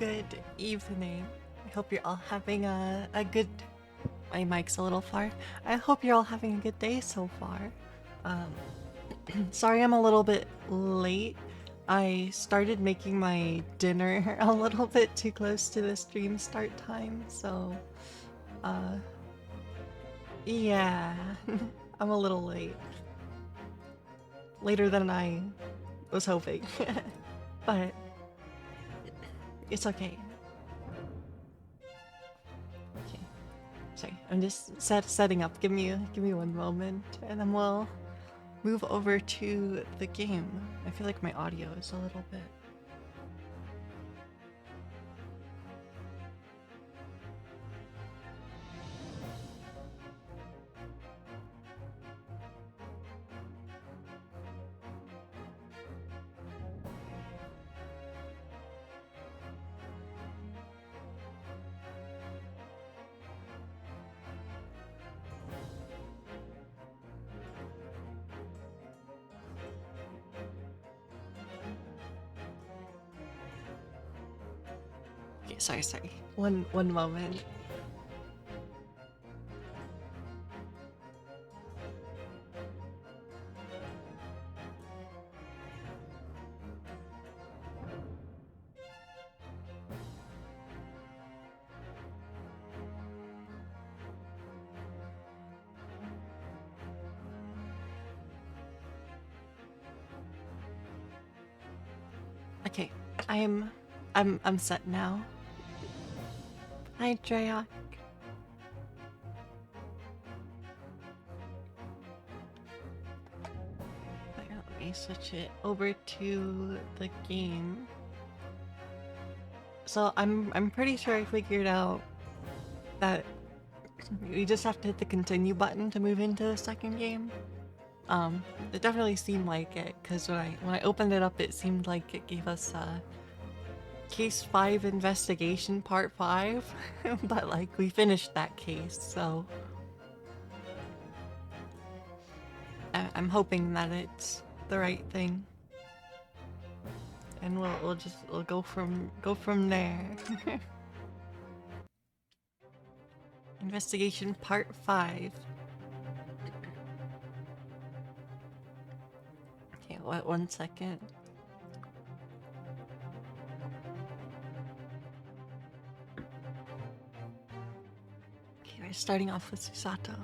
Good evening. I hope you're all having a good... My mic's a little far. I hope you're all having a good day so far. Um, sorry I'm a little bit late. I started making my dinner a little bit too close to the stream start time, so... Yeah. I'm a little late. Later than I was hoping. But... it's okay. Okay. Sorry, I'm just setting up. Give me one moment, and then we'll move over to the game. I feel like my audio is a little bit... Okay, sorry. One moment. Okay, I'm set now. Hi, Dreyak. Let me switch it over to the game. So I'm pretty sure I figured out that we just have to hit the continue button to move into the second game. It definitely seemed like it, because when I opened it up, it seemed like it gave us Case 5 Investigation Part 5, but like we finished that case, so I'm hoping that it's the right thing, and we'll go from there. Investigation Part 5. Okay, what? 1 second. Okay, we're starting off with Susato.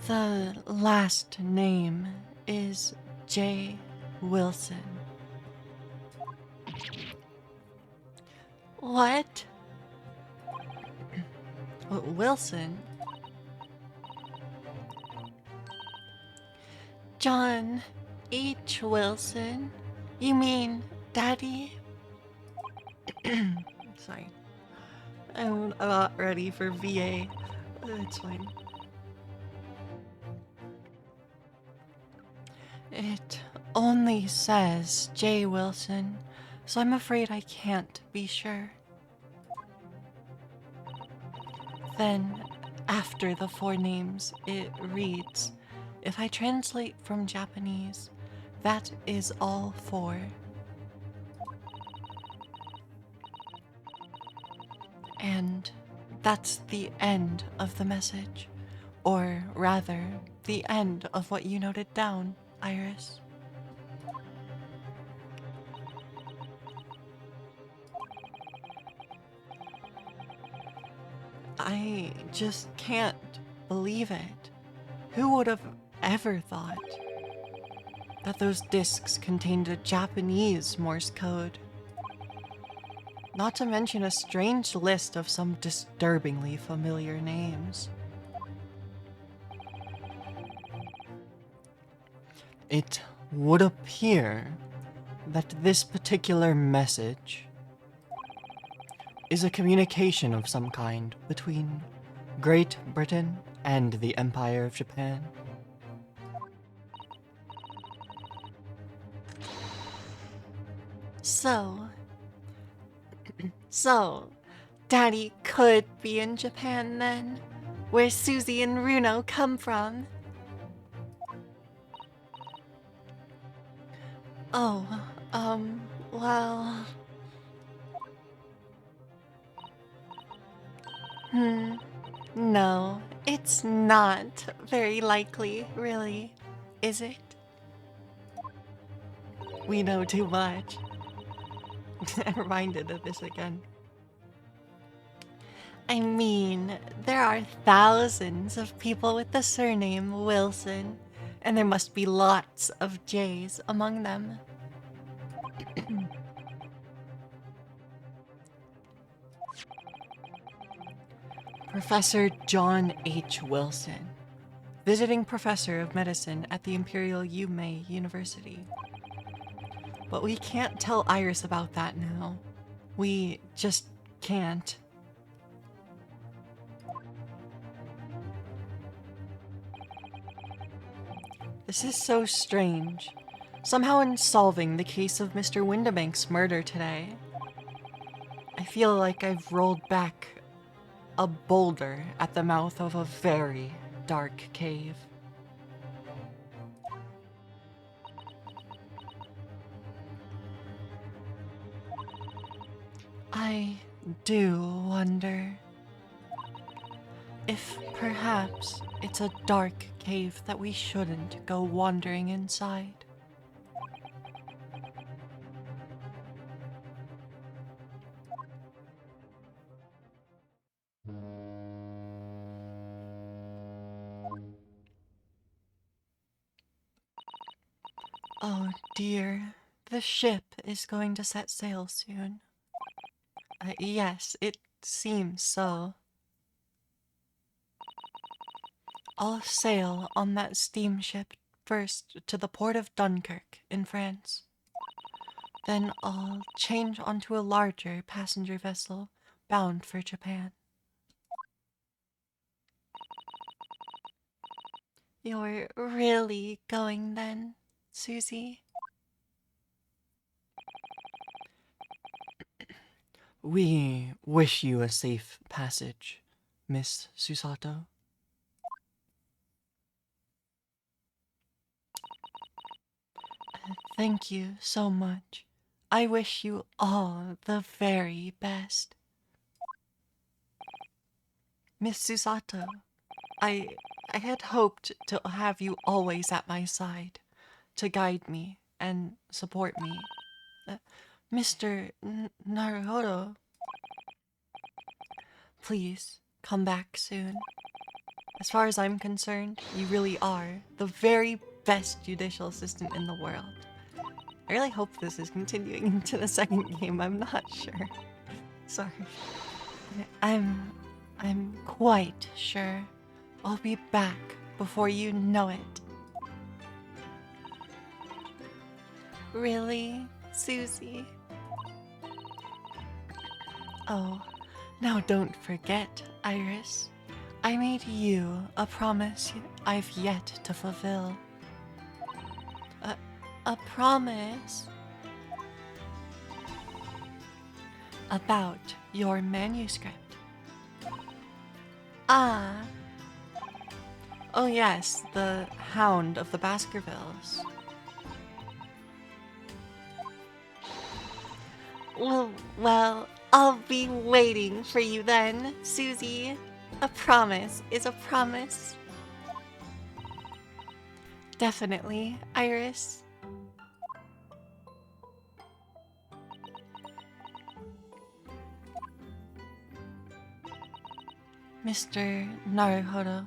The last name is J. Wilson. What? Wilson? John H. Wilson? You mean Daddy? Sorry. I'm not ready for VA. It's fine. It only says J. Wilson, so I'm afraid I can't be sure. Then, after the 4 names, it reads, if I translate from Japanese, that is all 4. And that's the end of the message. Or rather, the end of what you noted down, Iris. I just can't believe it. Who would have ever thought that those discs contained a Japanese Morse code? Not to mention a strange list of some disturbingly familiar names. It would appear that this particular message is a communication of some kind between Great Britain and the Empire of Japan. So, Daddy could be in Japan then? where Susie and Runo come from. Oh, well... No, it's not very likely, really, is it? We know too much. I'm reminded of this again. I mean, there are thousands of people with the surname Wilson, and there must be lots of J's among them. Professor John H. Wilson, visiting professor of medicine at the Imperial Yume University. But we can't tell Iris about that now. We just can't. This is so strange. Somehow in solving the case of Mr. Windibank's murder today, I feel like I've rolled back a boulder at the mouth of a very dark cave. I do wonder if perhaps it's a dark cave that we shouldn't go wandering inside. Oh dear, the ship is going to set sail soon. Yes, it seems so. I'll sail on that steamship first to the port of Dunkirk in France. Then I'll change onto a larger passenger vessel bound for Japan. You're really going then, Susie? We wish you a safe passage, Miss Susato. Thank you so much. I wish you all the very best. Miss Susato, I had hoped to have you always at my side, to guide me and support me. Mr. Naruhodo, please come back soon. As far as I'm concerned, you really are the very best judicial assistant in the world. I really hope this is continuing into the second game. I'm not sure. Sorry. I'm quite sure I'll be back before you know it. Really, Susie? Oh, now don't forget, Iris. I made you a promise I've yet to fulfill. A promise? About your manuscript. Ah. Oh yes, the Hound of the Baskervilles. Well, I'll be waiting for you then, Susie. A promise is a promise. Definitely, Iris. Mr. Naruhodo.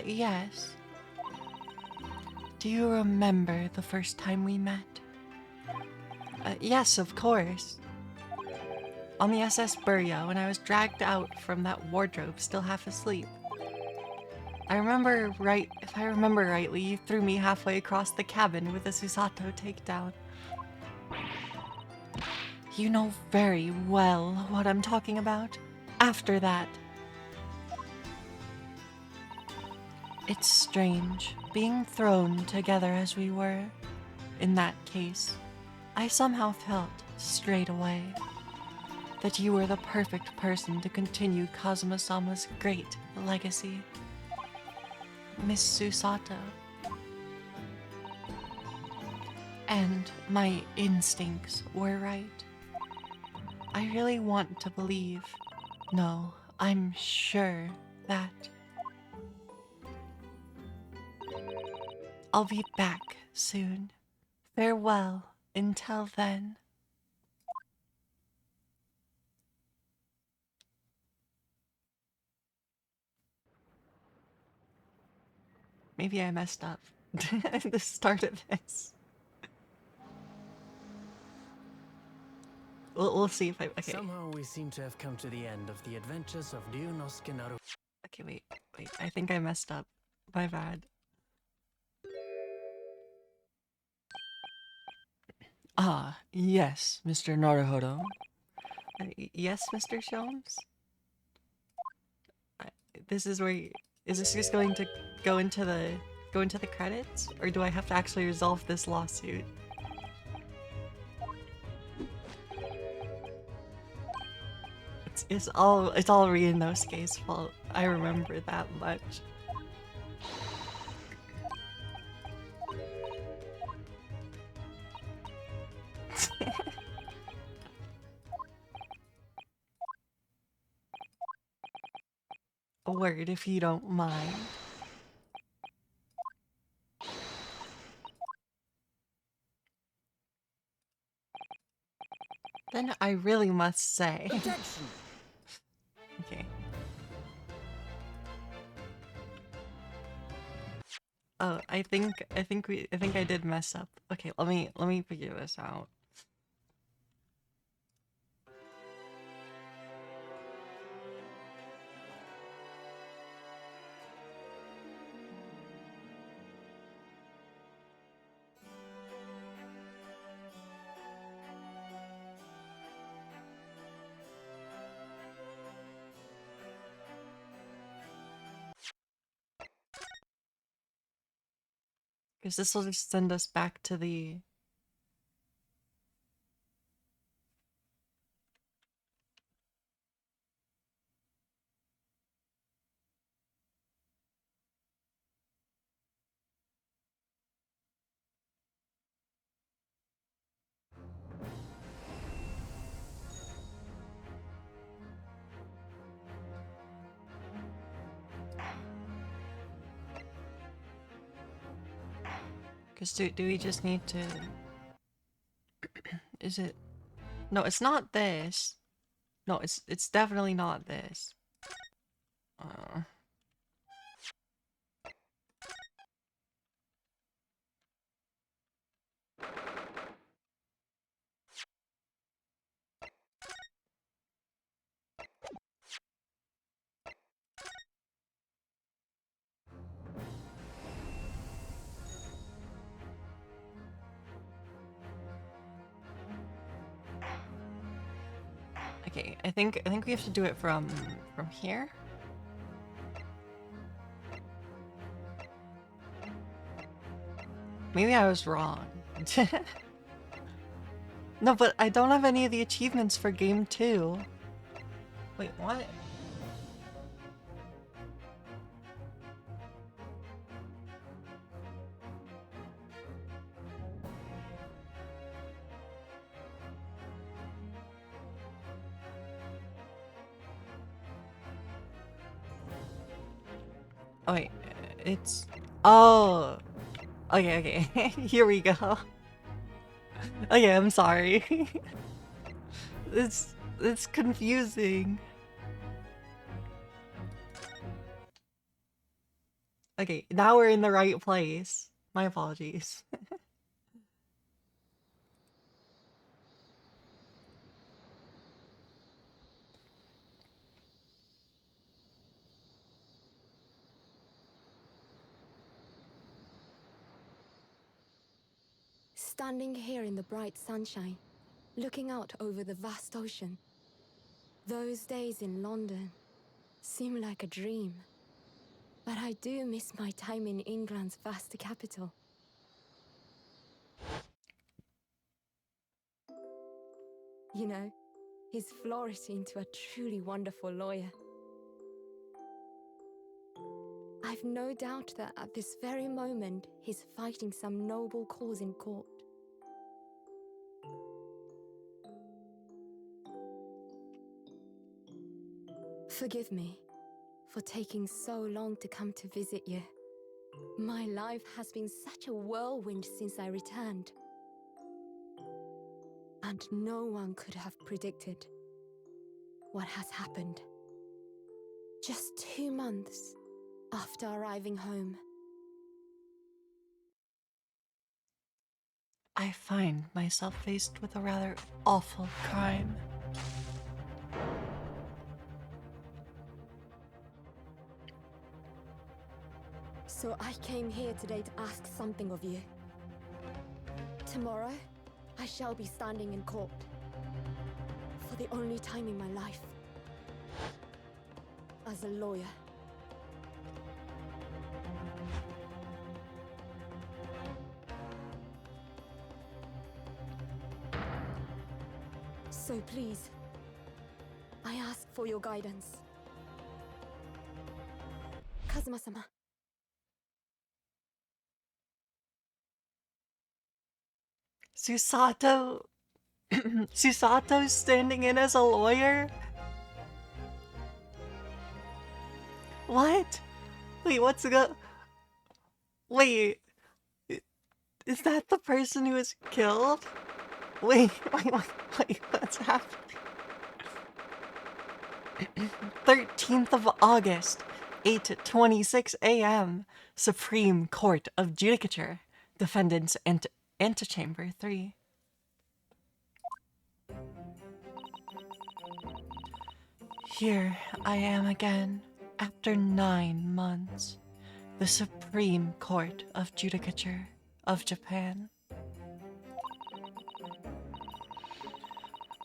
Yes. Do you remember the first time we met? Yes, of course. On the SS Buryo, when I was dragged out from that wardrobe still half asleep. If I remember rightly, you threw me halfway across the cabin with a Susato takedown. You know very well what I'm talking about. After that. It's strange, being thrown together as we were. In that case, I somehow felt straight away. that you were the perfect person to continue Kazuma-sama's great legacy. Miss Susato. And my instincts were right. I really want to believe, no, I'm sure that I'll be back soon. Farewell until then. Maybe I messed up at the start of this. We'll see if I... Okay. Somehow we seem to have come to the end of the adventures of Ryunosuke Naruhodo. Okay, wait. I think I messed up. My bad. Ah, yes, Mr. Naruhodo. Yes, Mr. Sholmes? This is where... Is this just going to go into the credits? Or do I have to actually resolve this lawsuit? It's all Ryunosuke's fault. I remember that much. A word if you don't mind. Then I really must say. Objection! Okay. Oh, I think I did mess up. Okay, let me figure this out. Because this will just send us back to the... Because do we just need to... Is it... No, it's not this. No, it's definitely not this. Okay, I think we have to do it from here. Maybe I was wrong. No, but I don't have any of the achievements for game 2. Wait, what? Oh wait, it's... Oh! Okay, okay. Here we go. Okay, I'm sorry. It's confusing. Okay, now we're in the right place. My apologies. Standing here in the bright sunshine, looking out over the vast ocean. Those days in London seem like a dream. But I do miss my time in England's vast capital. You know, he's flourished into a truly wonderful lawyer. I've no doubt that at this very moment, he's fighting some noble cause in court. Forgive me for taking so long to come to visit you. My life has been such a whirlwind since I returned. And no one could have predicted what has happened. Just 2 months after arriving home. I find myself faced with a rather awful crime. So I came here today to ask something of you. Tomorrow, I shall be standing in court. For the only time in my life. As a lawyer. So please, I ask for your guidance. Kazuma-sama. Susato... Susato's standing in as a lawyer? What? Wait, what's go... Wait... Is that the person who was killed? Wait, what's happening? 13th of August, 8:26 a.m. Supreme Court of Judicature. Defendant's Antechamber 3. Here I am again, after 9 months. The Supreme Court of Judicature of Japan.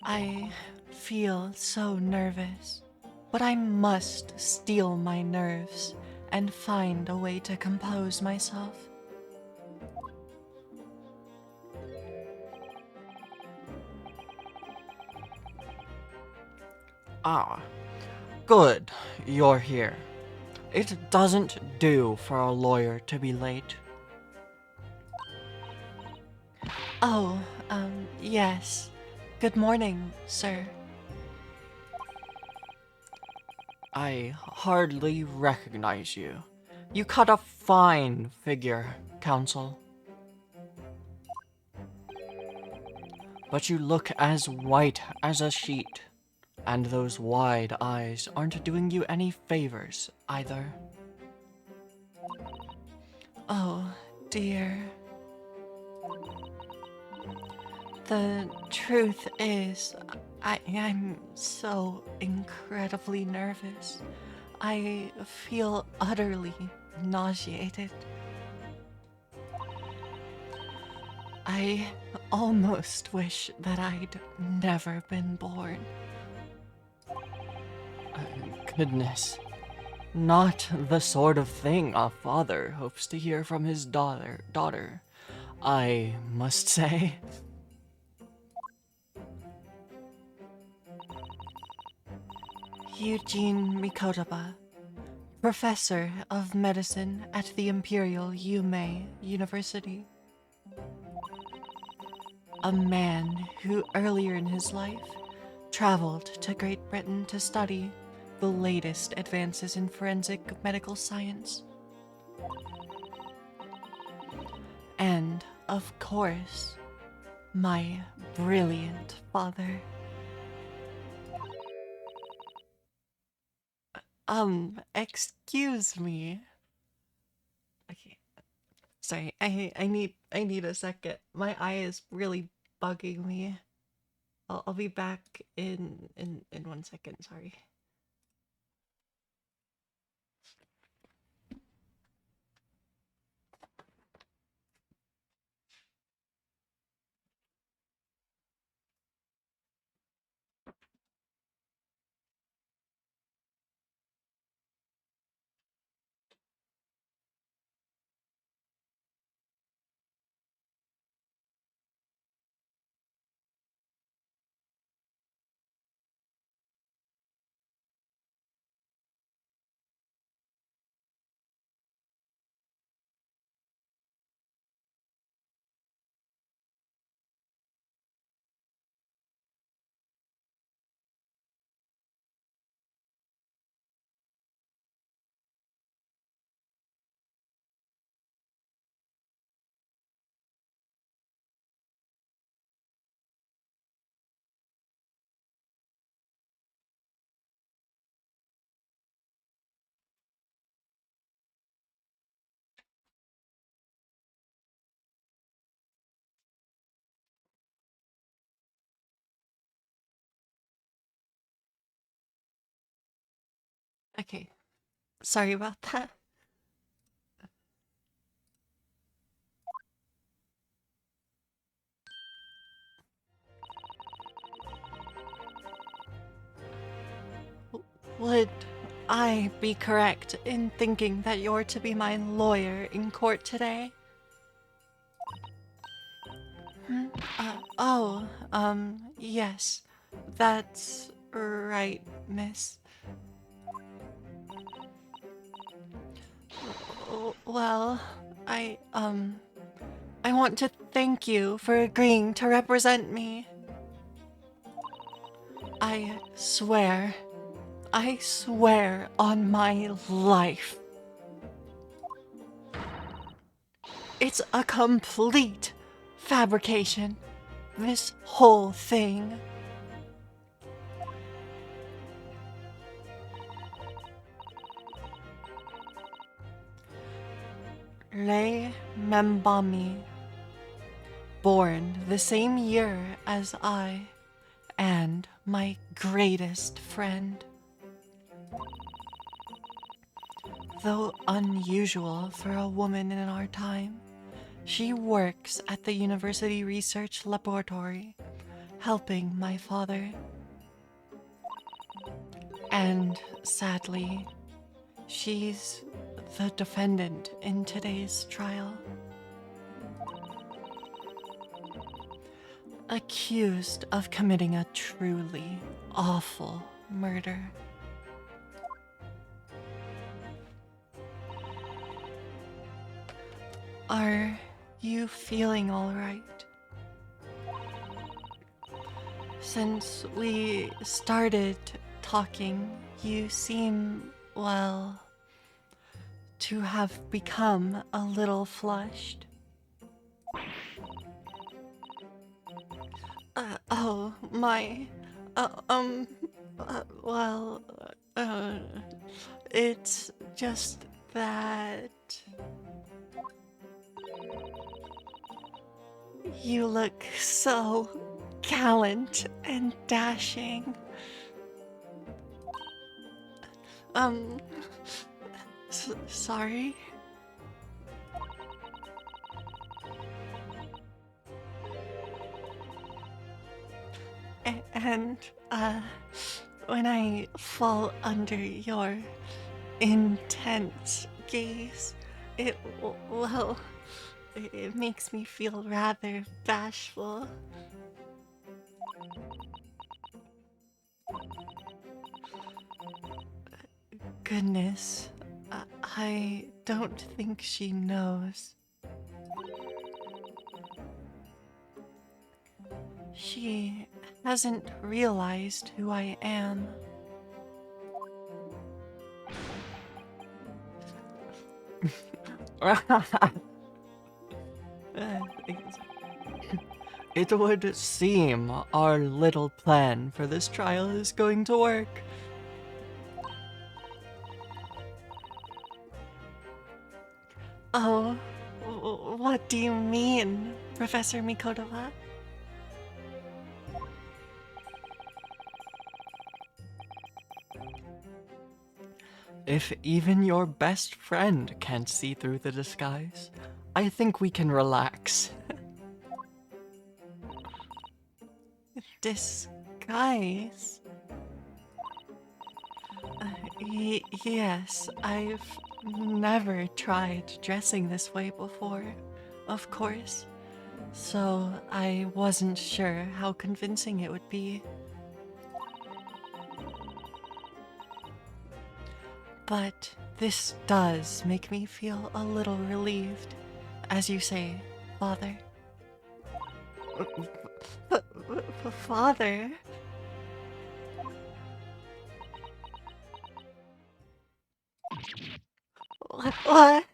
I feel so nervous, but I must steel my nerves and find a way to compose myself. Ah, good, you're here. It doesn't do for a lawyer to be late. Oh, yes. Good morning, sir. I hardly recognize you. You cut a fine figure, Counsel. But you look as white as a sheet, and those wide eyes aren't doing you any favors either. Oh, dear. The truth is, I'm so incredibly nervous. I feel utterly nauseated. I almost wish that I'd never been born. Goodness. Not the sort of thing a father hopes to hear from his daughter, I must say. Eugene Mikotaba, Professor of Medicine at the Imperial Yume University. A man who earlier in his life traveled to Great Britain to study the latest advances in forensic medical science. And, of course, my brilliant father. Excuse me. Okay. Sorry, I need a second. My eye is really bugging me. I'll be back in 1 second, sorry. Okay. Sorry about that. Would I be correct in thinking that you're to be my lawyer in court today? Yes. That's right, miss. Well, I want to thank you for agreeing to represent me. I swear on my life. It's a complete fabrication. This whole thing. Lei Membami, born the same year as I, and my greatest friend. Though unusual for a woman in our time, she works at the University Research Laboratory, helping my father. And sadly, she's the defendant in today's trial. Accused of committing a truly awful murder. Are you feeling all right? Since we started talking, you seem, well, to have become a little flushed. Oh, my. Well, uh, it's just that. You look so gallant and dashing. Um, sorry? And, when I fall under your intense gaze, well, it makes me feel rather bashful. Goodness, I don't think she knows. She hasn't realized who I am. It would seem our little plan for this trial is going to work. Oh, what do you mean, Professor Mikodova? If even your best friend can't see through the disguise, I think we can relax. Disguise? Yes, I've never tried dressing this way before, of course, so I wasn't sure how convincing it would be. But this does make me feel a little relieved, as you say, Father. Father? What?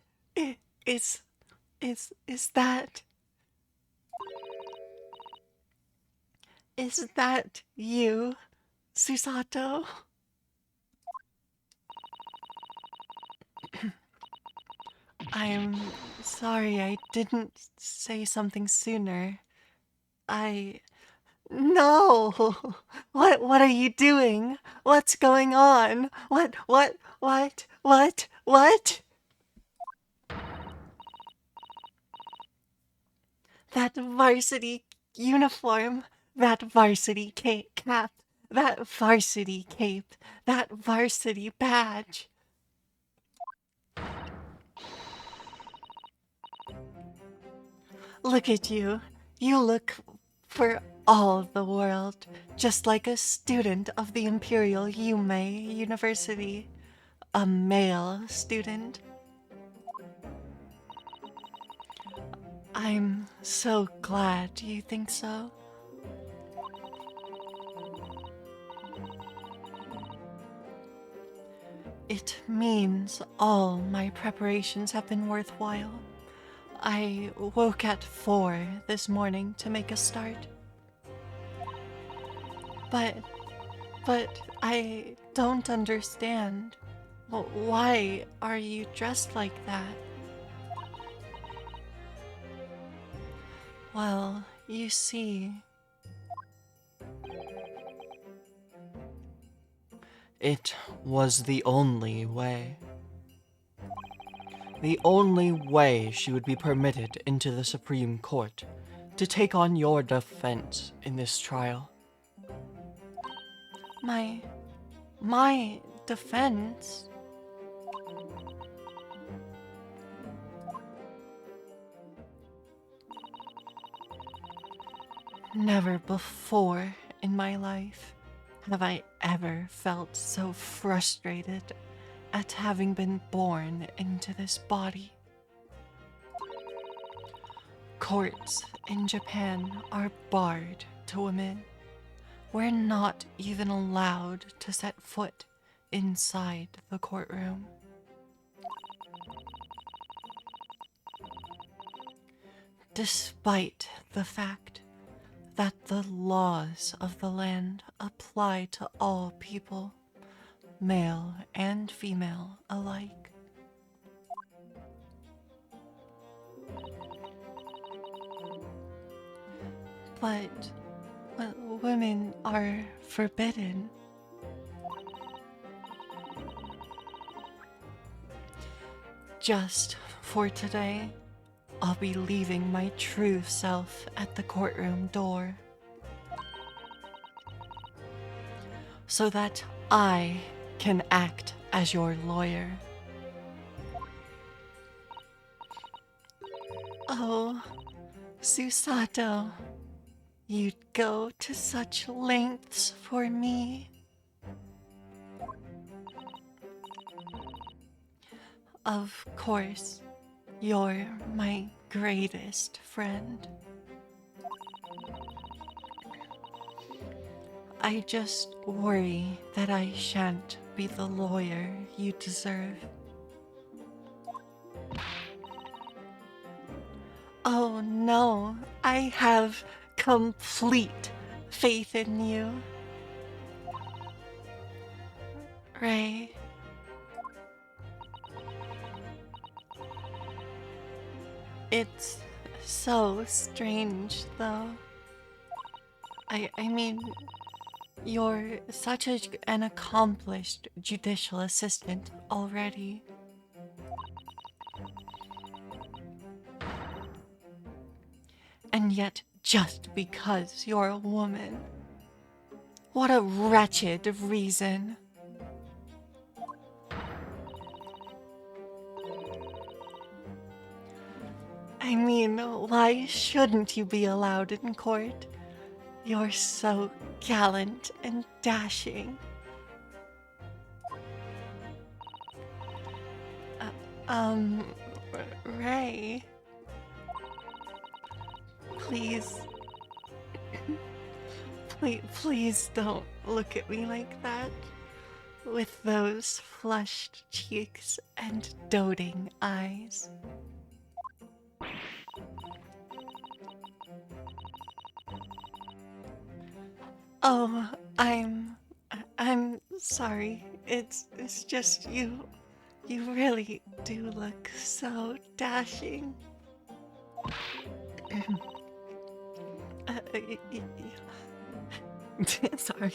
Is, is that... Is that you, Susato? I'm sorry I didn't say something sooner. No! What are you doing? What's going on? What What? What? What? That varsity uniform, that varsity cap, that varsity cape, that varsity badge. Look at you. You look for all the world, just like a student of the Imperial Yume University. A male student. I'm so glad you think so. It means all my preparations have been worthwhile. I woke at 4 this morning to make a start. But I don't understand. Why are you dressed like that? Well, you see, It was the only way. The only way she would be permitted into the Supreme Court to take on your defense in this trial. my defense. Never before in my life have I ever felt so frustrated at having been born into this body. Courts in Japan are barred to women. We're not even allowed to set foot inside the courtroom. Despite the fact that the laws of the land apply to all people, male and female alike. But women are forbidden. Just for today, I'll be leaving my true self at the courtroom door, so that I can act as your lawyer. Oh, Susato, you'd go to such lengths for me. Of course, you're my greatest friend. I just worry that I shan't be the lawyer you deserve. Oh no, I have complete faith in you. Ray. It's so strange though. I mean, you're such an accomplished judicial assistant already. And yet, just because you're a woman. What a wretched reason. I mean, why shouldn't you be allowed in court? You're so gallant and dashing. Um, Ray. Please. Please don't look at me like that. With those flushed cheeks and doting eyes. Oh, I'm sorry. It's just you. You really do look so dashing. Uh, y- y- sorry.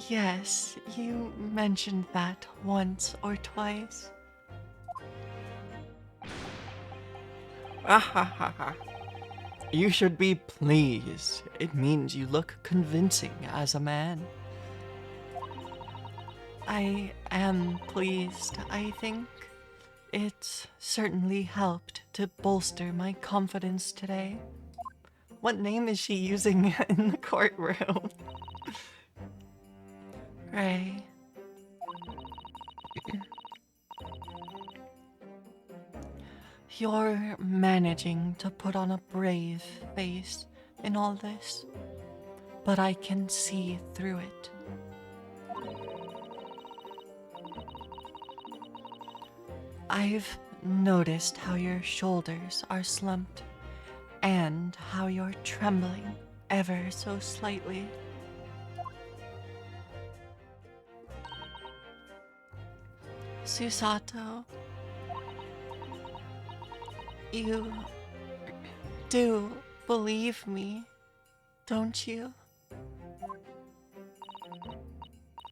Yes, you mentioned that once or twice. Ah. You should be pleased. It means you look convincing as a man. I am pleased, I think. It's certainly helped to bolster my confidence today. What name is she using in the courtroom? Ray. You're managing to put on a brave face in all this, but I can see through it. I've noticed how your shoulders are slumped and how you're trembling ever so slightly. Susato, you do believe me, don't you?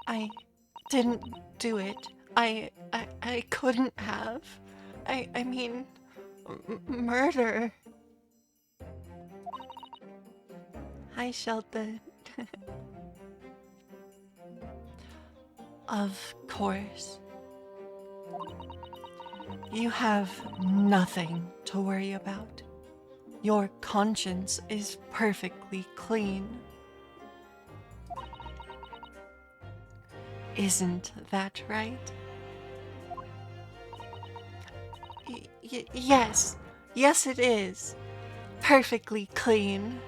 I didn't do it. I couldn't have. I mean, murder. Hi, Shelton. Of course. You have nothing to worry about. Your conscience is perfectly clean. Isn't that right? Yes. Yes, it is. Perfectly clean.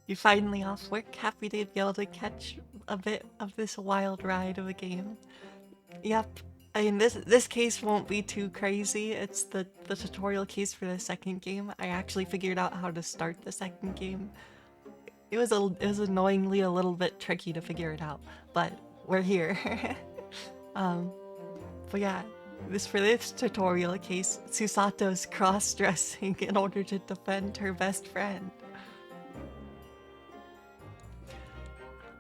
You're finally off work, happy to be able to catch a bit of this wild ride of a game. Yep. I mean, this case won't be too crazy. It's the tutorial case for the second game. I actually figured out how to start the second game. It was annoyingly a little bit tricky to figure it out, but we're here. But yeah, for this tutorial case, Susato's cross-dressing in order to defend her best friend.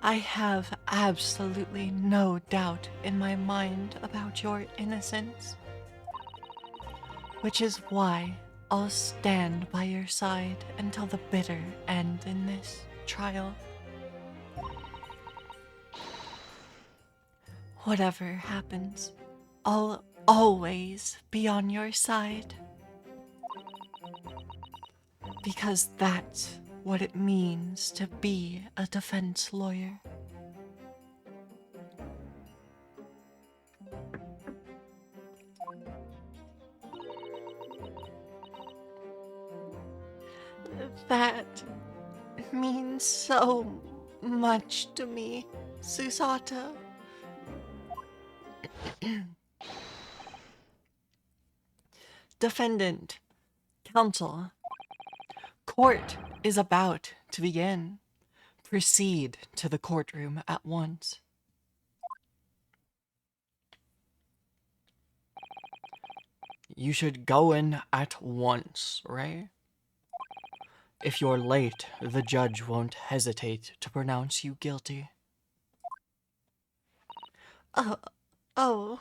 I have absolutely no doubt in my mind about your innocence, which is why I'll stand by your side until the bitter end in this trial. Whatever happens, I'll always be on your side. Because that's what it means to be a defense lawyer. That means so much to me, Susato. Defendant, counsel, court is about to begin. Proceed to the courtroom at once. You should go in at once, right? If you're late, the judge won't hesitate to pronounce you guilty. Oh.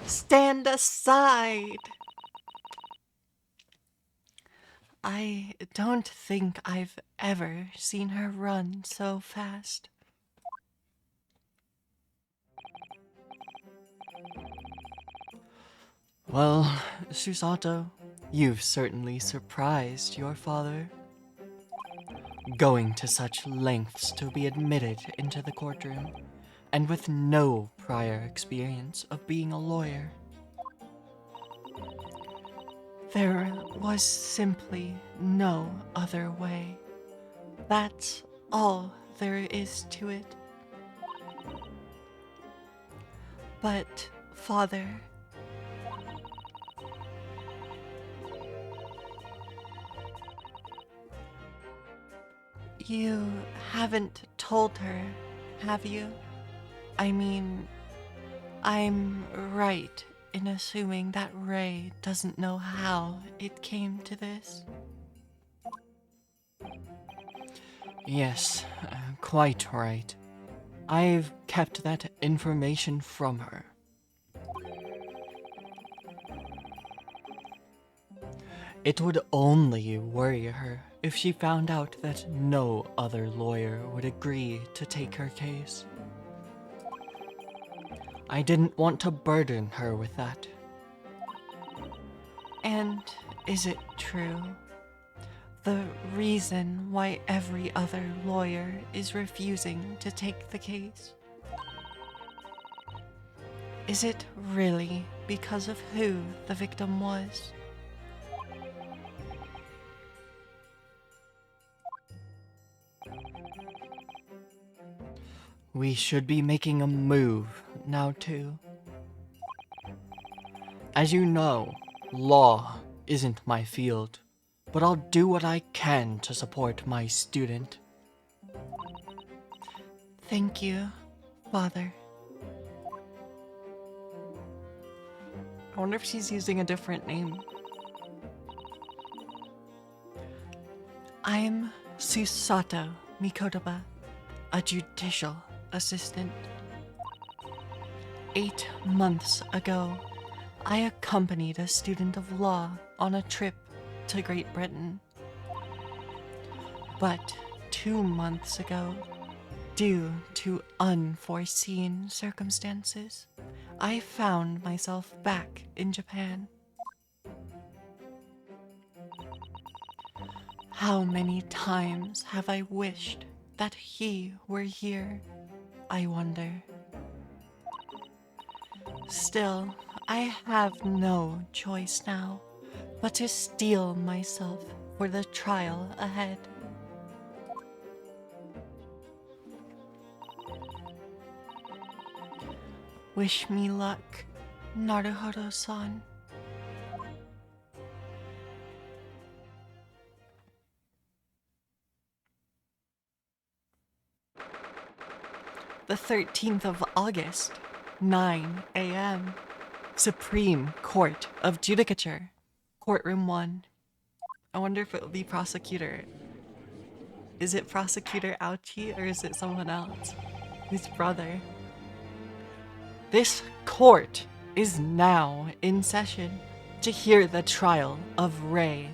Stand aside! I don't think I've ever seen her run so fast. Well, Susato, you've certainly surprised your father. Going to such lengths to be admitted into the courtroom, and with no prior experience of being a lawyer. There was simply no other way. That's all there is to it. But, Father, you haven't told her, have you? I mean, I'm right in assuming that Ray doesn't know how it came to this? Yes, quite right. I've kept that information from her. It would only worry her if she found out that no other lawyer would agree to take her case. I didn't want to burden her with that. And is it true? The reason why every other lawyer is refusing to take the case? Is it really because of who the victim was? We should be making a move now too. As you know, law isn't my field, but I'll do what I can to support my student. Thank you, Father. I wonder if she's using a different name. I'm Susato Mikotoba, a judicial assistant. 8 months ago, I accompanied a student of law on a trip to Great Britain. But 2 months ago, due to unforeseen circumstances, I found myself back in Japan. How many times have I wished that he were here, I wonder. Still, I have no choice now but to steel myself for the trial ahead. Wish me luck, Naruhodo-san. The 13th of August, 9 a.m. Supreme Court of Judicature, Courtroom 1. I wonder if it will be Prosecutor. Is it Prosecutor Ouchie or is it someone else? His brother. This court is now in session to hear the trial of Ray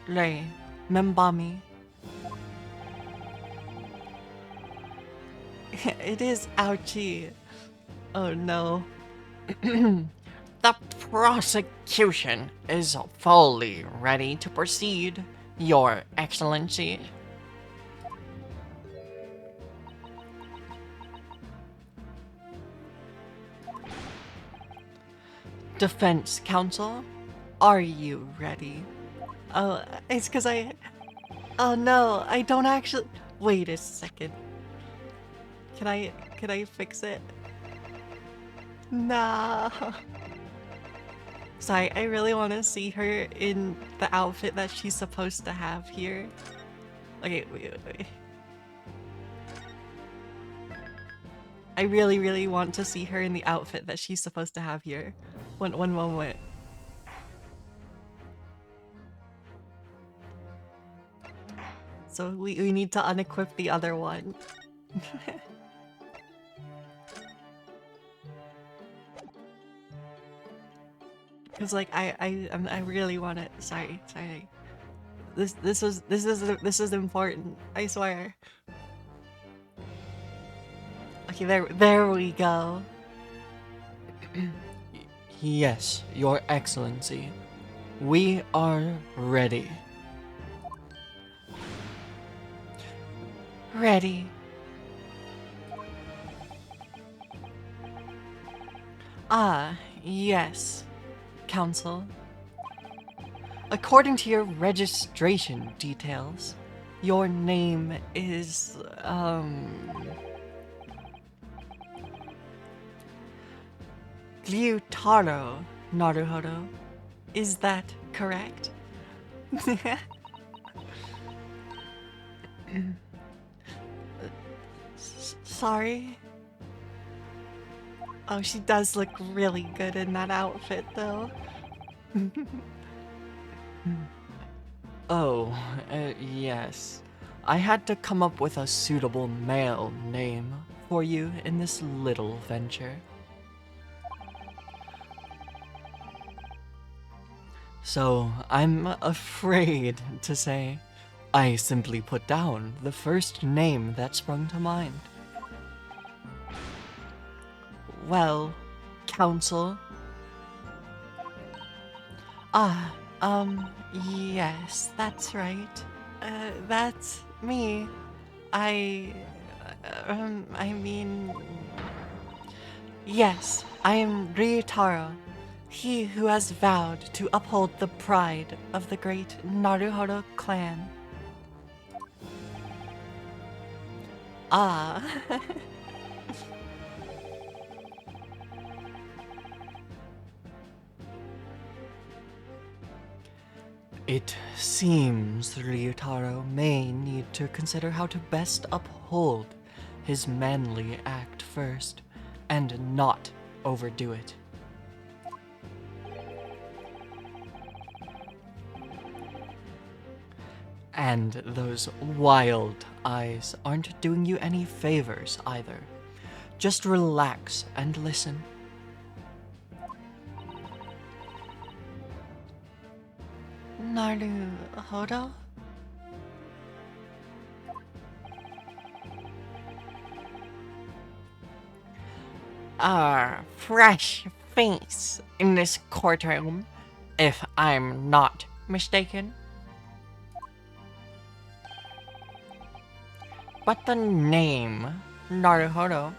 Membami. It is Ouchie. Oh no. The prosecution is fully ready to proceed, Your Excellency. Defense counsel, are you ready? Oh, it's because oh no, I don't actually. Wait a second. Can I fix it? Nah. Sorry, I really want to see her in the outfit that she's supposed to have here. Okay, wait. I really want to see her in the outfit that she's supposed to have here. One moment. So we need to unequip the other one. Cause like I really want it. Sorry. This is important. I swear. Okay, there we go. Yes, Your Excellency. We are ready. Ready. Ah, yes, Counsel. According to your registration details, your name is, Ryutaro Naruhodo. Is that correct? Sorry? Oh, she does look really good in that outfit, though. Oh, yes. I had to come up with a suitable male name for you in this little venture. So, I'm afraid to say, I simply put down the first name that sprung to mind. Well, Council. Ah, yes, that's right. That's me. I, I mean, yes, I am Ryutaro, he who has vowed to uphold the pride of the great Naruhodo clan. Ah, It seems Ryutaro may need to consider how to best uphold his manly act first, and not overdo it. And those wild eyes aren't doing you any favors either. Just relax and listen. Naruhodo? Fresh face in this courtroom, if I'm not mistaken. But the name, Naruhodo,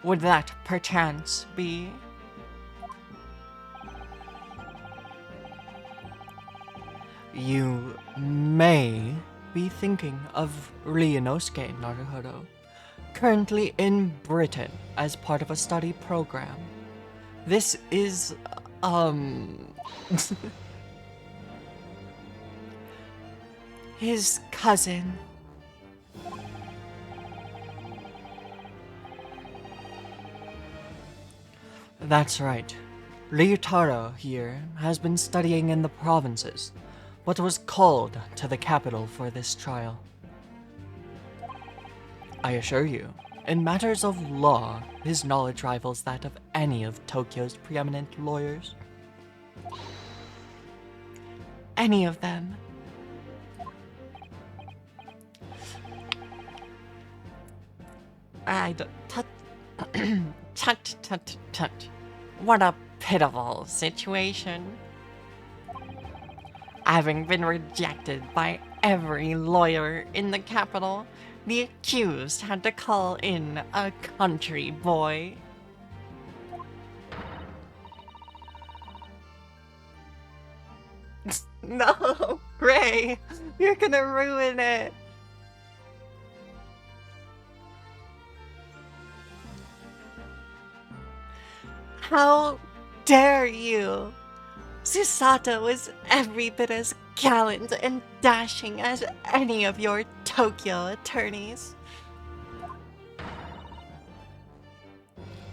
would that perchance be? You may be thinking of Ryunosuke Naruhodo, currently in Britain as part of a study program. This is, His cousin. That's right. Ryutaro here has been studying in the provinces, but was called to the capital for this trial. I assure you, in matters of law, his knowledge rivals that of any of Tokyo's preeminent lawyers. Any of them. I don't. Tut, tut, tut, tut. What a pitiful situation. Having been rejected by every lawyer in the capital, the accused had to call in a country boy. No, Ray, you're gonna ruin it. How dare you? Susato was every bit as gallant and dashing as any of your Tokyo attorneys.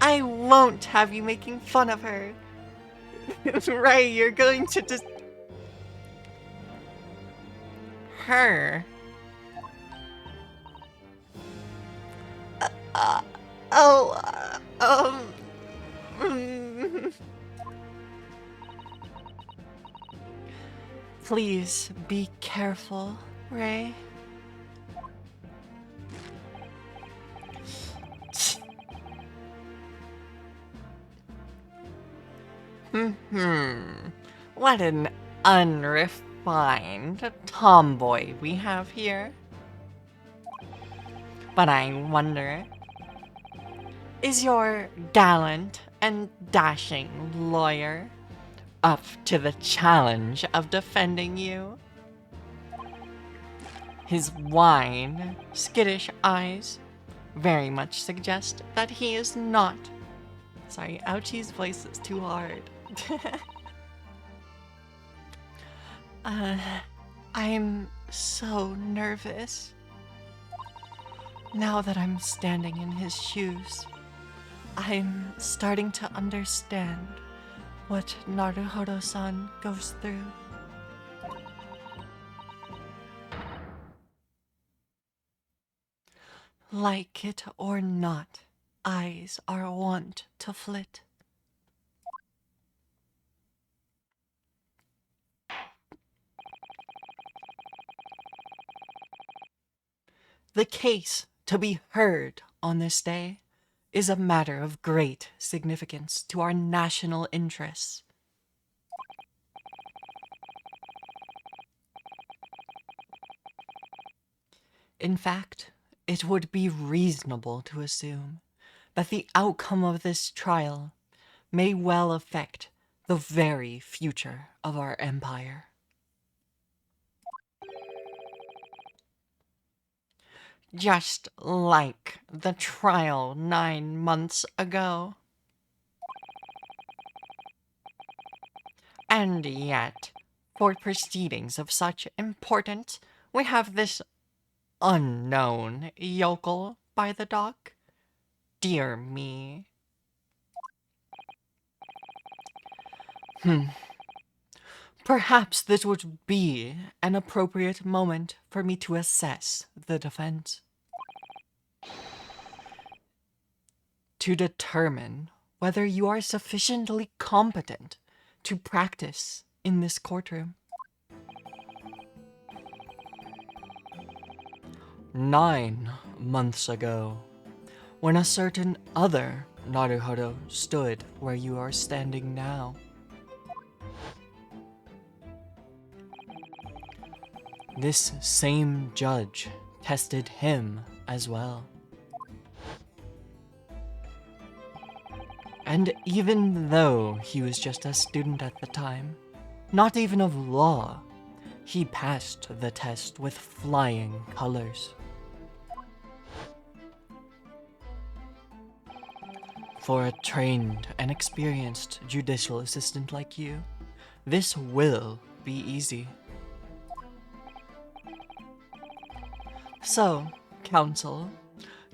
I won't have you making fun of her. Right, you're going to just... Her. Uh, oh, Please be careful, Ray. What an unrefined tomboy we have here. But I wonder, is your gallant and dashing lawyer up to the challenge of defending you? His wide, skittish eyes very much suggest that he is not. Sorry, Ouchie's voice is too hard. I'm so nervous. Now that I'm standing in his shoes, I'm starting to understand what Naruhodo-san goes through. Like it or not, eyes are wont to flit. The case to be heard on this day is a matter of great significance to our national interests. In fact, it would be reasonable to assume that the outcome of this trial may well affect the very future of our empire. Just like the trial 9 months ago. And yet, for proceedings of such importance, we have this unknown yokel by the dock. Dear me. Perhaps this would be an appropriate moment for me to assess the defense. To determine whether you are sufficiently competent to practice in this courtroom. 9 months ago, when a certain other Naruhodo stood where you are standing now. This same judge tested him as well. And even though he was just a student at the time, not even of law, he passed the test with flying colors. For a trained and experienced judicial assistant like you, this will be easy. So, counsel,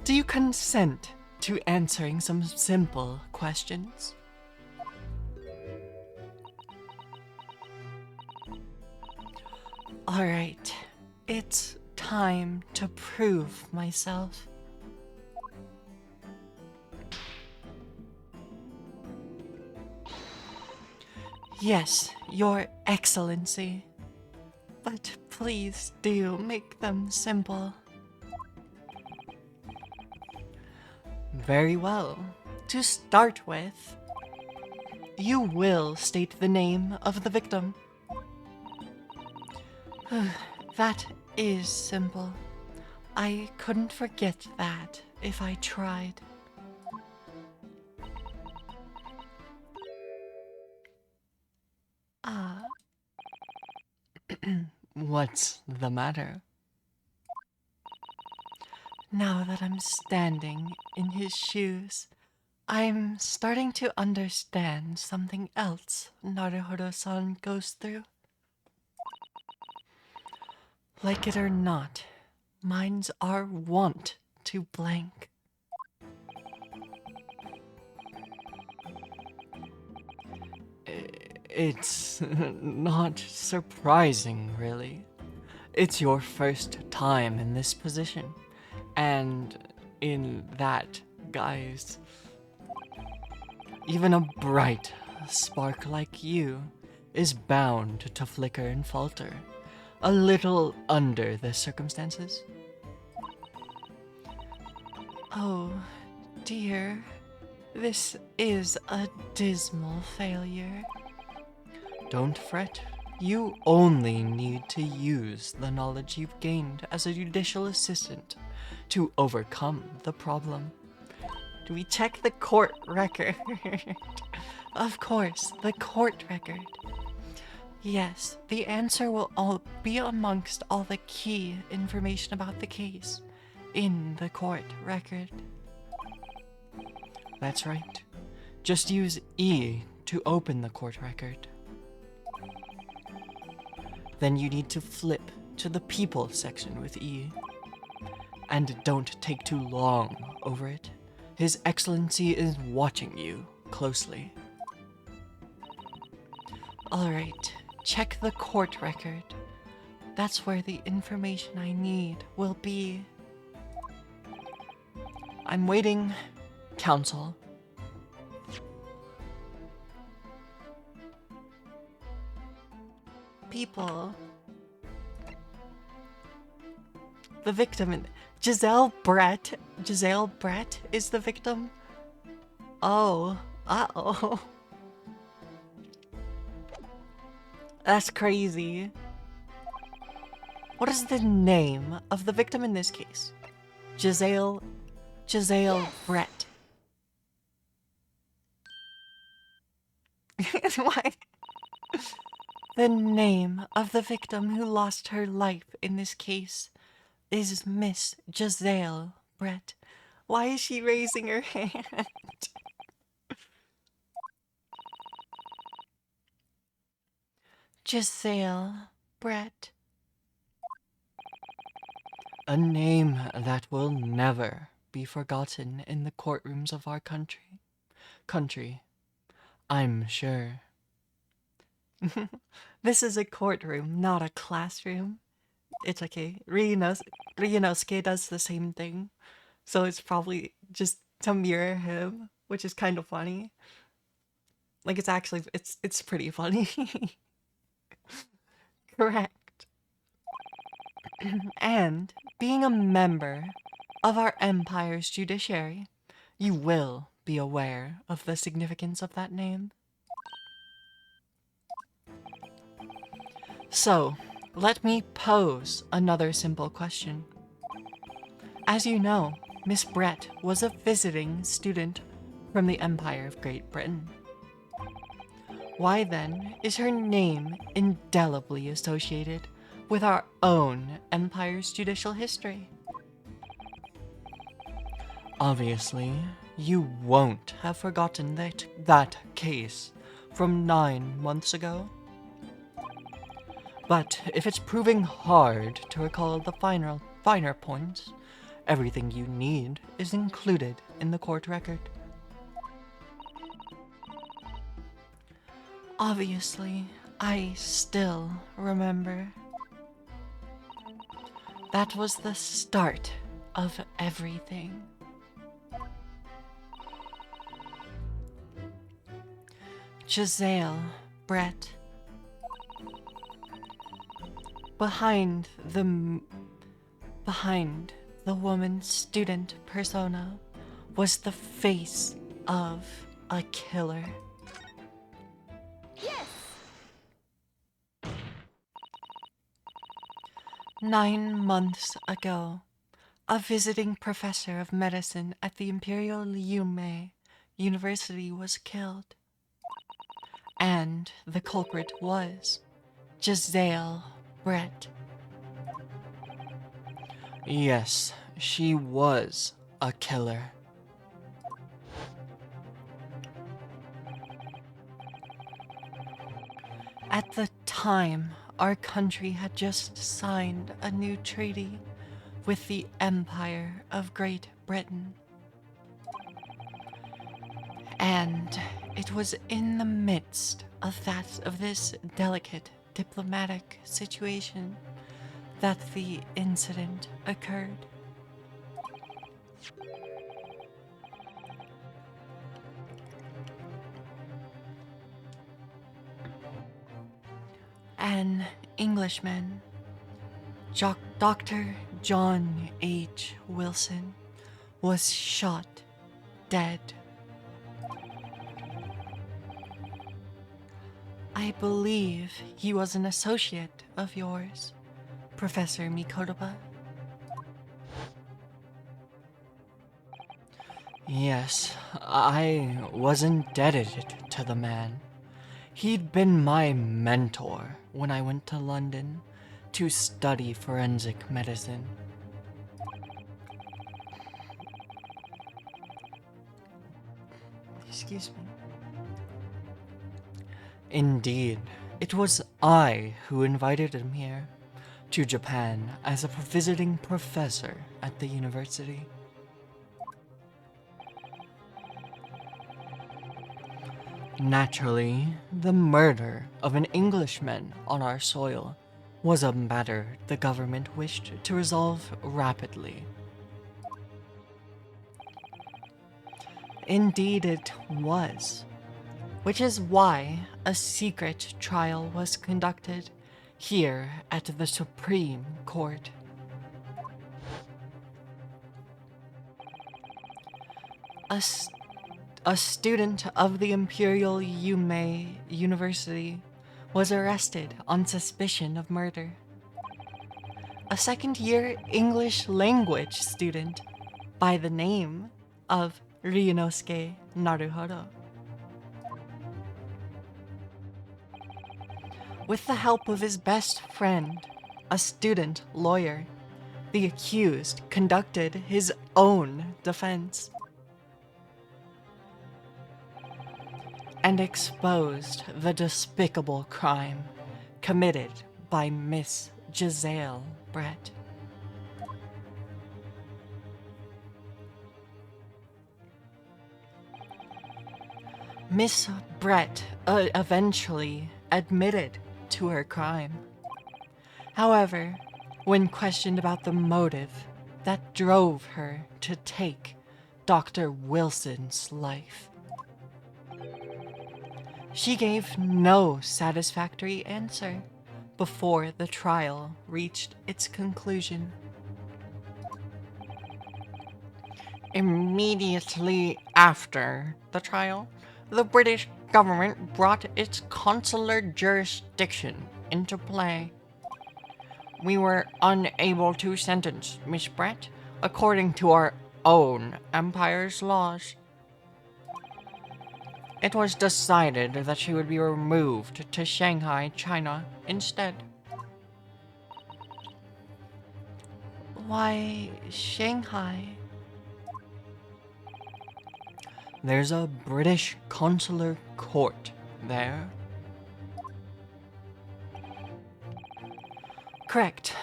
do you consent to answering some simple questions? Alright, it's time to prove myself. Yes, Your Excellency. But please do make them simple. Very well. To start with, you will state the name of the victim. That is simple. I couldn't forget that if I tried. What's the matter? Now that I'm standing in his shoes, I'm starting to understand something else Naruhodo-san goes through. Like it or not, minds are wont to blank. It's not surprising, really. It's your first time in this position, and in that guise. Even a bright spark like you is bound to flicker and falter, a little under the circumstances. Oh, dear. This is a dismal failure. Don't fret. You only need to use the knowledge you've gained as a judicial assistant to overcome the problem. Do we check the court record? Of course, the court record. Yes, the answer will all be amongst all the key information about the case in the court record. That's right. Just use E to open the court record. Then you need to flip to the people section with E. And don't take too long over it. His Excellency is watching you closely. Alright, check the court record. That's where the information I need will be. I'm waiting, Counsel. People. The victim in Giselle Brett is the victim. Oh, uh-oh. That's crazy. What is the name of the victim in this case? Giselle Brett. Why? The name of the victim who lost her life in this case is Miss Giselle Brett. Why is she raising her hand? Giselle Brett. A name that will never be forgotten in the courtrooms of our country, I'm sure. This is a courtroom, not a classroom. It's okay. Ryunosuke does the same thing. So it's probably just to mirror him, which is kind of funny. Like it's pretty funny. Correct. And being a member of our empire's judiciary, you will be aware of the significance of that name. So, let me pose another simple question. As you know, Miss Brett was a visiting student from the Empire of Great Britain. Why then is her name indelibly associated with our own empire's judicial history? Obviously, you won't have forgotten that case from 9 months ago. But if it's proving hard to recall the finer points, everything you need is included in the court record. Obviously, I still remember. That was the start of everything. Giselle Brett. Behind the woman's student persona was the face of a killer. Yes! 9 months ago, a visiting professor of medicine at the Imperial Yume University was killed. And the culprit was Giselle Brett. Yes, she was a killer. At the time, our country had just signed a new treaty with the Empire of Great Britain. And it was in the midst of this delicate diplomatic situation that the incident occurred. An Englishman, Dr. John H. Wilson, was shot dead. I believe he was an associate of yours, Professor Mikotoba. Yes, I was indebted to the man. He'd been my mentor when I went to London to study forensic medicine. Excuse me. Indeed, it was I who invited him here to Japan as a visiting professor at the university. Naturally, the murder of an Englishman on our soil was a matter the government wished to resolve rapidly. Indeed, it was, which is why a secret trial was conducted here at the Supreme Court. A student of the Imperial Yume University was arrested on suspicion of murder. A second-year English language student by the name of Ryunosuke Naruhodo. With the help of his best friend, a student lawyer, the accused conducted his own defense and exposed the despicable crime committed by Miss Giselle Brett. Miss Brett eventually admitted to her crime. However, when questioned about the motive that drove her to take Dr. Wilson's life, she gave no satisfactory answer before the trial reached its conclusion. Immediately after the trial, the British government brought its consular jurisdiction into play. We were unable to sentence Miss Brett according to our own empire's laws. It was decided that she would be removed to Shanghai, China, instead. Why Shanghai? There's a British consular court there. Correct.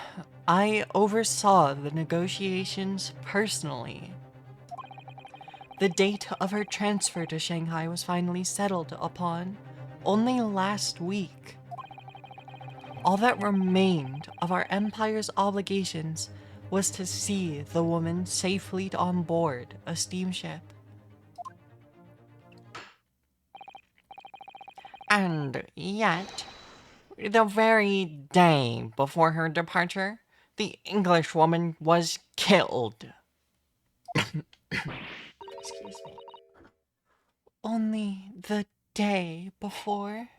I oversaw the negotiations personally. The date of her transfer to Shanghai was finally settled upon only last week. All that remained of our empire's obligations was to see the woman safely on board a steamship. And yet, the very day before her departure, the Englishwoman was killed. Excuse me. Only the day before?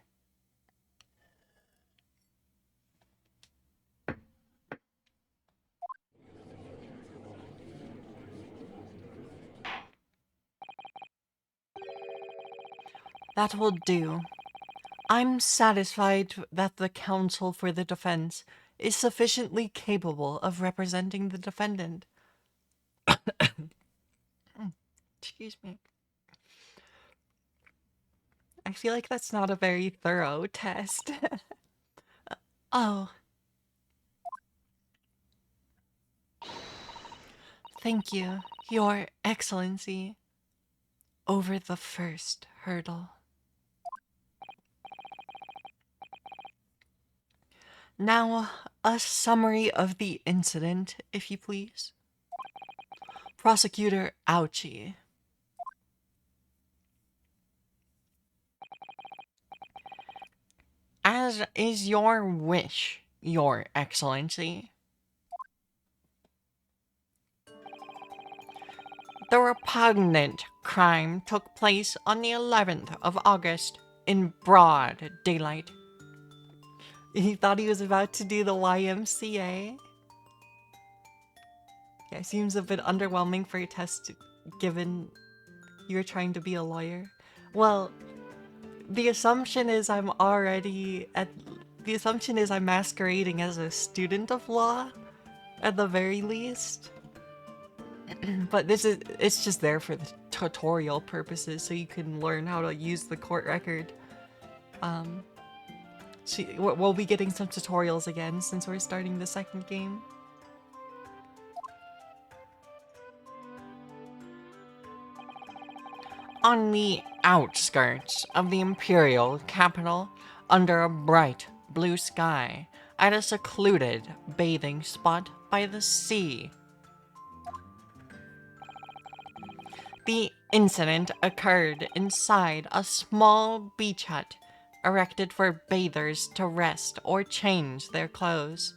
That will do. I'm satisfied that the counsel for the defense is sufficiently capable of representing the defendant. Excuse me. I feel like that's not a very thorough test. Oh. Thank you, Your Excellency. Over the first hurdle. Now, a summary of the incident, if you please. Prosecutor Ouchie. As is your wish, Your Excellency. The repugnant crime took place on the 11th of August in broad daylight. He thought he was about to do the YMCA. Yeah, it seems a bit underwhelming for a test given you're trying to be a lawyer. Well, the assumption is I'm masquerading as a student of law, at the very least. But it's just there for the tutorial purposes, so you can learn how to use the court record. We'll be getting some tutorials again since we're starting the second game. On the outskirts of the imperial capital under a bright blue sky at a secluded bathing spot by the sea. The incident occurred inside a small beach hut erected for bathers to rest or change their clothes.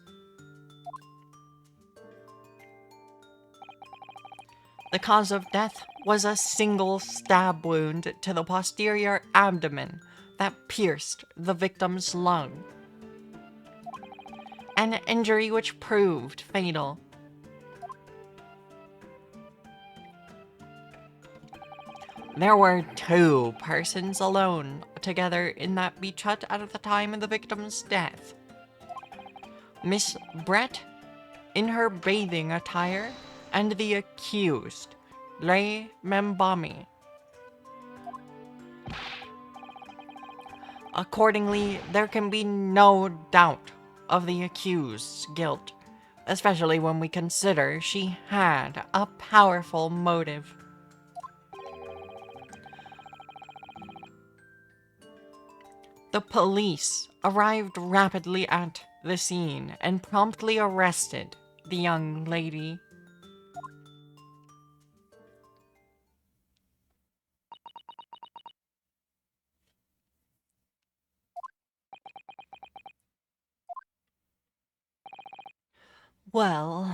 The cause of death was a single stab wound to the posterior abdomen that pierced the victim's lung, an injury which proved fatal. There were 2 persons alone together in that beach hut at the time of the victim's death. Miss Brett, in her bathing attire, and the accused, Ray Membami. Accordingly, there can be no doubt of the accused's guilt, especially when we consider she had a powerful motive. The police arrived rapidly at the scene and promptly arrested the young lady. Well,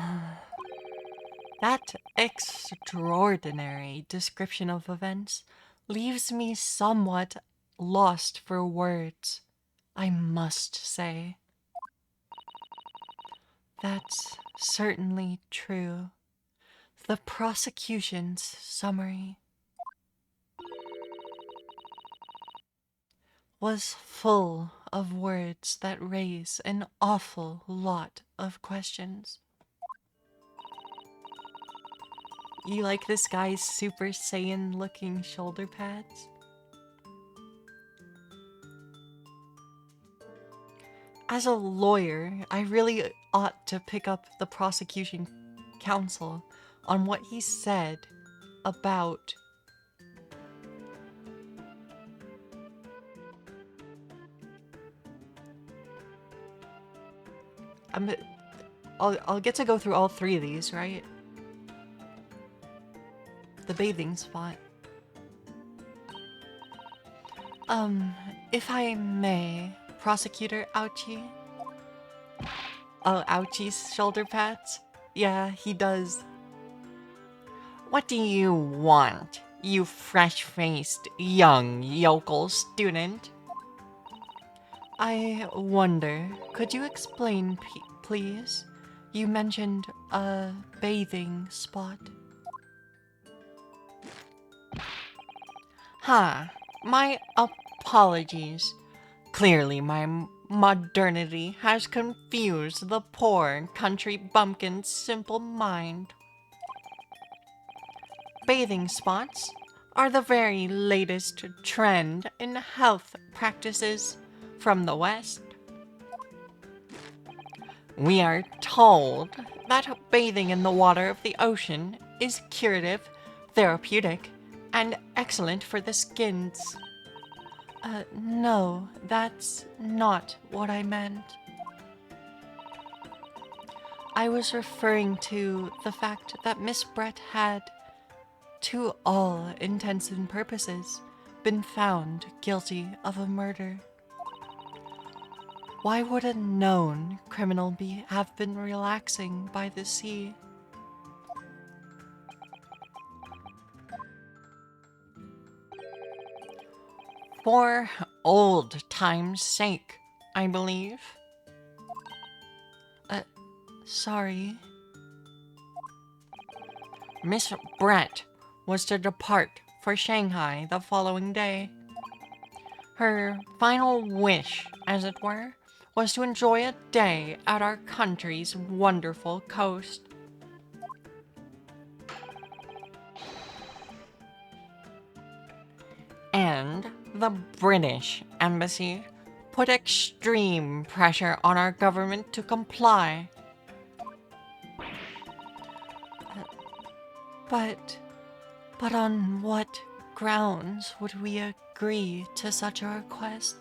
that extraordinary description of events leaves me somewhat lost for words, I must say. That's certainly true. The prosecution's summary was full of words that raise an awful lot of questions. You like this guy's Super Saiyan looking shoulder pads? As a lawyer, I really ought to pick up the prosecution counsel on what he said about I'll get to go through all 3 of these, right? The bathing spot. If I may, Prosecutor Ouchie? Oh, Ouchie's shoulder pads? Yeah, he does. What do you want, you fresh-faced young yokel student? I wonder, could you explain, please? You mentioned a bathing spot. My apologies. Clearly my modernity has confused the poor country bumpkin's simple mind. Bathing spots are the very latest trend in health practices from the West. We are told that bathing in the water of the ocean is curative, therapeutic, and excellent for the skins. No, that's not what I meant. I was referring to the fact that Miss Brett had, to all intents and purposes, been found guilty of a murder. Why would a known criminal have been relaxing by the sea? For old time's sake, I believe. Sorry. Miss Brett was to depart for Shanghai the following day. Her final wish, as it were, was to enjoy a day at our country's wonderful coast. And the British Embassy put extreme pressure on our government to comply. But on what grounds would we agree to such a request?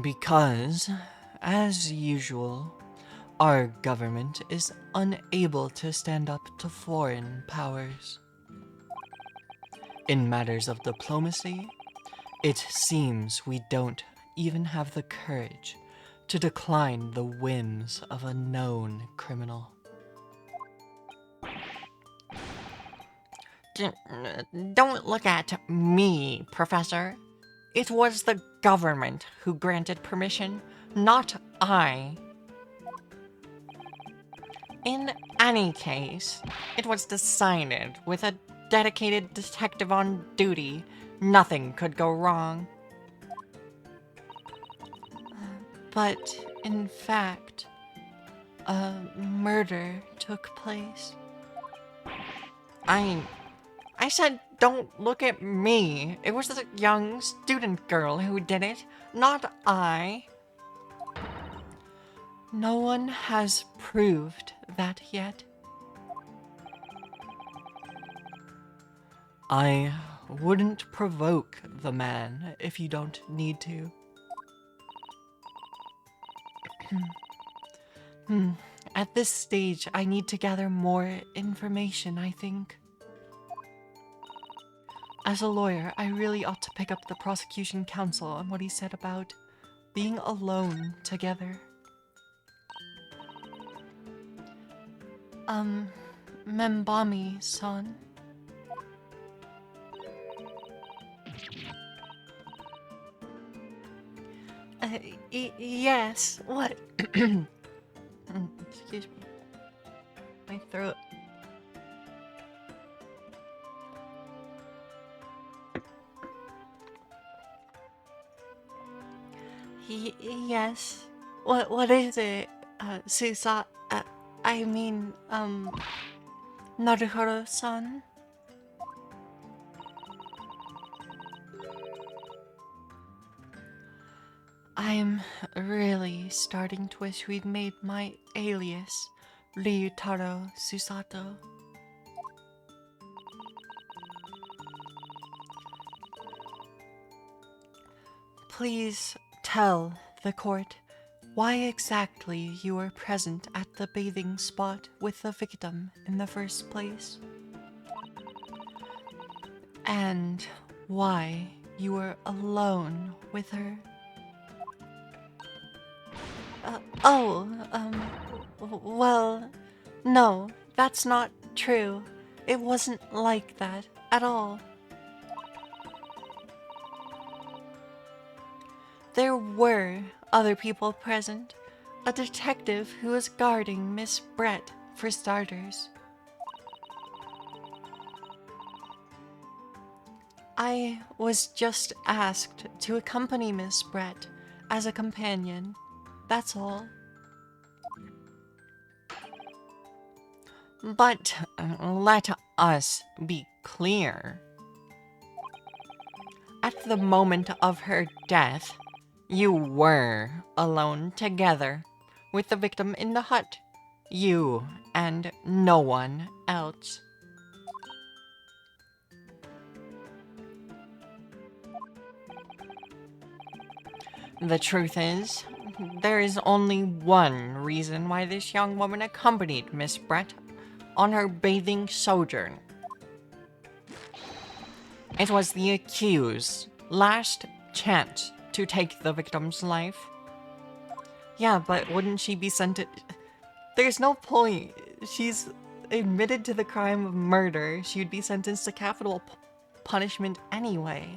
Because, as usual, our government is unable to stand up to foreign powers. In matters of diplomacy, it seems we don't even have the courage to decline the whims of a known criminal. Don't look at me, Professor. It was the government who granted permission, not I. In any case, it was decided with a dedicated detective on duty, nothing could go wrong. But, in fact, a murder took place. I said, don't look at me. It was the young student girl who did it, not I. No one has proved that yet. I wouldn't provoke the man if you don't need to. At this stage, I need to gather more information, I think. As a lawyer, I really ought to pick up the prosecution counsel on what he said about being alone together. Membami-san. Yes, what? Excuse me. My throat. Yes. What is it? I mean, Naruhiro-san? I'm really starting to wish we'd made my alias Ryutaro Susato. Please tell the court why exactly you were present at the bathing spot with the victim in the first place. And why you were alone with her. Well, no, that's not true. It wasn't like that at all. There were other people present. A detective who was guarding Miss Brett, for starters. I was just asked to accompany Miss Brett as a companion. That's all. But let us be clear. At the moment of her death, you were alone together with the victim in the hut. You and no one else. The truth is, there is only one reason why this young woman accompanied Miss Brett on her bathing sojourn. It was the accused's last chance to take the victim's life. Yeah, but wouldn't she be sentenced? There's no point. She's admitted to the crime of murder. She would be sentenced to capital punishment anyway.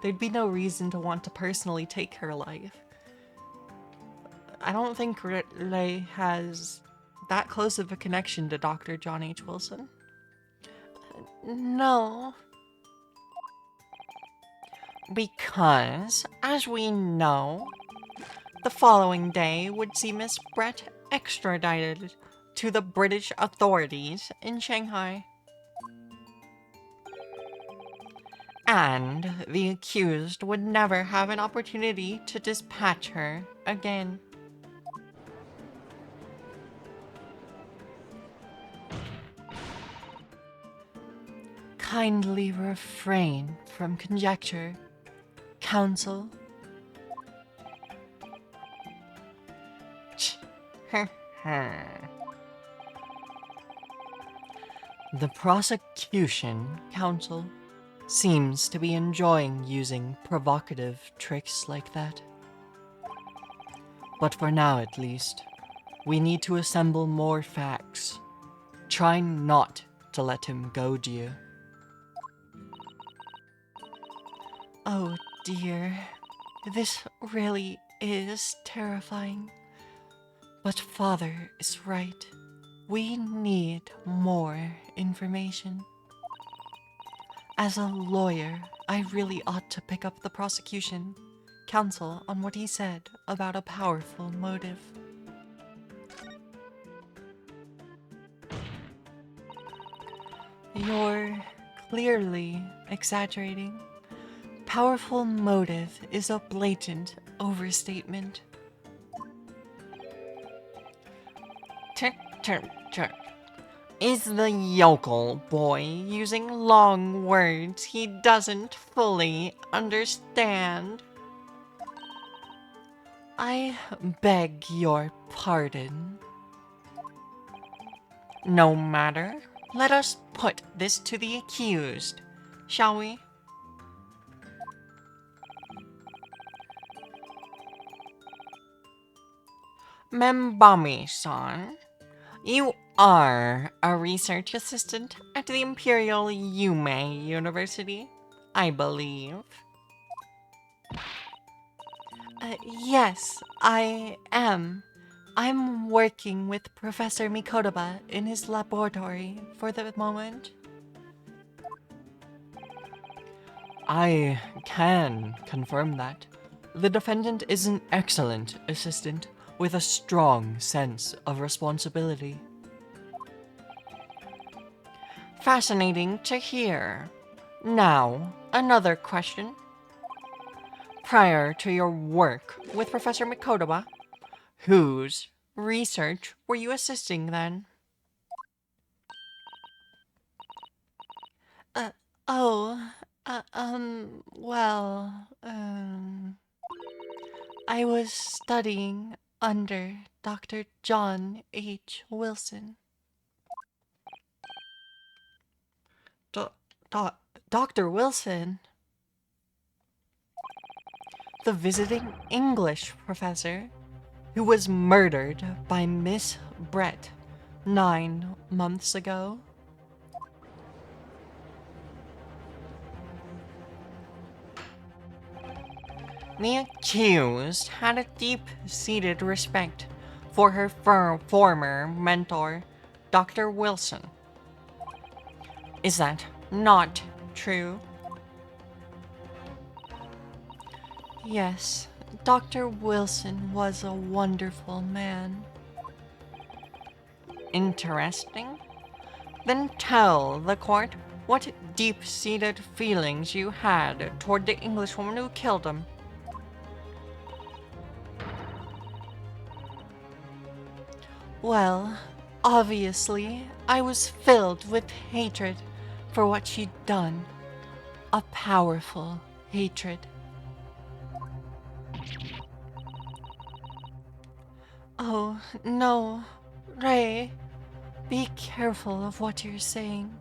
There'd be no reason to want to personally take her life. I don't think Ray has that close of a connection to Dr. John H. Wilson. No. Because, as we know, the following day would see Miss Brett extradited to the British authorities in Shanghai. And the accused would never have an opportunity to dispatch her again. kindly refrain from conjecture, counsel. The prosecution counsel seems to be enjoying using provocative tricks like that. But for now, at least, we need to assemble more facts. Try not to let him goad you. Oh dear, this really is terrifying. But Father is right. We need more information. As a lawyer, I really ought to pick up the prosecution counsel on what he said about a powerful motive. You're clearly exaggerating. Powerful motive is a blatant overstatement. Is the yokel boy using long words he doesn't fully understand? I beg your pardon. No matter. Let us put this to the accused, shall we? Membami-san, you are a research assistant at the Imperial Yume University, I believe. Yes, I am. I'm working with Professor Mikotoba in his laboratory for the moment. I can confirm that. The defendant is an excellent assistant with a strong sense of responsibility. Fascinating to hear. Now, another question. Prior to your work with Professor Mikotoba, whose research were you assisting then? Uh, oh, well, I was studying under Dr. John H. Wilson. Dr. Wilson? The visiting English professor who was murdered by Miss Brett 9 months ago? The accused had a deep-seated respect for her former mentor, Dr. Wilson. Is that not true? Yes, Dr. Wilson was a wonderful man. Interesting. Then tell the court what deep-seated feelings you had toward the Englishwoman who killed him. Well, obviously, I was filled with hatred for what she'd done. A powerful hatred. Oh, no. Ray, be careful of what you're saying.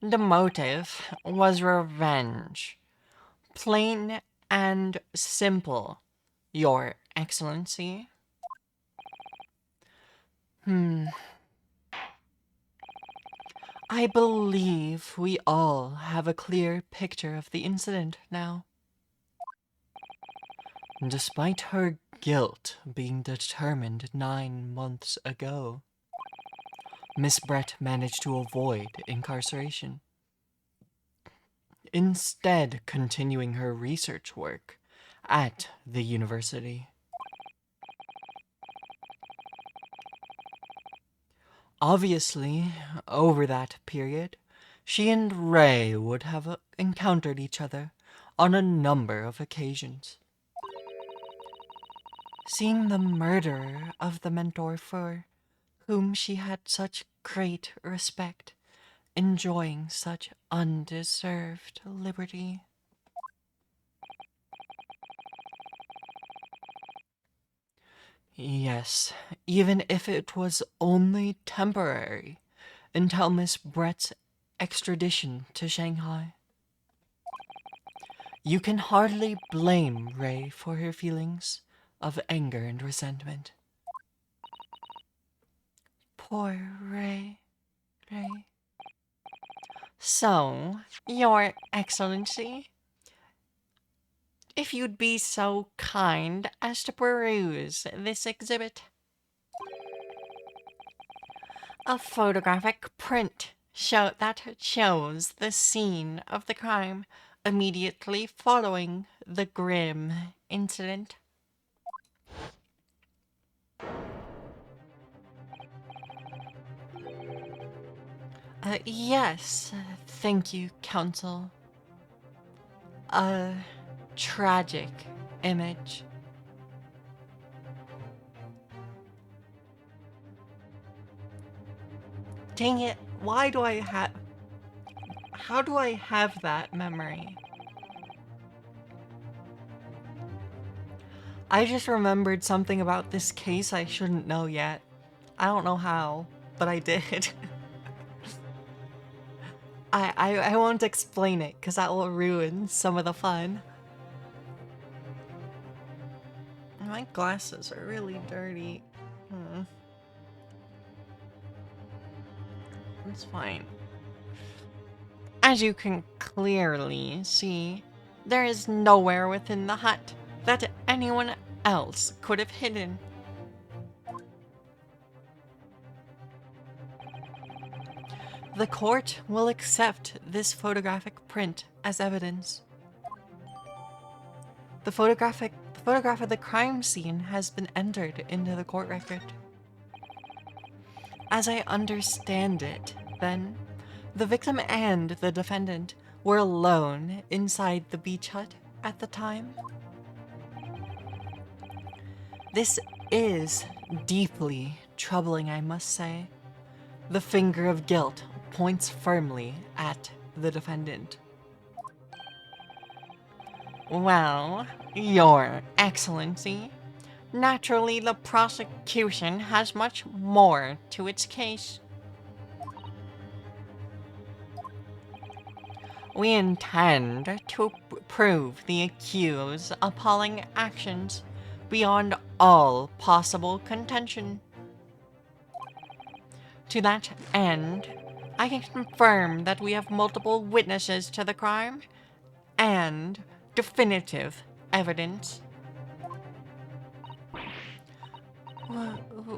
The motive was revenge. Plain and simple, Your Excellency. I believe we all have a clear picture of the incident now. Despite her guilt being determined 9 months ago, Miss Brett managed to avoid incarceration, instead continuing her research work at the university. Obviously, over that period, she and Ray would have encountered each other on a number of occasions. seeing the murderer of the mentor for whom she had such great respect, enjoying such undeserved liberty. Yes, even if it was only temporary, until Miss Brett's extradition to Shanghai. You can hardly blame Ray for her feelings of anger and resentment. Poor Ray. So, Your Excellency, if you'd be so kind as to peruse this exhibit. A photographic print that shows the scene of the crime immediately following the grim incident. Yes, thank you, Counsel. A tragic image. Dang it, why do I have... How do I have that memory? I just remembered something about this case I shouldn't know yet. I don't know how, but I did. I won't explain it, because that will ruin some of the fun. My glasses are really dirty. It's fine. As you can clearly see, there is nowhere within the hut that anyone else could have hidden. The court will accept this photographic print as evidence. The photograph of the crime scene has been entered into the court record. As I understand it, then, the victim and the defendant were alone inside the beach hut at the time. This is deeply troubling, I must say. The finger of guilt points firmly at the defendant. Well, Your Excellency, naturally the prosecution has much more to its case. We intend to prove the accused's appalling actions beyond all possible contention. To that end, I can confirm that we have multiple witnesses to the crime and definitive evidence.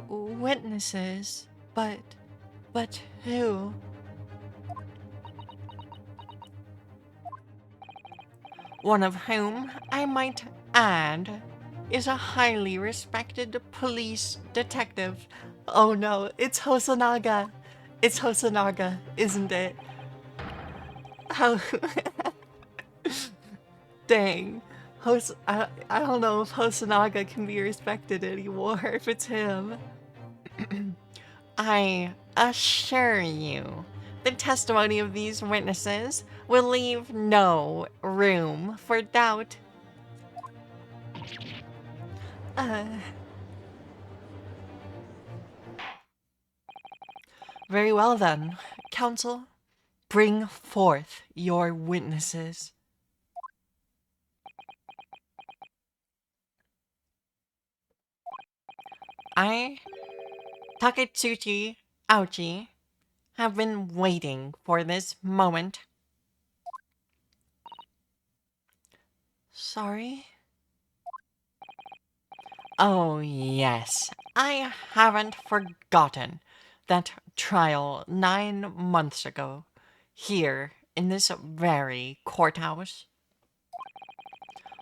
Witnesses? But who? One of whom, I might add, is a highly respected police detective. Oh no, it's Hosonaga. It's Hosonaga, isn't it? How... Dang. I don't know if Hosonaga can be respected anymore if it's him. I assure you, the testimony of these witnesses will leave no room for doubt. Very well then, Counsel. Bring forth your witnesses. I, Taketsuchi Ouchi, have been waiting for this moment. Sorry? Oh yes, I haven't forgotten that trial 9 months ago, here in this very courthouse.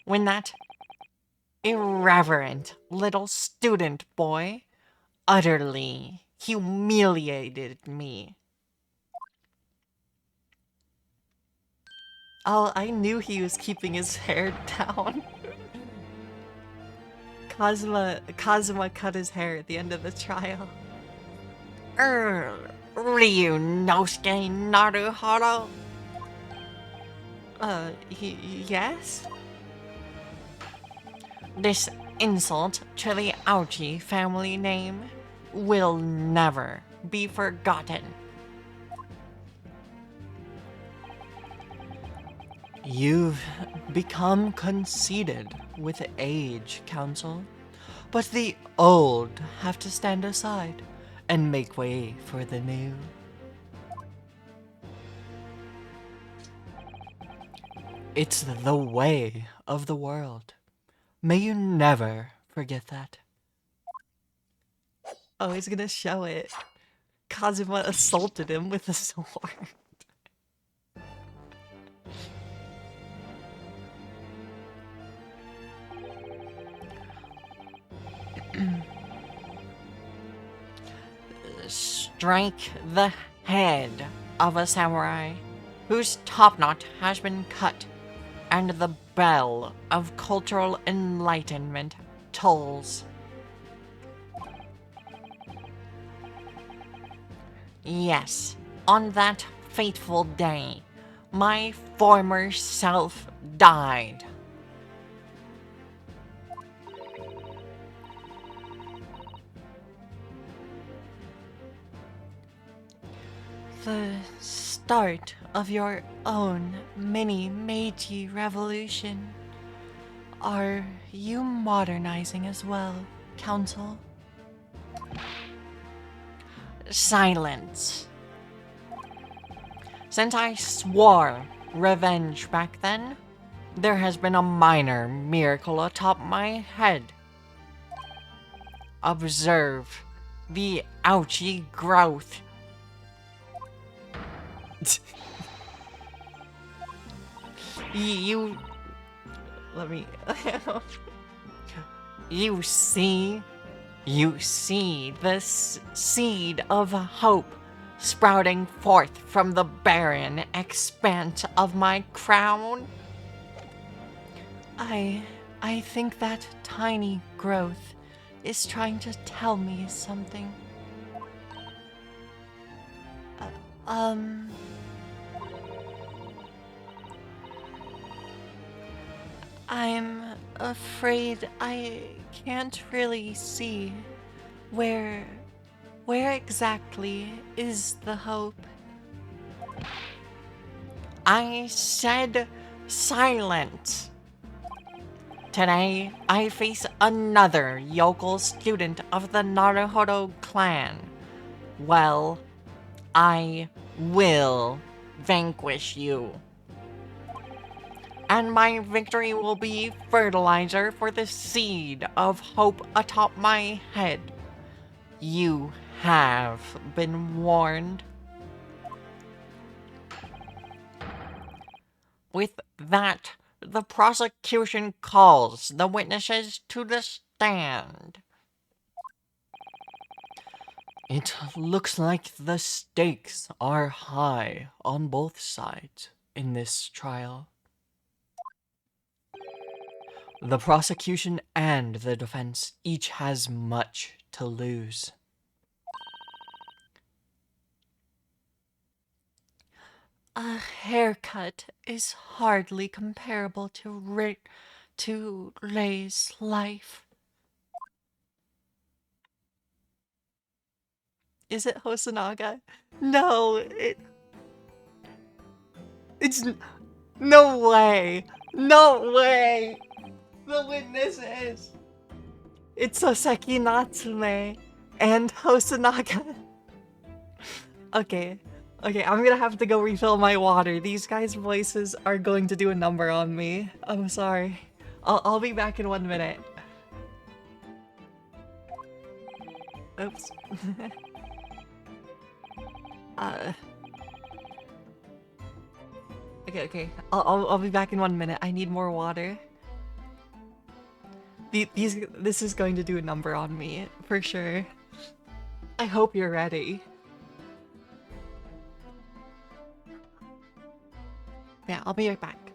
When that irreverent little student boy utterly humiliated me. Oh, I knew he was keeping his hair down. Kazuma cut his hair at the end of the trial. Ryunosuke Naruhodo? Yes? This insult to the Aochi family name will never be forgotten. You've become conceited with age, Council, but the old have to stand aside and make way for the new. It's the way of the world. May you never forget that. Oh, he's gonna show it. Kazuma assaulted him with a sword. Strike the head of a samurai whose top knot has been cut, and the bell of cultural enlightenment tolls. Yes, on that fateful day, my former self died. The start of your own mini Meiji revolution. Are you modernizing as well, Council? Silence. Since I swore revenge back then, there has been a minor miracle atop my head. Observe the ouchy growth. You Let me. You see the seed of hope sprouting forth from the barren expanse of my crown? I think that tiny growth is trying to tell me something. I'm afraid I can't really see where exactly is the hope. I said silence. Today, I face another yokel student of the Naruhodo clan. Well, I will vanquish you. And my victory will be fertilizer for the seed of hope atop my head. You have been warned. With that, the prosecution calls the witnesses to the stand. It looks like the stakes are high on both sides in this trial. The prosecution and the defense each has much to lose. A haircut is hardly comparable to Rei's life. Is it Hosonaga? No, it's no way. No way. The witnesses. It's Soseki Natsume and Hosonaga. Okay, I'm gonna have to go refill my water. These guys' voices are going to do a number on me. I'm sorry. I'll be back in 1 minute. Oops. Okay. I'll be back in 1 minute. I need more water. This is going to do a number on me for sure. I hope you're ready. Yeah, I'll be right back.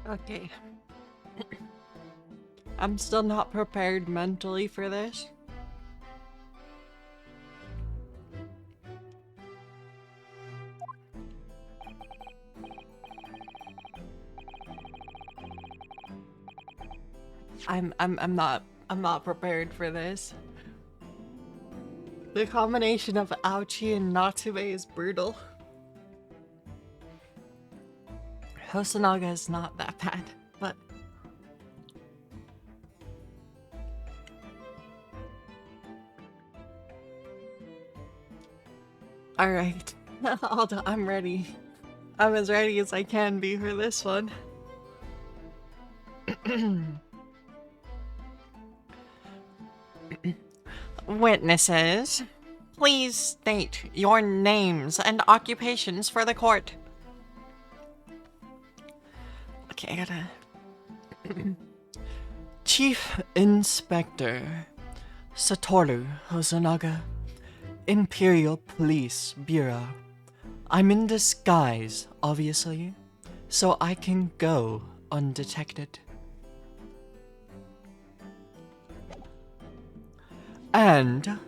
Okay. I'm still not prepared mentally for this. I'm not prepared for this. The combination of Ouchie and Natsume is brutal. Hosonaga is not that bad, but alright. I'm ready. I'm as ready as I can be for this one. Witnesses, please state your names and occupations for the court. Okay, I gotta... Chief Inspector Satoru Hosonaga, Imperial Police Bureau. I'm in disguise, obviously, so I can go undetected. And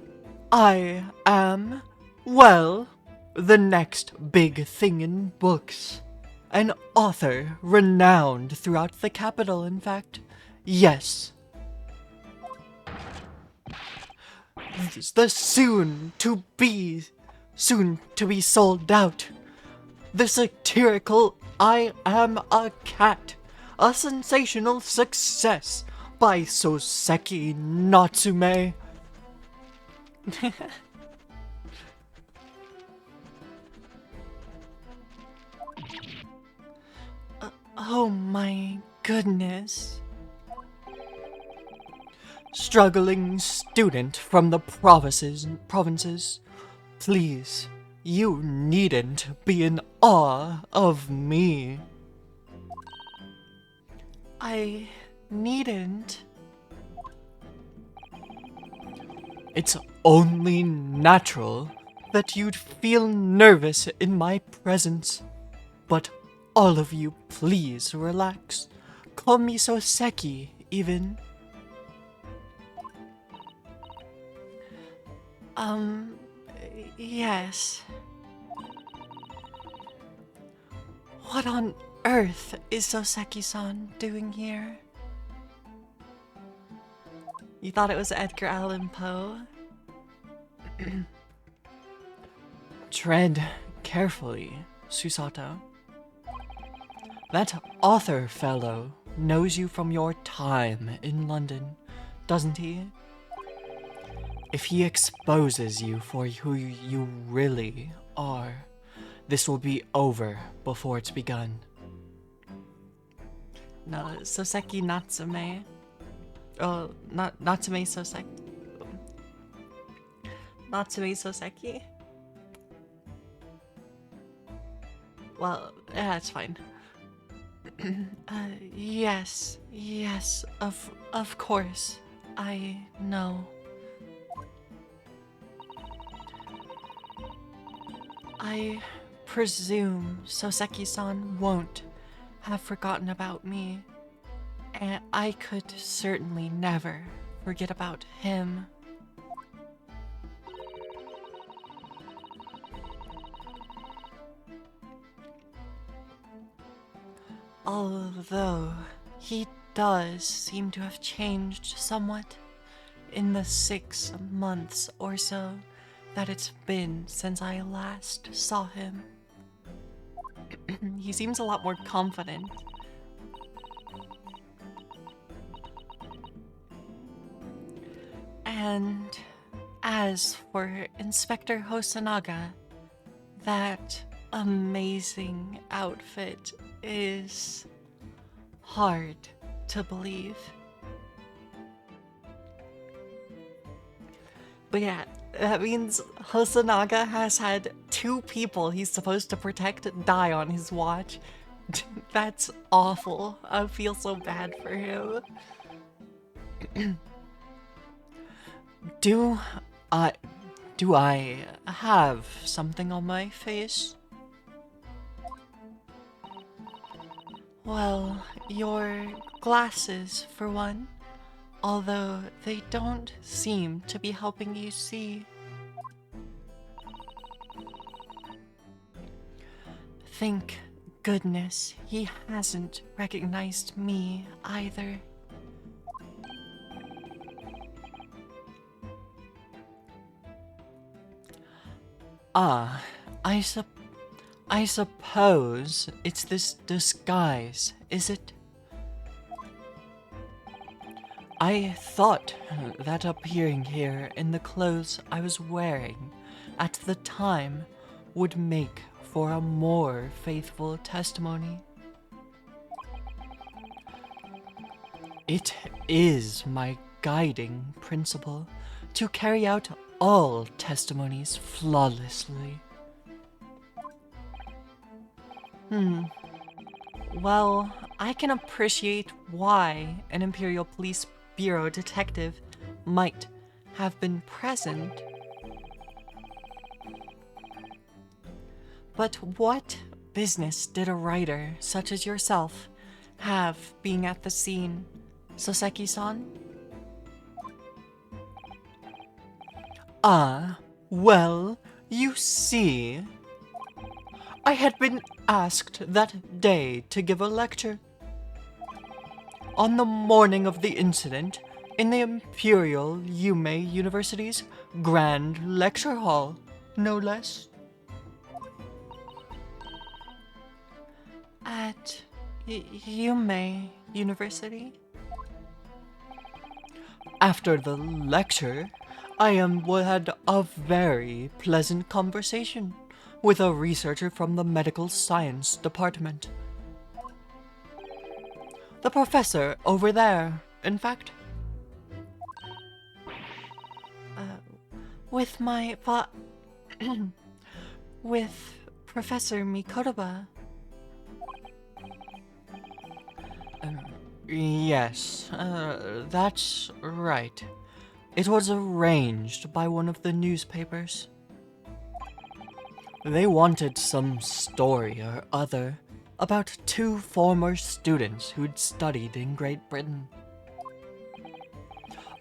I am, well, the next big thing in books. An author renowned throughout the capital, in fact. Yes. The soon to be sold out. The satirical I Am a Cat. A sensational success by Soseki Natsume. Oh my goodness. Struggling student from the provinces. Please, you needn't be in awe of me. I needn't. It's only natural that you'd feel nervous in my presence. But all of you, please relax. Call me Soseki, even. Yes. What on earth is Soseki-san doing here? You thought it was Edgar Allan Poe? Tread carefully, Susato. That author fellow knows you from your time in London, doesn't he? If he exposes you for who you really are, this will be over before it's begun. No, Soseki Natsume. Oh, not Natsume Soseki. Natsume Soseki? Well, yeah, it's fine. Yes, of course. I know. I presume Soseki-san won't have forgotten about me, and I could certainly never forget about him. Although he does seem to have changed somewhat in the 6 months or so that it's been since I last saw him. He seems a lot more confident. And as for Inspector Hosonaga, that amazing outfit is hard to believe. But yeah, that means Hosonaga has had 2 people he's supposed to protect die on his watch. That's awful. I feel so bad for him. Do I have something on my face? Well, your glasses, for one, although they don't seem to be helping you see. Thank goodness he hasn't recognized me either. Ah, I suppose it's this disguise, is it? I thought that appearing here in the clothes I was wearing at the time would make for a more faithful testimony. It is my guiding principle to carry out all testimonies flawlessly. Well, I can appreciate why an Imperial Police Bureau detective might have been present. But what business did a writer such as yourself have being at the scene, Soseki-san? Ah, well, you see, I had been asked that day to give a lecture. On the morning of the incident, in the Imperial Yume University's Grand Lecture Hall, no less. At Yume University? After the lecture, I had a very pleasant conversation with a researcher from the medical science department. The professor over there, in fact. With my with Professor Mikotoba. Yes, that's right. It was arranged by one of the newspapers. They wanted some story or other about two former students who'd studied in Great Britain.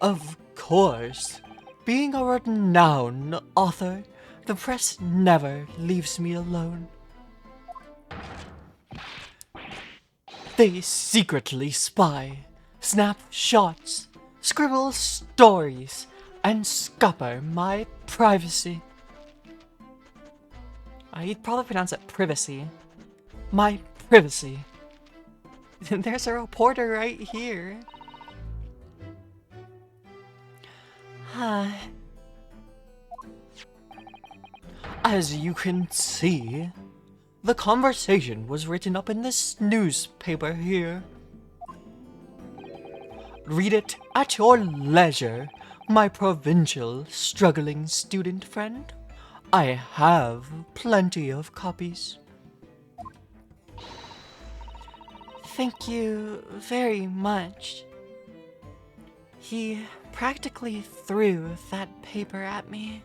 Of course, being a renowned author, the press never leaves me alone. They secretly spy, snap shots, scribble stories, and scupper my privacy. You'd probably pronounce it privacy. My privacy. There's a reporter right here. As you can see, the conversation was written up in this newspaper here. Read it at your leisure, my provincial struggling student friend. I have plenty of copies. Thank you very much. He practically threw that paper at me.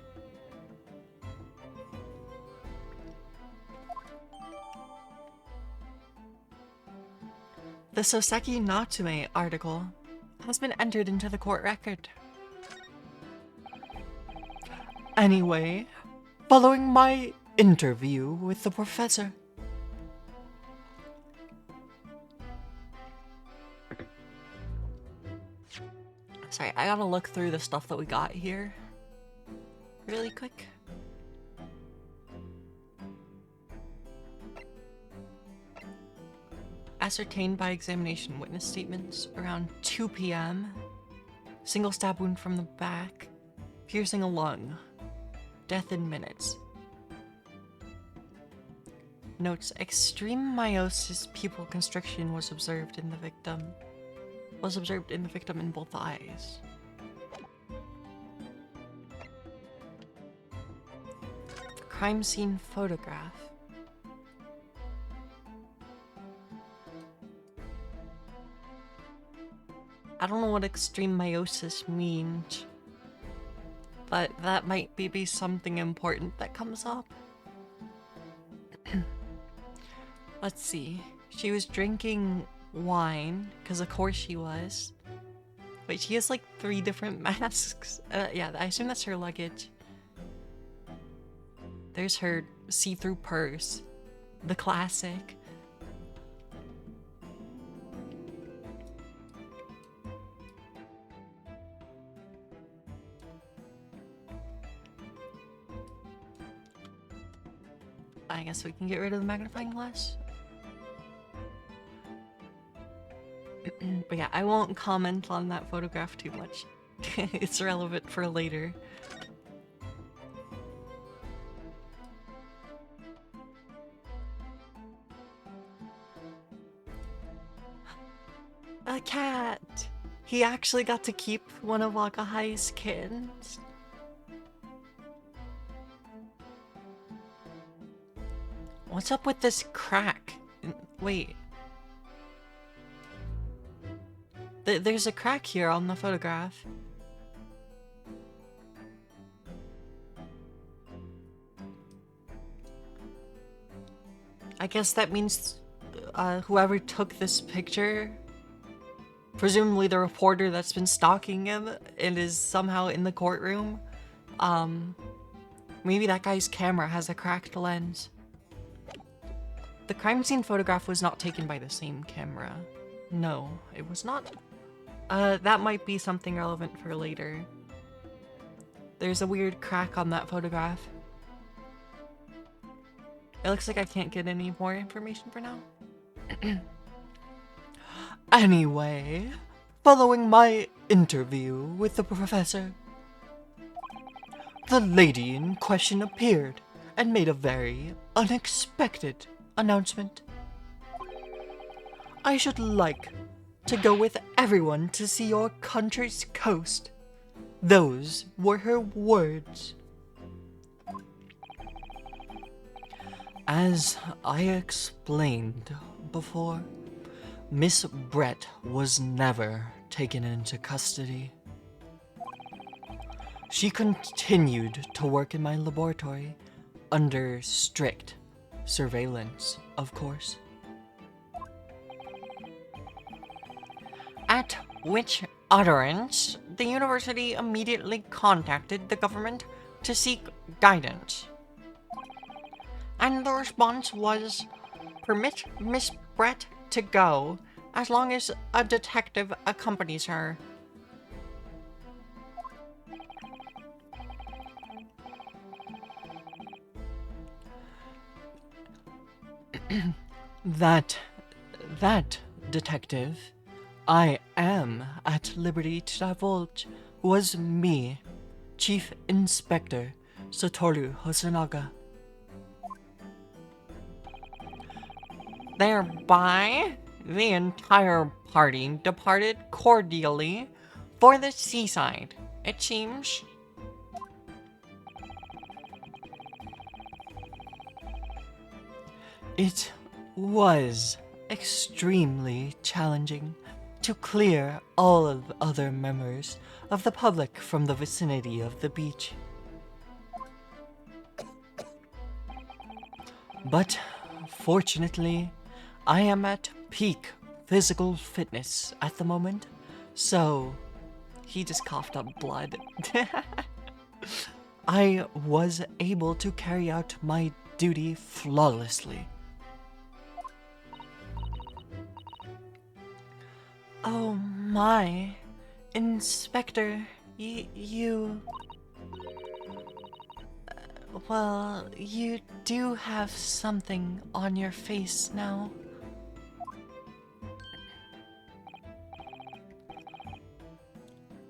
The Soseki Natsume article has been entered into the court record. Anyway, following my interview with the professor. Sorry, I gotta look through the stuff that we got here really quick. Ascertained by examination witness statements around 2 p.m. Single stab wound from the back, piercing a lung. Death in minutes. Notes: extreme meiosis pupil constriction was observed in the victim. In both eyes. Crime scene photograph. I don't know what extreme meiosis means, but that might be something important that comes up. Let's see. She was drinking wine, because of course she was. Wait, she has like 3 different masks. Yeah, I assume that's her luggage. There's her see-through purse. The classic. I guess we can get rid of the magnifying glass. But yeah, I won't comment on that photograph too much. It's relevant for later. A cat! He actually got to keep one of Wakahai's kittens. What's up with this crack? Wait. There's a crack here on the photograph. I guess that means whoever took this picture, presumably the reporter that's been stalking him and is somehow in the courtroom, maybe that guy's camera has a cracked lens. The crime scene photograph was not taken by the same camera. No, it was not. That might be something relevant for later. There's a weird crack on that photograph. It looks like I can't get any more information for now. Anyway, following my interview with the professor, the lady in question appeared and made a very unexpected announcement. I should like to go with everyone to see your country's coast. Those were her words. As I explained before, Miss Brett was never taken into custody. She continued to work in my laboratory under strict surveillance, of course. At which utterance, the university immediately contacted the government to seek guidance. And the response was, permit Miss Brett to go, as long as a detective accompanies her. That detective I am at liberty to divulge was me, Chief Inspector Satoru Hosonaga. Thereby, the entire party departed cordially for the seaside, it seems. It was extremely challenging to clear all of the other members of the public from the vicinity of the beach. But fortunately, I am at peak physical fitness at the moment, so He just coughed up blood. I was able to carry out my duty flawlessly. Oh my, Inspector, you... Well, you do have something on your face now.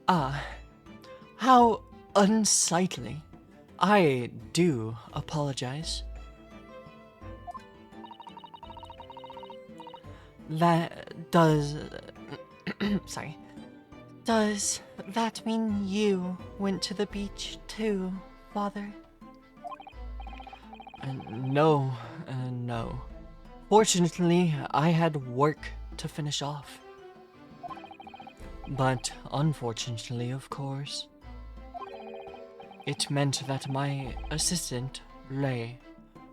Ah, how unsightly. I do apologize. That does... sorry. Does that mean you went to the beach too, Father? No. Fortunately, I had work to finish off. But unfortunately, of course, it meant that my assistant, Ray,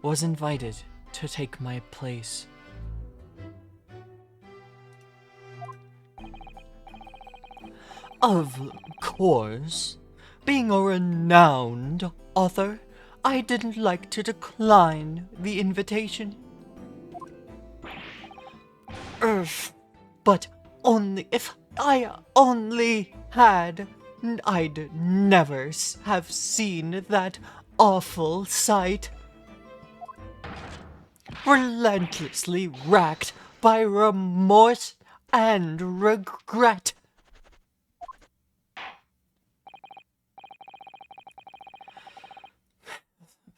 was invited to take my place. Of course. Being a renowned author, I didn't like to decline the invitation. But only if I only had, I'd never have seen that awful sight. Relentlessly racked by remorse and regret.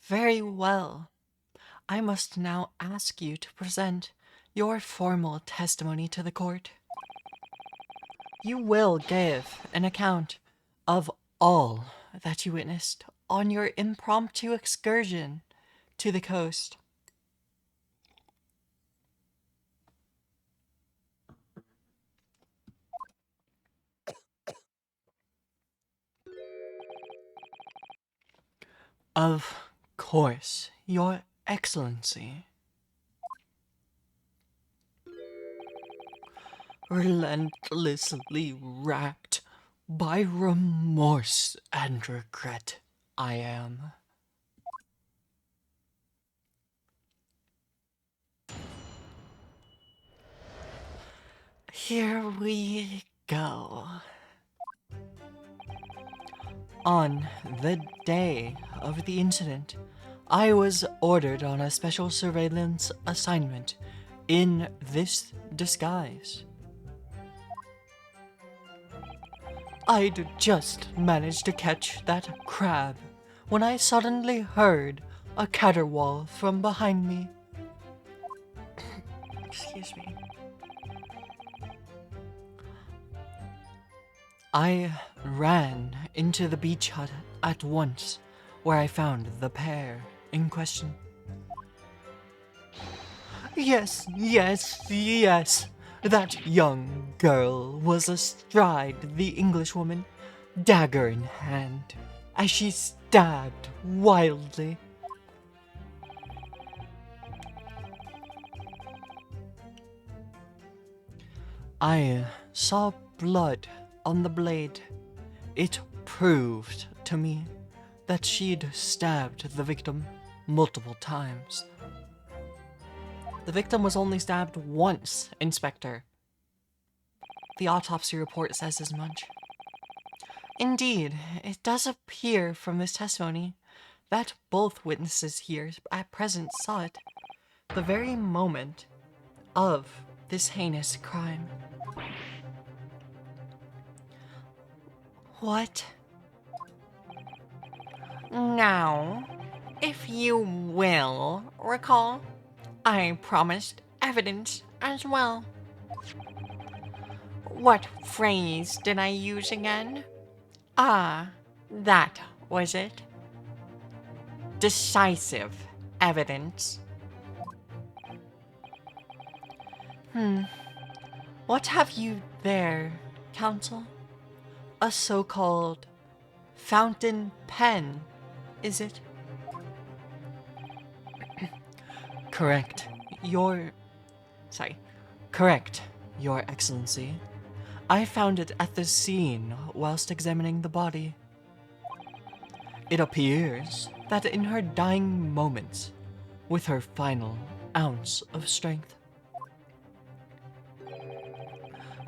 Very well. I must now ask you to present your formal testimony to the court. You will give an account of all that you witnessed on your impromptu excursion to the coast. Of course, Your Excellency. Relentlessly racked by remorse and regret, I am. Here we go. On the day of the incident, I was ordered on a special surveillance assignment in this disguise. I'd just managed to catch that crab when I suddenly heard a caterwaul from behind me. Excuse me. I ran into the beach hut at once, where I found the pair in question. Yes, that young girl was astride the Englishwoman, dagger in hand, as she stabbed wildly. I saw blood on the blade. It proved to me that she'd stabbed the victim multiple times. The victim was only stabbed once, Inspector. The autopsy report says as much. Indeed, it does appear from this testimony that both witnesses here at present saw it the very moment of this heinous crime. What? Now, if you will recall, I promised evidence as well. What phrase did I use again? Ah, that was it. Decisive evidence. What have you there, Counsel? A so-called fountain pen, is it? Correct, Your Excellency. I found it at the scene whilst examining the body. It appears that in her dying moments, with her final ounce of strength,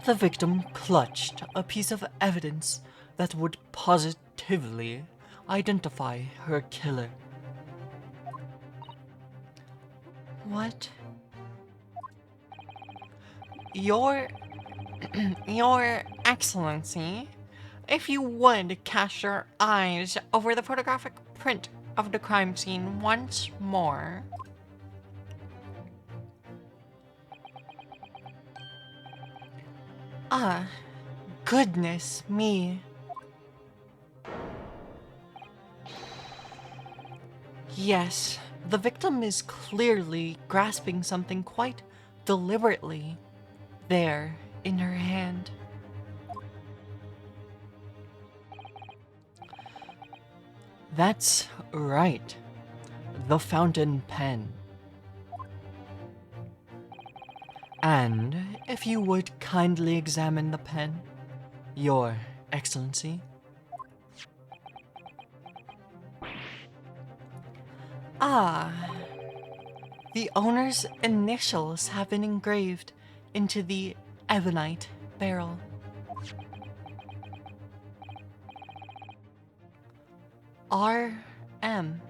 the victim clutched a piece of evidence that would positively identify her killer. What? Your Excellency, if you would cast your eyes over the photographic print of the crime scene once more. Ah, goodness me. Yes, the victim is clearly grasping something quite deliberately there in her hand. That's right, the fountain pen. And if you would kindly examine the pen, Your Excellency. Ah, the owner's initials have been engraved into the ebonite barrel. R.M.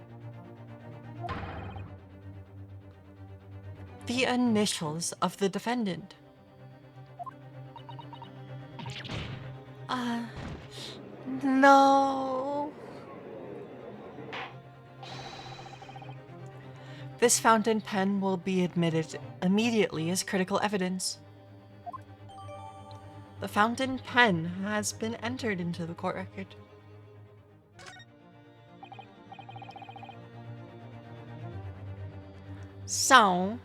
The initials of the defendant. No. This fountain pen will be admitted immediately as critical evidence. The fountain pen has been entered into the court record. So,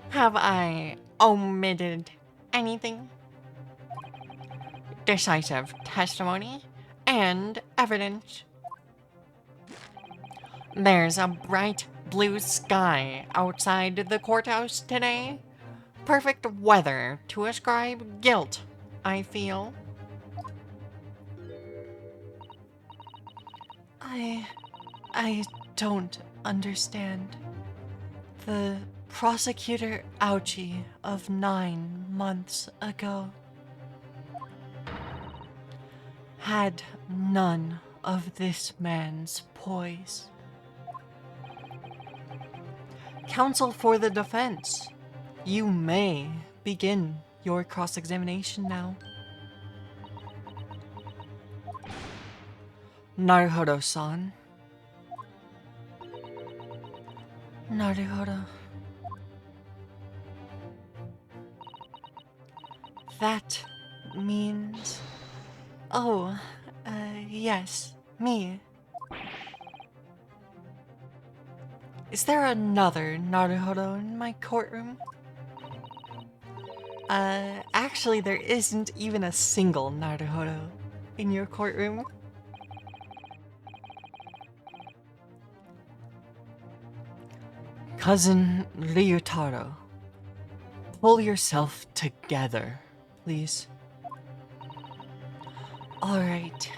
have I omitted anything? Decisive testimony and evidence. There's a bright blue sky outside the courthouse today. Perfect weather to ascribe guilt, I feel. I don't understand. The prosecutor Ouchie of 9 months ago had none of this man's poise. Counsel for the defense, you may begin your cross-examination now. Naruhodo-san. Naruhodo. That means... Oh, yes, me. Is there another Naruhodo in my courtroom? Actually, there isn't even a single Naruhodo in your courtroom. Cousin Ryutaro, pull yourself together, please. Alright,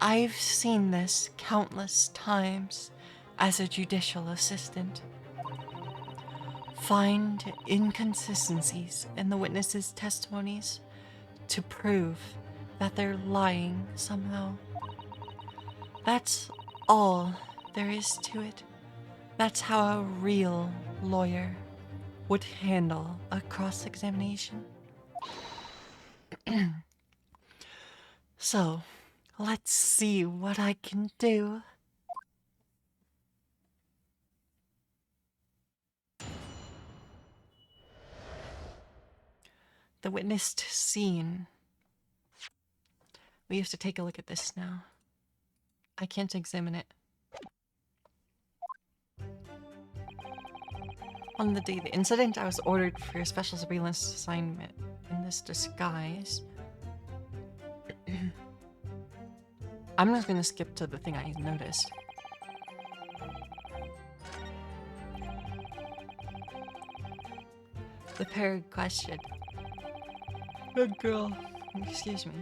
I've seen this countless times as a judicial assistant. Find inconsistencies in the witnesses' testimonies to prove that they're lying somehow. That's all there is to it. That's how a real lawyer would handle a cross-examination. So, let's see what I can do. The witnessed scene. We have to take a look at this now. I can't examine it. On the day of the incident, I was ordered for a special surveillance assignment in this disguise. I'm just gonna skip to the thing I noticed. The pair questioned. Good girl. Excuse me.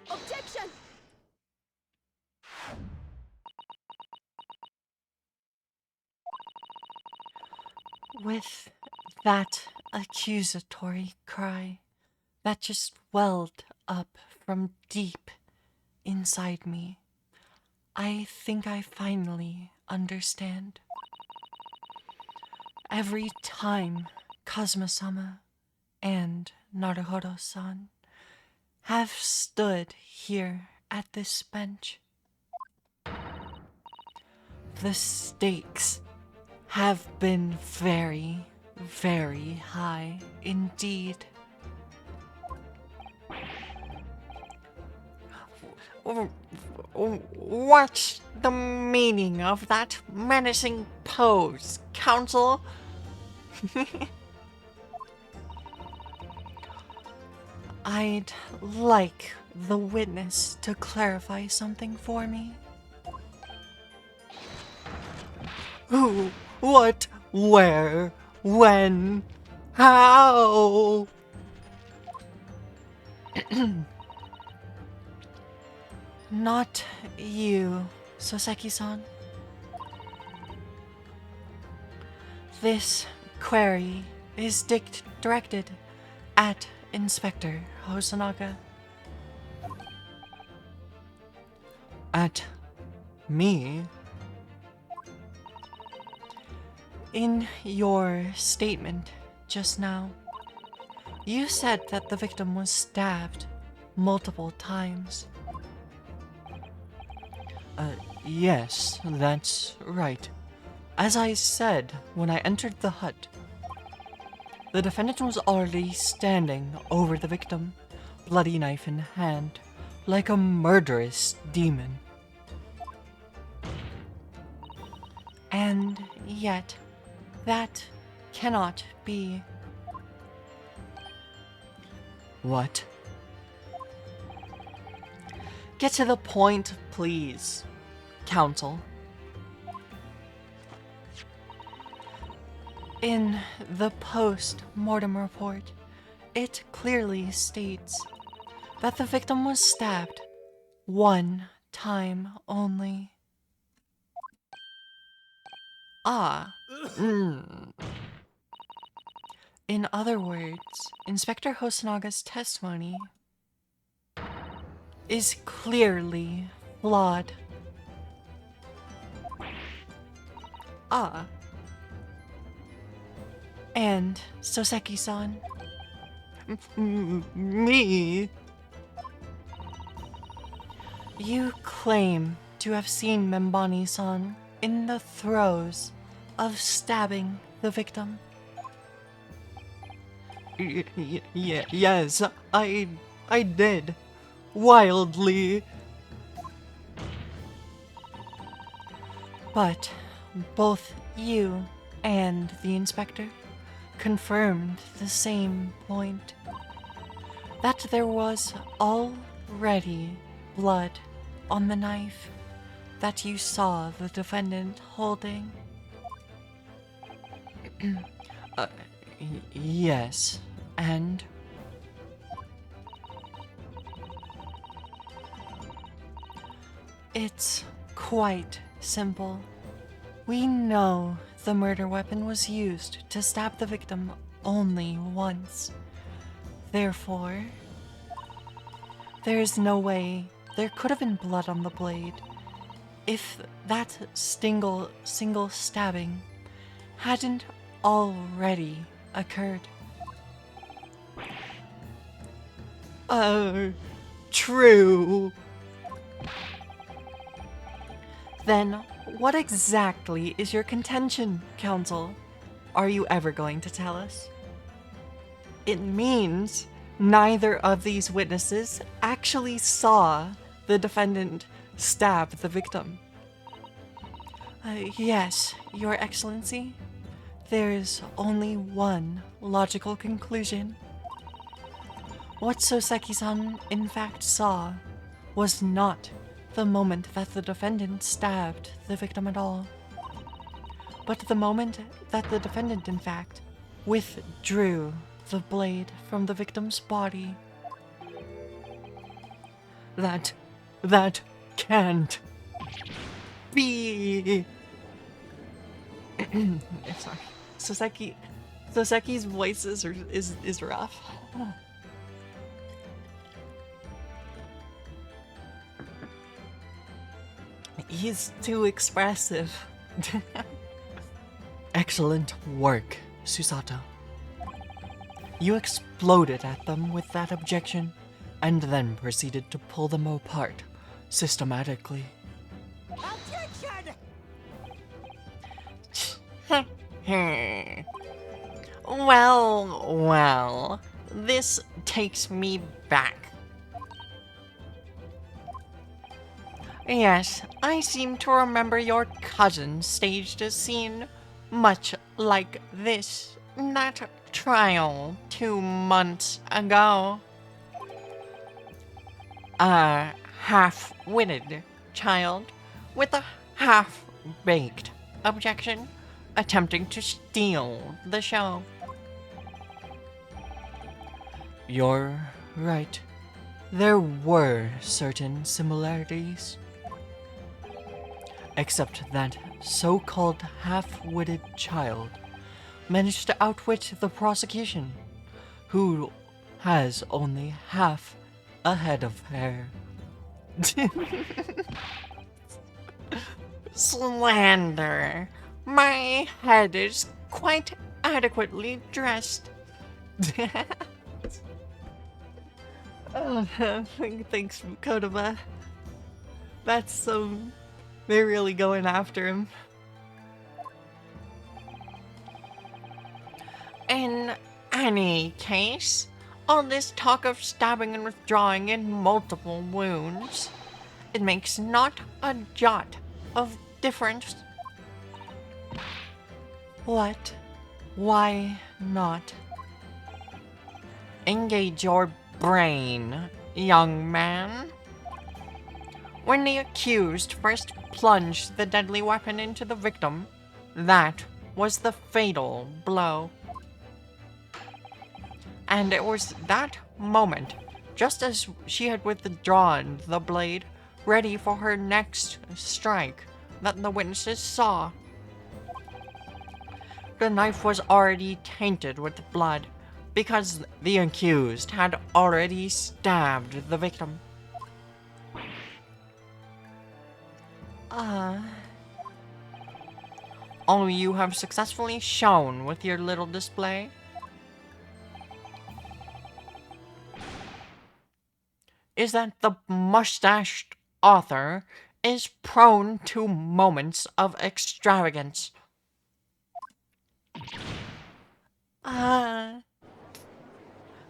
Objection! With that accusatory cry that just welled up from deep inside me, I think I finally understand. Every time Kazuma-sama and Naruhodo-san have stood here at this bench, the stakes have been very, very high indeed. What's the meaning of that menacing pose, counsel? I'd like the witness to clarify something for me. Who? What? Where? When? How? Not you, Soseki-san. This query is directed at Inspector Hosonaga. At me? In your statement just now, you said that the victim was stabbed multiple times. Yes, that's right. As I said when I entered the hut, the defendant was already standing over the victim, bloody knife in hand, like a murderous demon. And yet, that cannot be. What? Get to the point, please, Counsel. In the post-mortem report, it clearly states that the victim was stabbed one time only. Ah. In other words, Inspector Hosanaga's testimony is clearly flawed. Ah. And Soseki-san? Me? You claim to have seen Membani-san in the throes of stabbing the victim. Yes, I did. Wildly. But both you and the inspector confirmed the same point. That there was already blood on the knife that you saw the defendant holding. Yes, and? It's quite simple. We know the murder weapon was used to stab the victim only once. Therefore, there is no way there could have been blood on the blade if that single stabbing hadn't already occurred. True. Then what exactly is your contention, Counsel? Are you ever going to tell us? It means neither of these witnesses actually saw the defendant stab the victim. Yes, Your Excellency. There's only one logical conclusion. What Soseki-san in fact saw was not the moment that the defendant stabbed the victim at all, but the moment that the defendant in fact withdrew the blade from the victim's body. That can't be. Sorry. Soseki's voice is rough. He's too expressive. Excellent work, Susato. You exploded at them with that objection, and then proceeded to pull them apart systematically. Well, this takes me back. Yes, I seem to remember your cousin staged a scene much like this, that trial 2 months ago. A half-witted child with a half-baked Objection. Attempting to steal the show. You're right. There were certain similarities. Except that so-called half-witted child managed to outwit the prosecution, who has only half a head of hair. Slander. My head is quite adequately dressed. Oh, thanks, Kodama. That's so... They're really going after him. In any case, all this talk of stabbing and withdrawing in multiple wounds, it makes not a jot of difference. What? Why not? Engage your brain, young man. When the accused first plunged the deadly weapon into the victim, that was the fatal blow. And it was that moment, just as she had withdrawn the blade, ready for her next strike, that the witnesses saw. The knife was already tainted with blood, because the accused had already stabbed the victim. All you have successfully shown with your little display is that the mustached author is prone to moments of extravagance.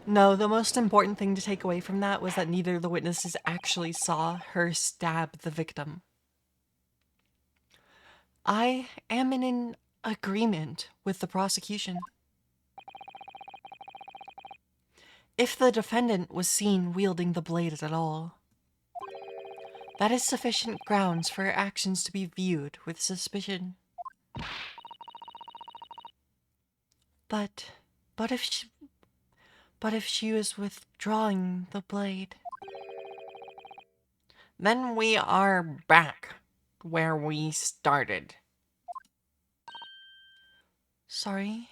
No, the most important thing to take away from that was that neither of the witnesses actually saw her stab the victim. I am in an agreement with the prosecution. If the defendant was seen wielding the blade at all, that is sufficient grounds for her actions to be viewed with suspicion. But if she was withdrawing the blade, then we are back where we started. Sorry?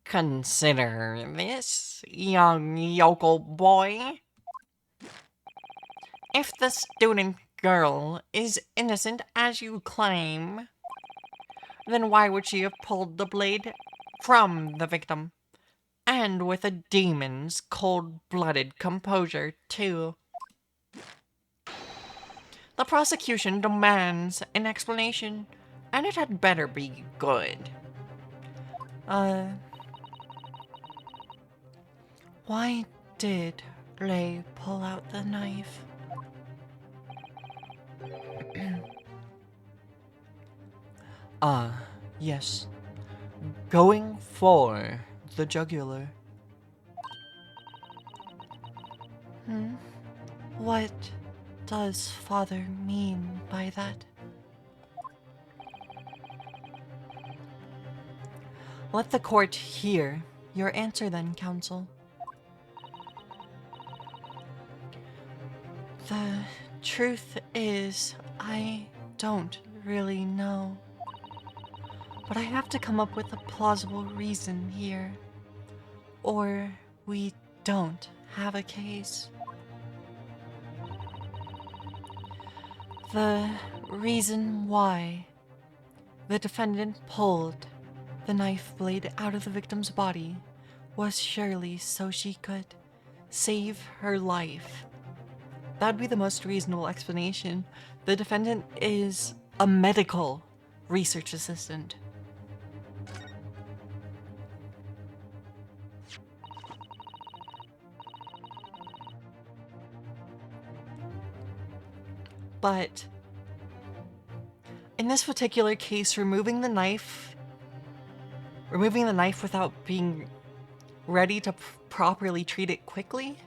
Consider this, young yokel boy. If the student girl is innocent as you claim, then why would she have pulled the blade from the victim? And with a demon's cold-blooded composure, too. The prosecution demands an explanation, and it had better be good. Why did Ray pull out the knife? Yes. Going for the jugular. What does Father mean by that? Let the court hear your answer then, counsel. The truth is, I don't really know. But I have to come up with a plausible reason here, or we don't have a case. The reason why the defendant pulled the knife blade out of the victim's body was surely so she could save her life. That'd be the most reasonable explanation. The defendant is a medical research assistant. But in this particular case, removing the knife without being ready to properly treat it quickly,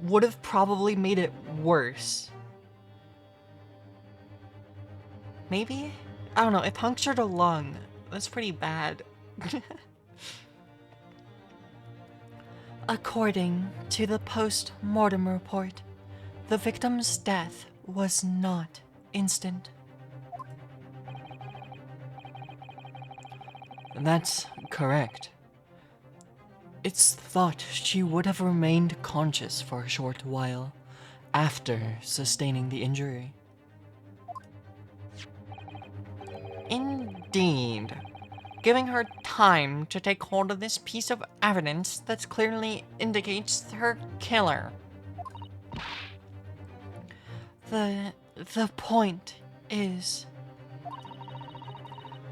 would have probably made it worse. Maybe? I don't know, it punctured a lung. That's pretty bad. According to the post-mortem report, the victim's death was not instant. That's correct. It's thought she would have remained conscious for a short while after sustaining the injury. Indeed. Giving her time to take hold of this piece of evidence that clearly indicates her killer. The point is,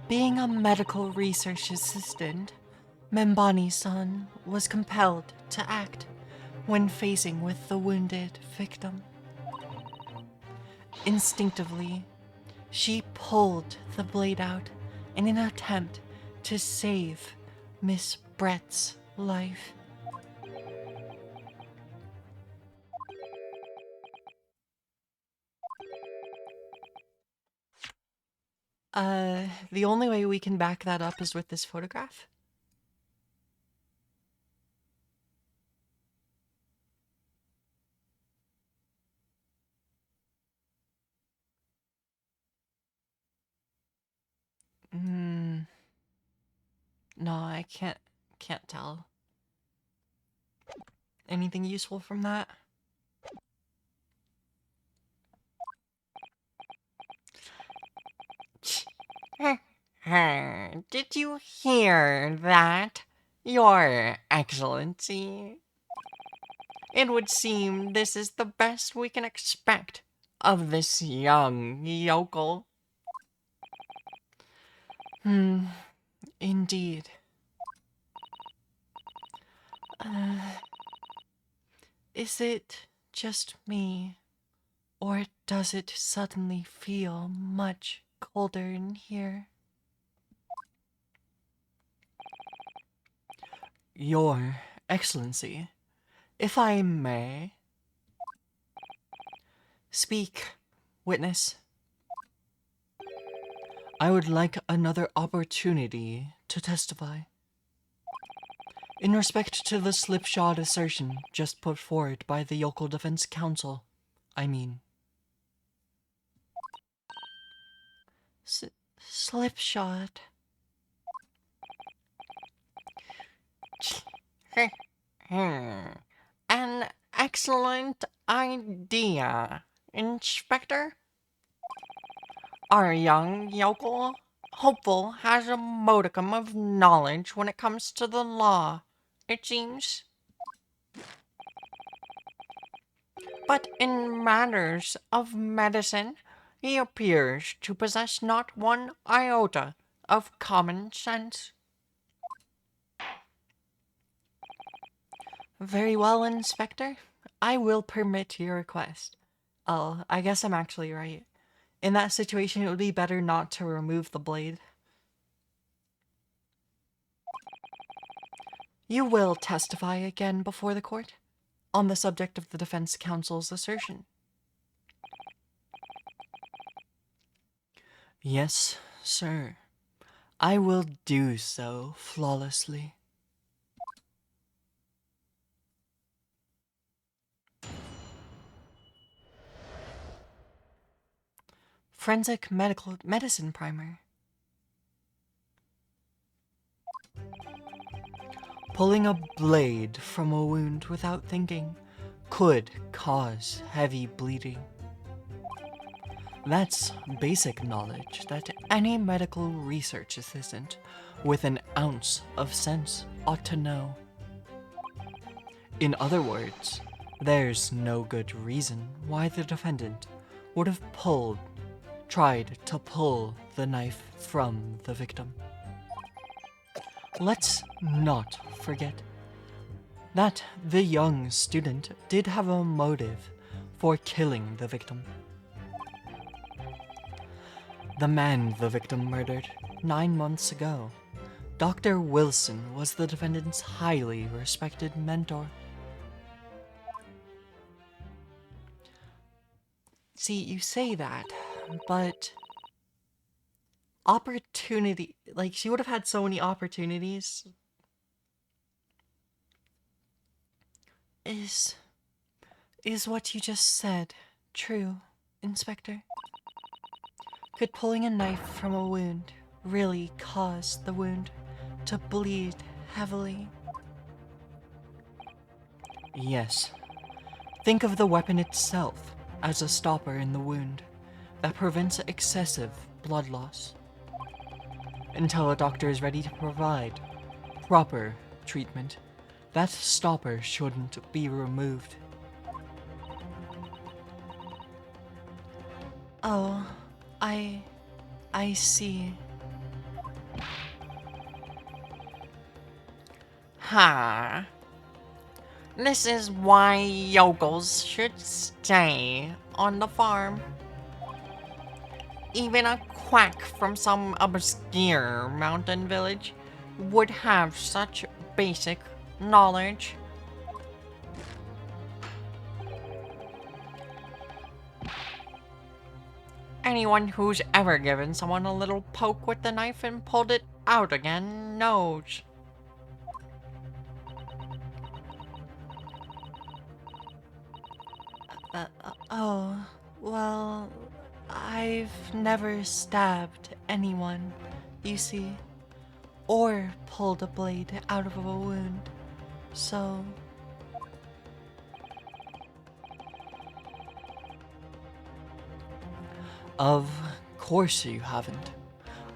being a medical research assistant, Membani-san was compelled to act when facing with the wounded victim. Instinctively, she pulled the blade out in an attempt to save Miss Brett's life. The only way we can back that up is with this photograph. No, I can't tell. Anything useful from that? Did you hear that, Your Excellency? It would seem this is the best we can expect of this young yokel. Indeed. Is it just me, or does it suddenly feel much colder in here? Your Excellency, if I may. Speak, witness. I would like another opportunity to testify. In respect to the slipshod assertion just put forward by the Yokel Defense Council, I mean. Slipshod? An excellent idea, Inspector. Our young yokel hopeful has a modicum of knowledge when it comes to the law, it seems. But in matters of medicine, he appears to possess not one iota of common sense. Very well, Inspector. I will permit your request. Oh, I guess I'm actually right. In that situation, it would be better not to remove the blade. You will testify again before the court on the subject of the defense counsel's assertion. Yes, sir. I will do so flawlessly. Forensic medicine primer. Pulling a blade from a wound without thinking could cause heavy bleeding. That's basic knowledge that any medical research assistant with an ounce of sense ought to know. In other words, there's no good reason why the defendant would have tried to pull the knife from the victim. Let's not forget that the young student did have a motive for killing the victim. The man the victim murdered 9 months ago, Dr. Wilson, was the defendant's highly respected mentor. See, you say that, but opportunity, like, she would have had so many opportunities. Is what you just said true, Inspector? Could pulling a knife from a wound really cause the wound to bleed heavily? Yes. Think of the weapon itself as a stopper in the wound that prevents excessive blood loss. Until a doctor is ready to provide proper treatment, that stopper shouldn't be removed. Oh, I see. Huh. This is why yokels should stay on the farm. Even a quack from some obscure mountain village would have such basic knowledge. Anyone who's ever given someone a little poke with the knife and pulled it out again knows. Oh, well, I've never stabbed anyone, you see, or pulled a blade out of a wound, so... Of course you haven't.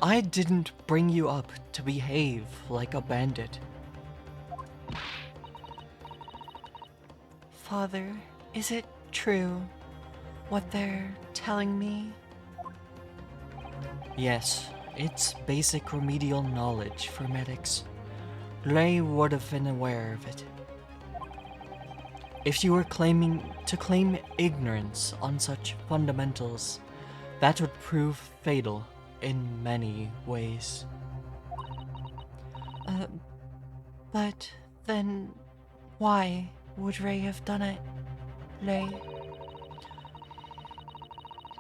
I didn't bring you up to behave like a bandit. Father, is it true what they're telling me? Yes, it's basic remedial knowledge for medics. Lay would have been aware of it. If you were claiming to claim ignorance on such fundamentals, that would prove fatal in many ways. But then why would Ray have done it, Lay?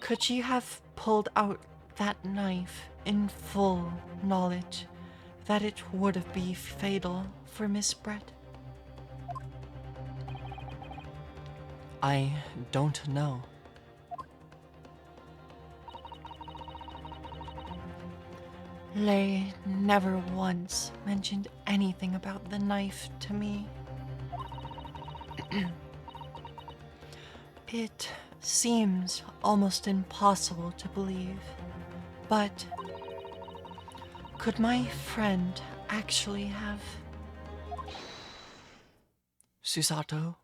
Could she have pulled out that knife in full knowledge that it would have been fatal for Miss Brett? I don't know. Lay never once mentioned anything about the knife to me. It seems almost impossible to believe, but could my friend actually have... Susato?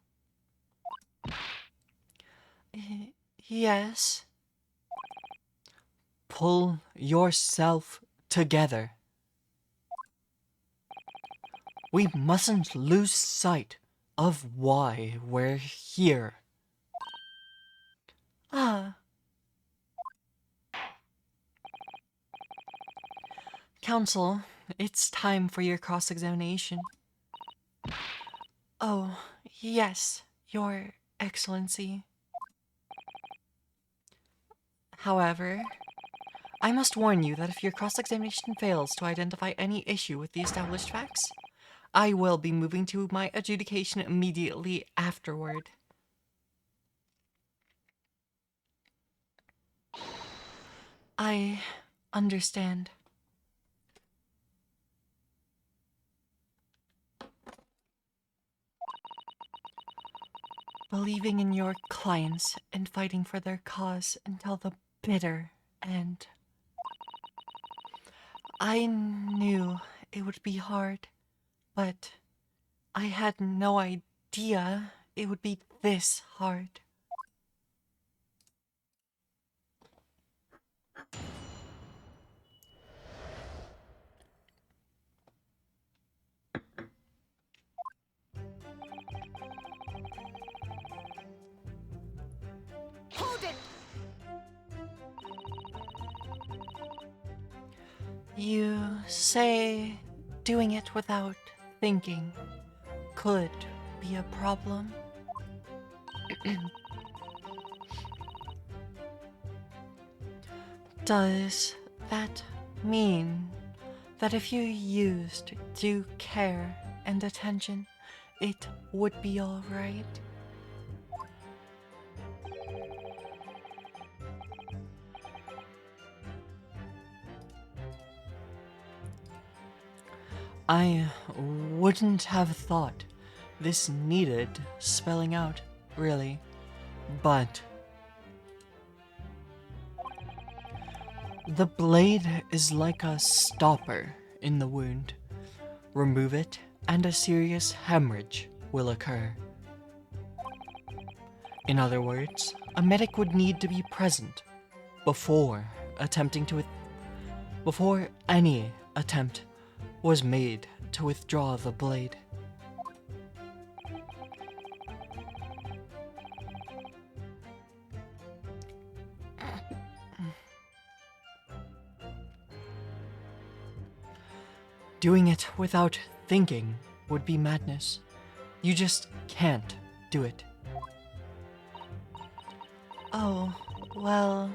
Yes? Pull yourself together. We mustn't lose sight of why we're here. Ah. Counsel, it's time for your cross-examination. Oh, yes, Your Excellency. However, I must warn you that if your cross-examination fails to identify any issue with the established facts, I will be moving to my adjudication immediately afterward. I understand. Believing in your clients and fighting for their cause until the bitter end. I knew it would be hard, but I had no idea it would be this hard. Hold it! You say doing it without thinking could be a problem. Does that mean that if you used due care and attention, it would be alright? I wouldn't have thought this needed spelling out, really, but the blade is like a stopper in the wound. Remove it, and a serious hemorrhage will occur. In other words, a medic would need to be present before before any attempt was made to withdraw the blade. Doing it without thinking would be madness. You just can't do it. Oh, well,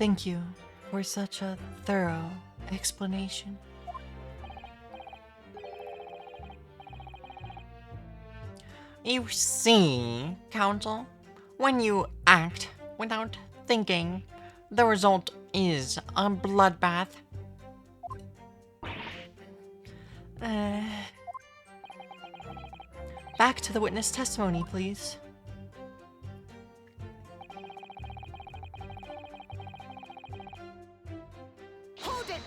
thank you for such a thorough explanation. You see, Counsel, when you act without thinking, the result is a bloodbath. Back to the witness testimony, please. Hold it!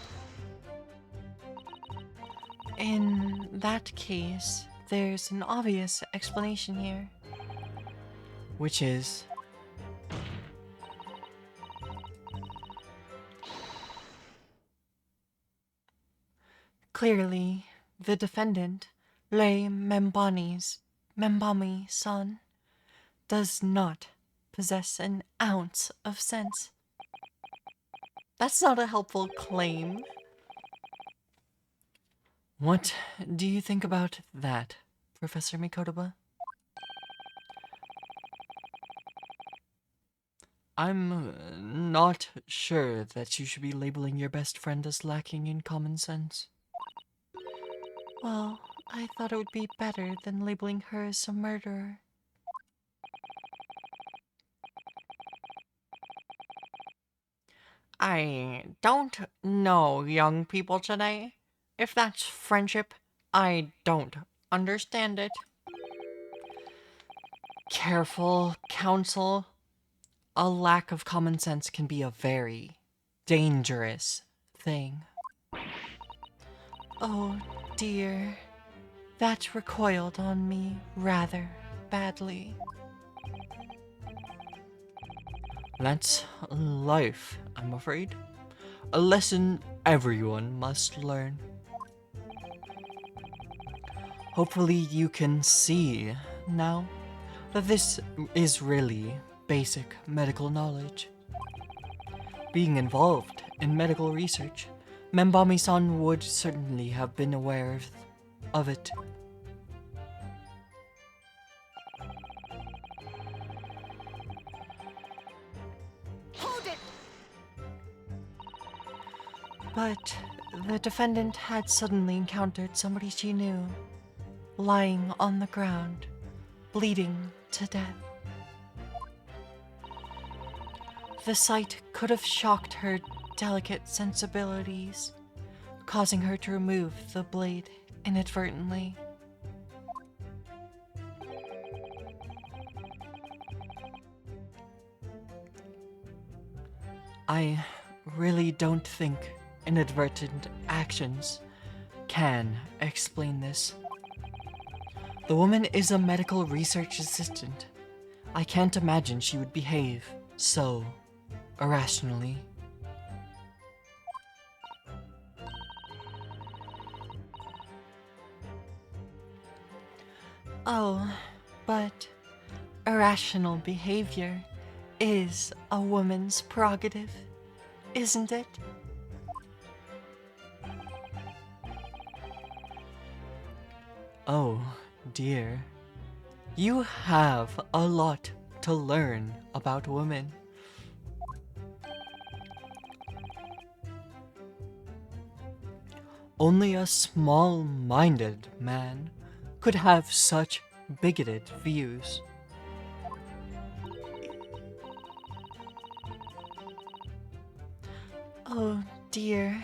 In that case, there's an obvious explanation here, which is clearly the defendant, Lei Membami's son, does not possess an ounce of sense. That's not a helpful claim. What do you think about that, Professor Mikotoba? I'm not sure that you should be labeling your best friend as lacking in common sense. Well, I thought it would be better than labeling her as a murderer. I don't know young people today. If that's friendship, I don't understand it. Careful, Counsel. A lack of common sense can be a very dangerous thing. Oh dear, that recoiled on me rather badly. That's life, I'm afraid. A lesson everyone must learn. Hopefully you can see now that this is really basic medical knowledge. Being involved in medical research, Membami-san would certainly have been aware of it. Hold it! But the defendant had suddenly encountered somebody she knew, lying on the ground, bleeding to death. The sight could have shocked her delicate sensibilities, causing her to remove the blade inadvertently. I really don't think inadvertent actions can explain this. The woman is a medical research assistant. I can't imagine she would behave so irrationally. Oh, but irrational behavior is a woman's prerogative, isn't it? Oh, dear. You have a lot to learn about women. Only a small-minded man could have such bigoted views. Oh dear.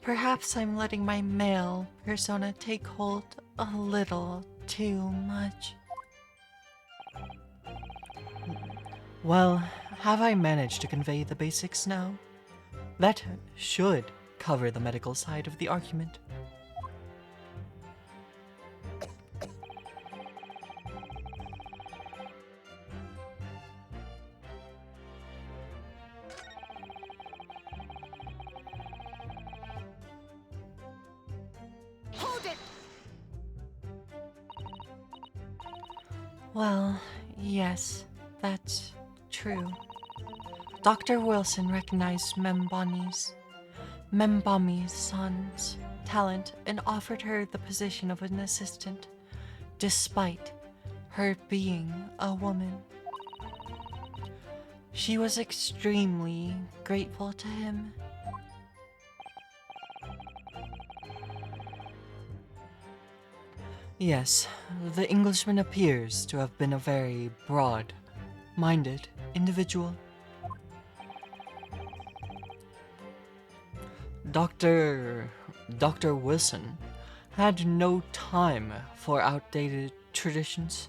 Perhaps I'm letting my male persona take hold a little too much. Well, have I managed to convey the basics now? That should cover the medical side of the argument. Hold it! Well, yes, that's true. Dr. Wilson recognized Membami's son's talent and offered her the position of an assistant, despite her being a woman. She was extremely grateful to him. Yes, the Englishman appears to have been a very broad-minded individual. Dr. Wilson had no time for outdated traditions.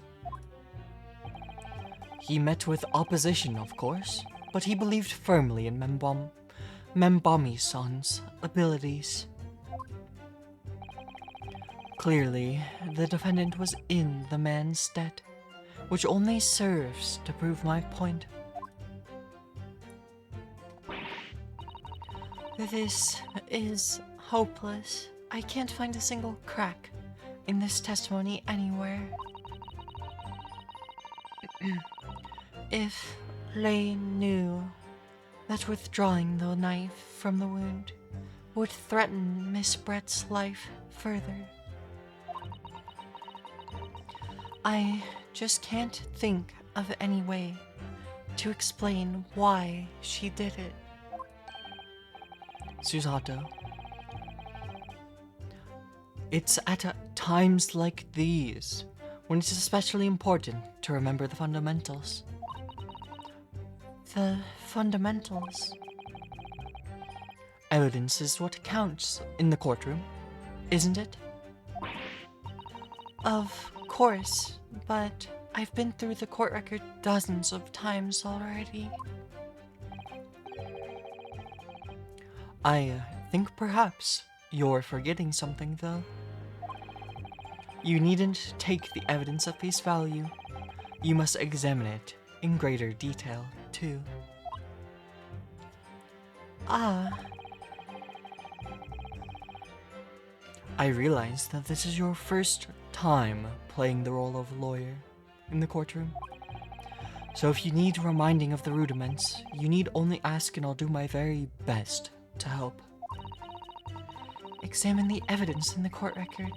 He met with opposition, of course, but he believed firmly in Membami-san's abilities. Clearly, the defendant was in the man's debt, which only serves to prove my point. This is hopeless. I can't find a single crack in this testimony anywhere. If Lei knew that withdrawing the knife from the wound would threaten Miss Brett's life further, I just can't think of any way to explain why she did it. Susato, it's at times like these when it's especially important to remember the fundamentals. The fundamentals. Evidence is what counts in the courtroom, isn't it? Of course, but I've been through the court record dozens of times already. I think perhaps you're forgetting something, though. You needn't take the evidence at face value. You must examine it in greater detail, too. Ah, I realize that this is your first time playing the role of lawyer in the courtroom. So if you need reminding of the rudiments, you need only ask and I'll do my very best to help. examine the evidence in the court record.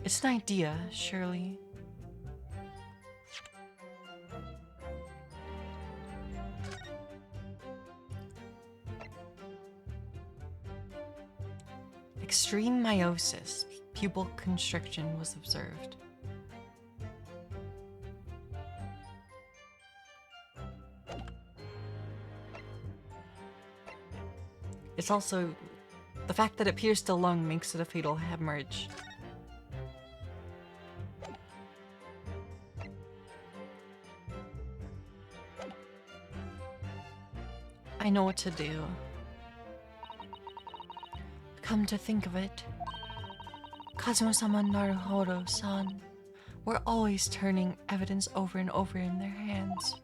It's an idea, surely. Extreme meiosis, pupil constriction was observed. It's also the fact that it pierced the lung makes it a fatal hemorrhage. I know what to do. Come to think of it, Kazuma-sama and Naruhodo-san were always turning evidence over and over in their hands.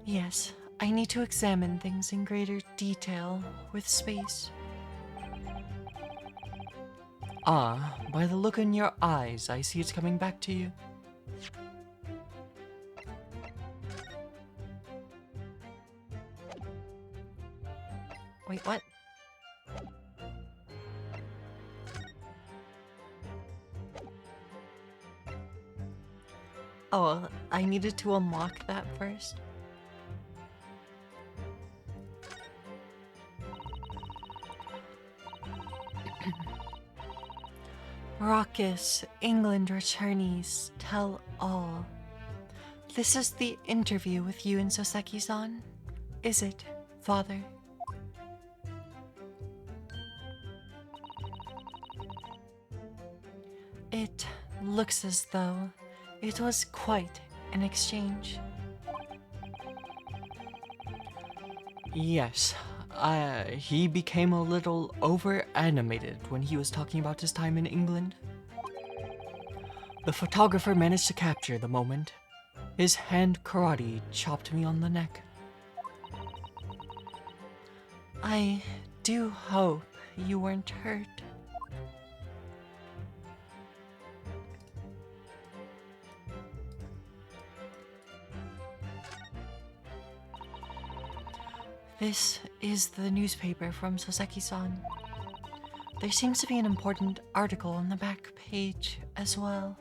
Yes, I need to examine things in greater detail with space. Ah, by the look in your eyes, I see it's coming back to you. Wait, what? Oh, I needed to unlock that first. Raucous England returnees tell all. This is the interview with you and Soseki-san, is it, father? It looks as though it was quite an exchange. Yes, he became a little over-animated when he was talking about his time in England. The photographer managed to capture the moment. His hand karate chopped me on the neck. I do hope you weren't hurt. This is the newspaper from Soseki-san. There seems to be an important article on the back page as well.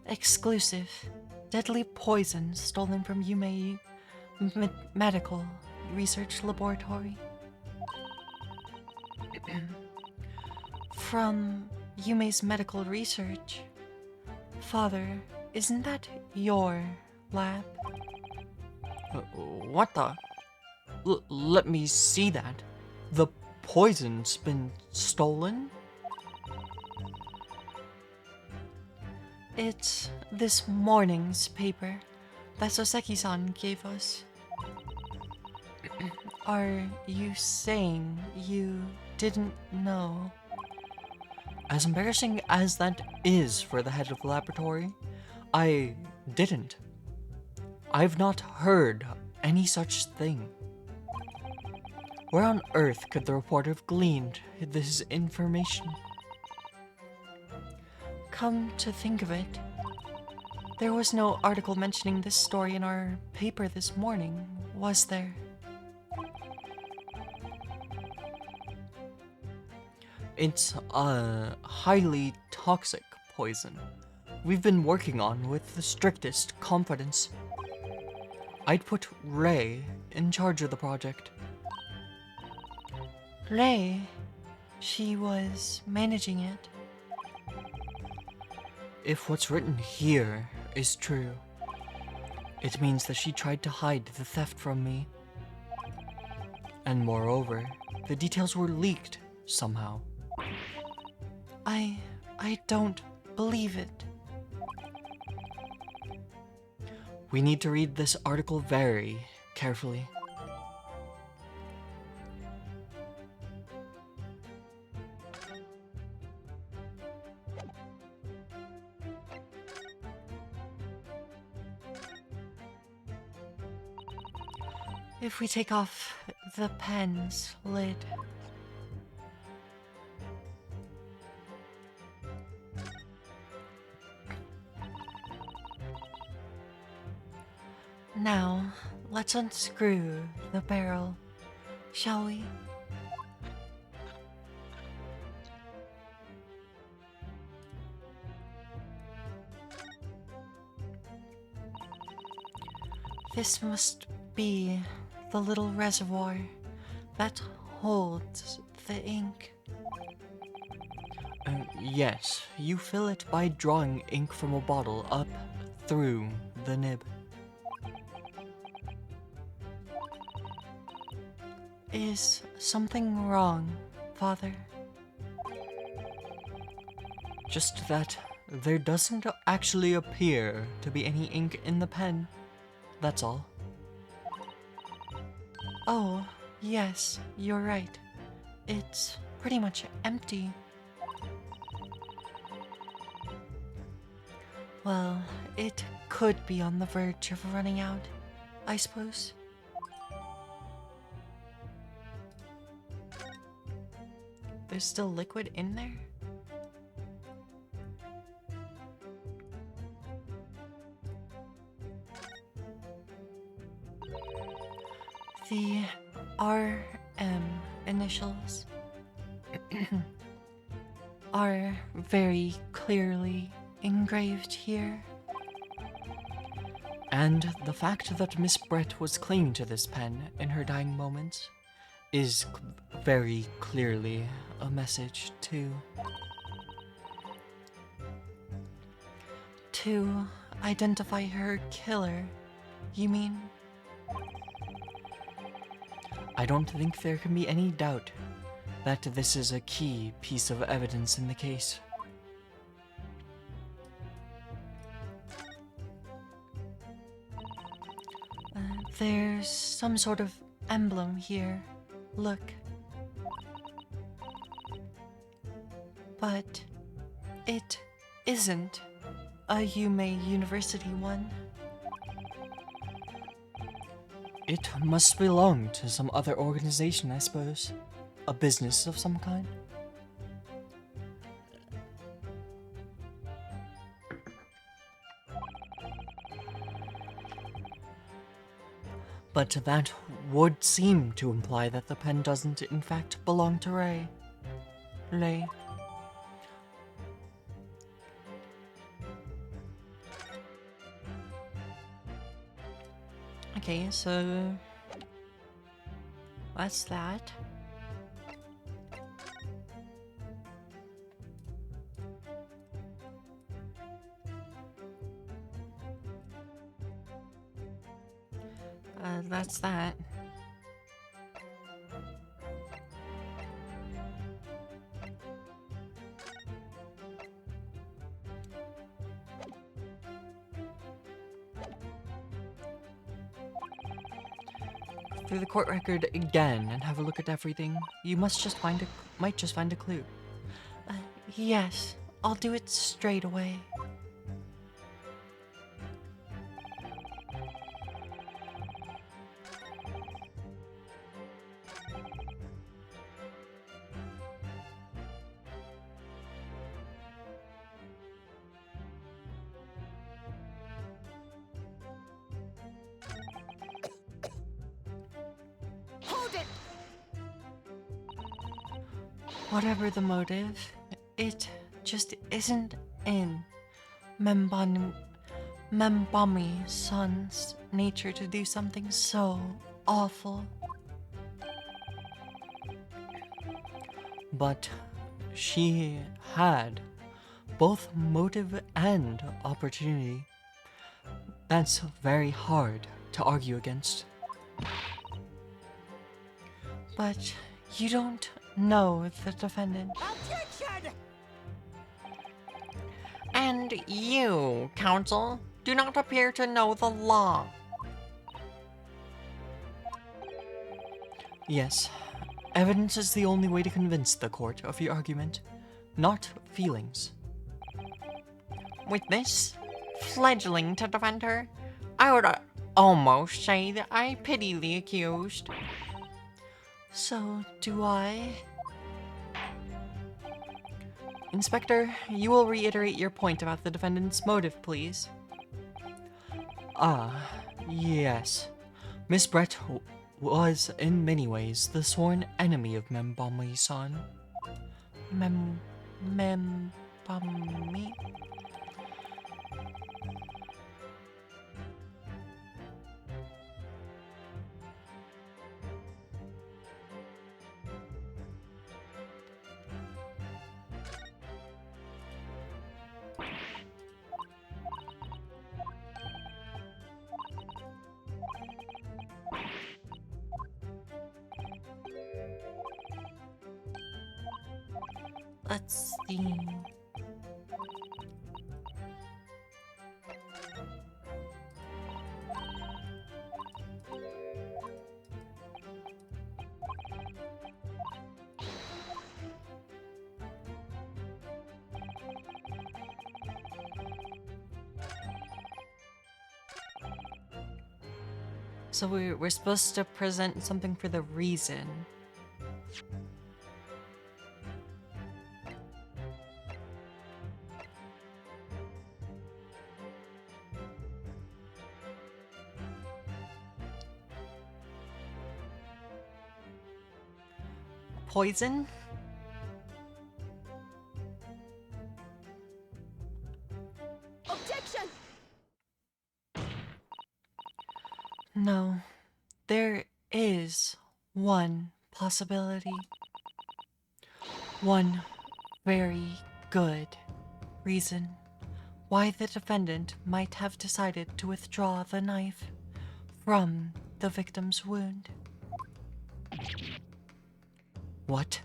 Exclusive. Deadly poison stolen from Yume Medical Research Laboratory. From Yume's medical research. Father, isn't that your lab? What the? Let me see that. The poison's been stolen? It's this morning's paper that Soseki-san gave us. Are you saying you didn't know? As embarrassing as that is for the head of the laboratory, I didn't. I've not heard any such thing. Where on earth could the reporter have gleaned this information? Come to think of it, there was no article mentioning this story in our paper this morning, was there? It's a highly toxic poison we've been working on with the strictest confidence. I'd put Ray in charge of the project. Ray, she was managing it. If what's written here is true, it means that she tried to hide the theft from me. And moreover, the details were leaked somehow. I don't believe it. We need to read this article very carefully. If we take off the pen's lid. Now, let's unscrew the barrel, shall we? This must be the little reservoir that holds the ink. Yes, you fill it by drawing ink from a bottle up through the nib. Is something wrong, Father? Just that there doesn't actually appear to be any ink in the pen. That's all. Oh, yes, you're right. It's pretty much empty. Well, it could be on the verge of running out, I suppose. There's still liquid in there? The RM initials are very clearly engraved here. And the fact that Miss Brett was clinging to this pen in her dying moments is very clearly a message to identify her killer, you mean? I don't think there can be any doubt that this is a key piece of evidence in the case. There's some sort of emblem here. Look. But it isn't a Yume University one. It must belong to some other organization, I suppose. A business of some kind. But that would seem to imply that the pen doesn't in fact belong to Ray. Okay, so what's that? That's that. Through the court record again and have a look at everything. You might just find a clue. Yes, I'll do it straight away. Hold it! Whatever the motive, it just isn't in Membami-san's nature to do something so awful. But she had both motive and opportunity. That's very hard to argue against. But you don't know the defendant. Objection! And you, counsel, do not appear to know the law. Yes, evidence is the only way to convince the court of your argument, not feelings. With this fledgling to defend her, I would almost say that I pity the accused. So do I. Inspector, you will reiterate your point about the defendant's motive, please. Yes. Miss Brett was, in many ways, the sworn enemy of Membami-san. Membami? Let's see. So we're supposed to present something for the reason. Poison? Objection! No. There is one possibility. One very good reason why the defendant might have decided to withdraw the knife from the victim's wound. What?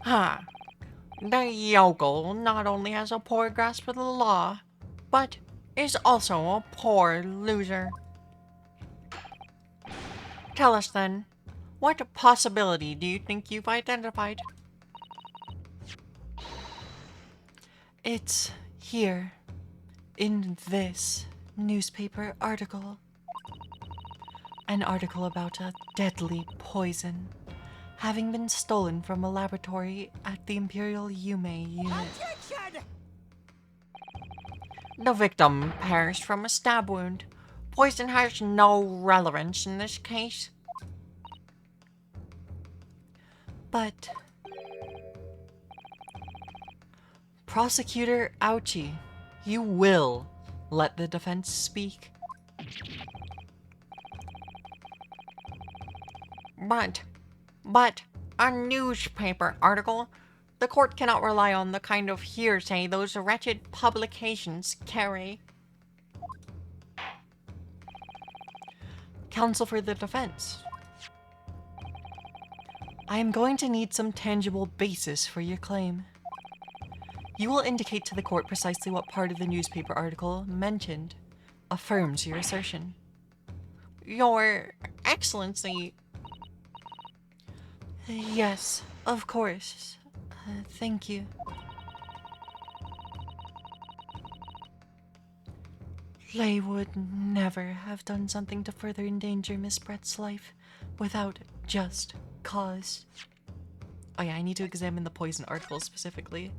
Huh. The yokel not only has a poor grasp of the law, but is also a poor loser. Tell us then, what possibility do you think you've identified? It's here, in this newspaper article. An article about a deadly poison having been stolen from a laboratory at the Imperial Yume unit. The victim perished from a stab wound. Poison has no relevance in this case. But Prosecutor Ouchie, you will let the defense speak. But, a newspaper article. The court cannot rely on the kind of hearsay those wretched publications carry. Counsel for the defense. I am going to need some tangible basis for your claim. You will indicate to the court precisely what part of the newspaper article mentioned affirms your assertion. Your Excellency. Yes, of course. Thank you. Lay would never have done something to further endanger Miss Brett's life without just cause. Oh yeah, I need to examine the poison article specifically.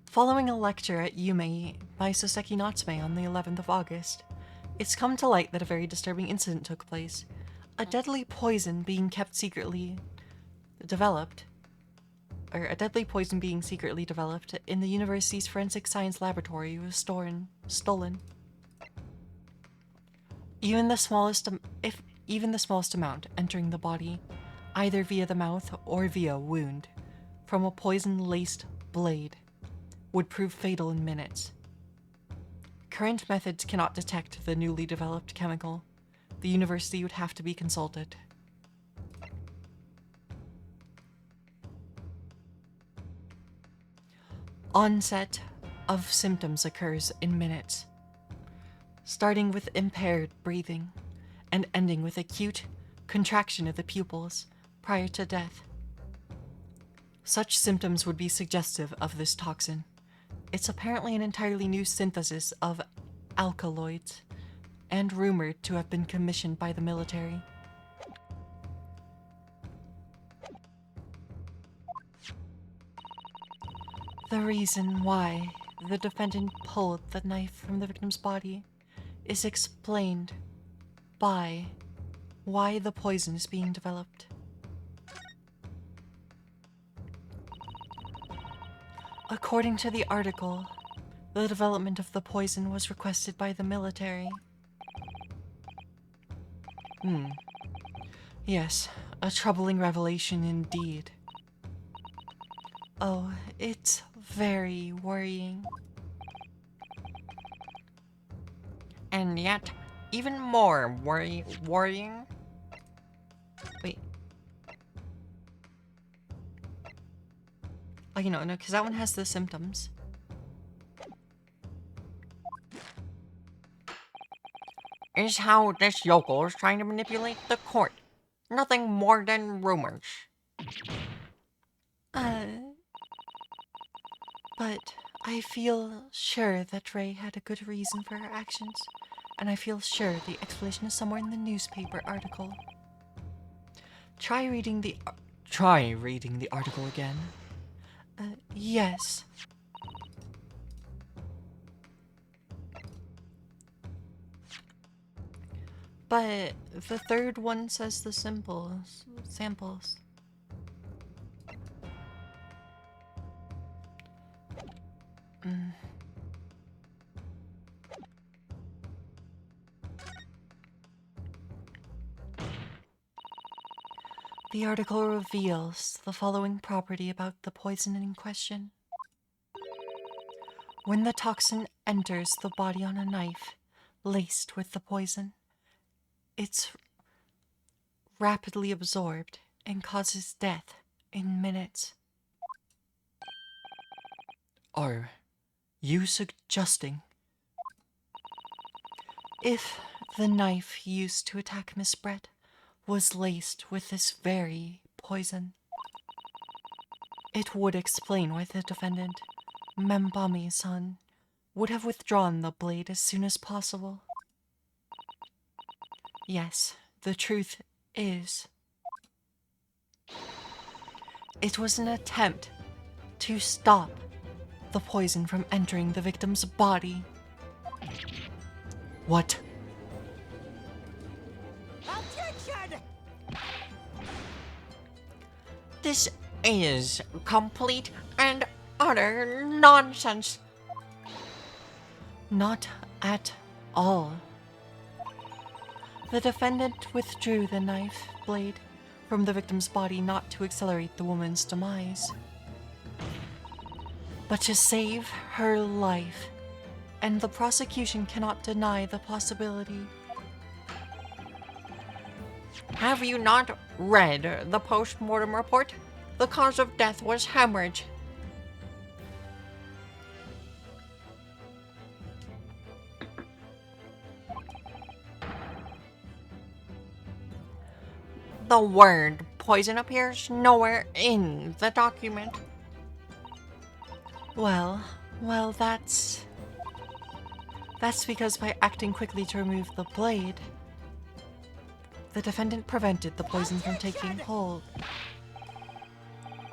Following a lecture at Yume by Soseki Natsume on the 11th of August, it's come to light that a very disturbing incident took place. A deadly poison being secretly developed in the university's forensic science laboratory was stolen. Even the smallest amount entering the body, either via the mouth or via wound, from a poison-laced blade, would prove fatal in minutes. Current methods cannot detect the newly developed chemical. The university would have to be consulted. Onset of symptoms occurs in minutes, starting with impaired breathing and ending with acute contraction of the pupils prior to death. Such symptoms would be suggestive of this toxin. It's apparently an entirely new synthesis of alkaloids and rumored to have been commissioned by the military. The reason why the defendant pulled the knife from the victim's body is explained by why the poison is being developed. According to the article, the development of the poison was requested by the military. Yes, a troubling revelation indeed. Oh, it's very worrying. And yet, even more worrying. Wait. Oh, no, because that one has the symptoms. Is how this yokel is trying to manipulate the court. Nothing more than rumors. But I feel sure that Ray had a good reason for her actions, and I feel sure the explanation is somewhere in the newspaper article. Try reading the article again. Yes. But the third one says the samples. The article reveals the following property about the poison in question. When the toxin enters the body on a knife laced with the poison, it's rapidly absorbed and causes death in minutes. Are you suggesting if the knife used to attack Miss Brett was laced with this very poison, it would explain why the defendant, Membami-san, would have withdrawn the blade as soon as possible? Yes, the truth is, it was an attempt to stop the poison from entering the victim's body. What? Objection! This is complete and utter nonsense. Not at all. The defendant withdrew the knife blade from the victim's body not to accelerate the woman's demise, but to save her life, and the prosecution cannot deny the possibility. Have you not read the post-mortem report? The cause of death was hemorrhage. The word poison appears nowhere in the document. Well, that's because by acting quickly to remove the blade, the defendant prevented the poison from taking hold.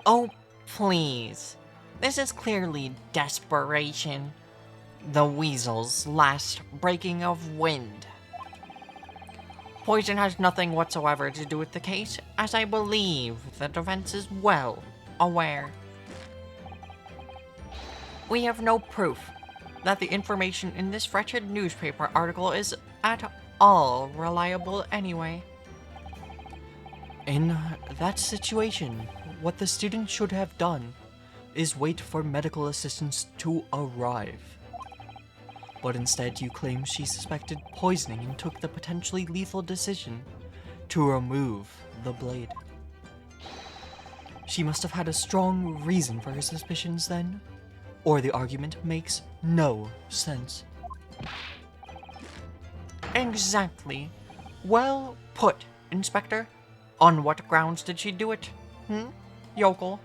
Oh, please. This is clearly desperation. The weasel's last breaking of wind. Poison has nothing whatsoever to do with the case, as I believe the defense is well aware. We have no proof that the information in this wretched newspaper article is at all reliable anyway. In that situation, what the student should have done is wait for medical assistance to arrive. But instead you claim she suspected poisoning and took the potentially lethal decision to remove the blade. She must have had a strong reason for her suspicions then, or the argument makes no sense. Exactly. Well put, Inspector. On what grounds did she do it? Yokel?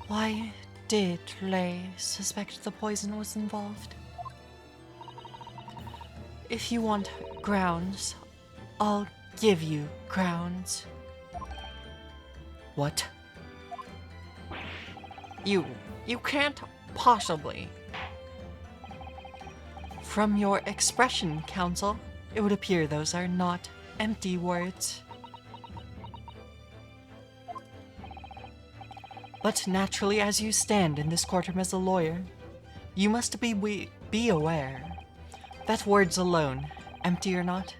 Why did Lei suspect the poison was involved? If you want grounds, I'll give you grounds. What? You can't possibly. From your expression, Counsel, it would appear those are not empty words. But naturally, as you stand in this courtroom as a lawyer, you must be aware that words alone, empty or not,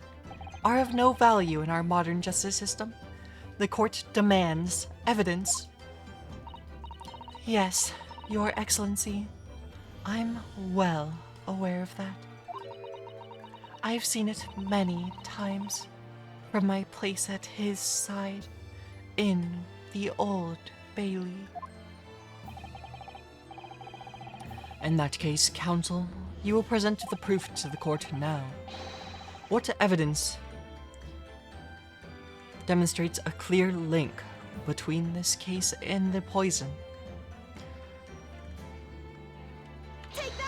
are of no value in our modern justice system. The court demands evidence. Yes, Your Excellency, I'm well aware of that. I've seen it many times from my place at his side in the Old Bailey. In that case, Counsel, you will present the proof to the court now. What evidence demonstrates a clear link between this case and the poison?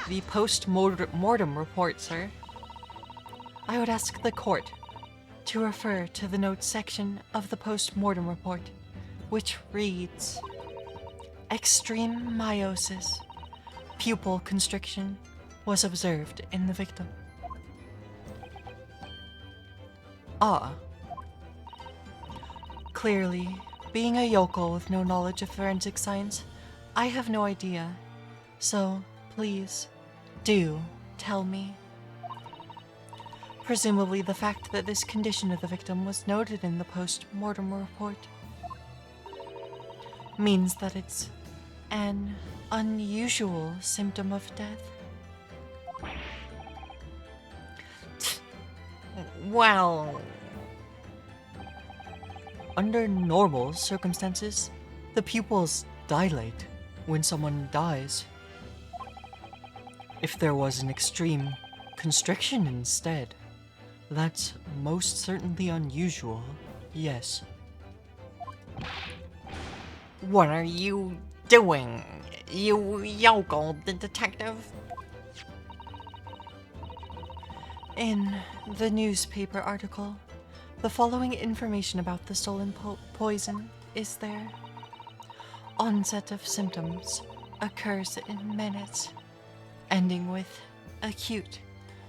The post-mortem report, sir. I would ask the court to refer to the notes section of the post-mortem report, which reads, extreme meiosis, pupil constriction was observed in the victim. Ah. Clearly, being a yokel with no knowledge of forensic science, I have no idea. So, please, do tell me. Presumably the fact that this condition of the victim was noted in the post-mortem report means that it's an unusual symptom of death. Well, under normal circumstances, the pupils dilate when someone dies. If there was an extreme constriction instead, that's most certainly unusual, yes. What are you doing, you yokel, the detective? In the newspaper article, the following information about the stolen poison is there. Onset of symptoms occurs in minutes, ending with acute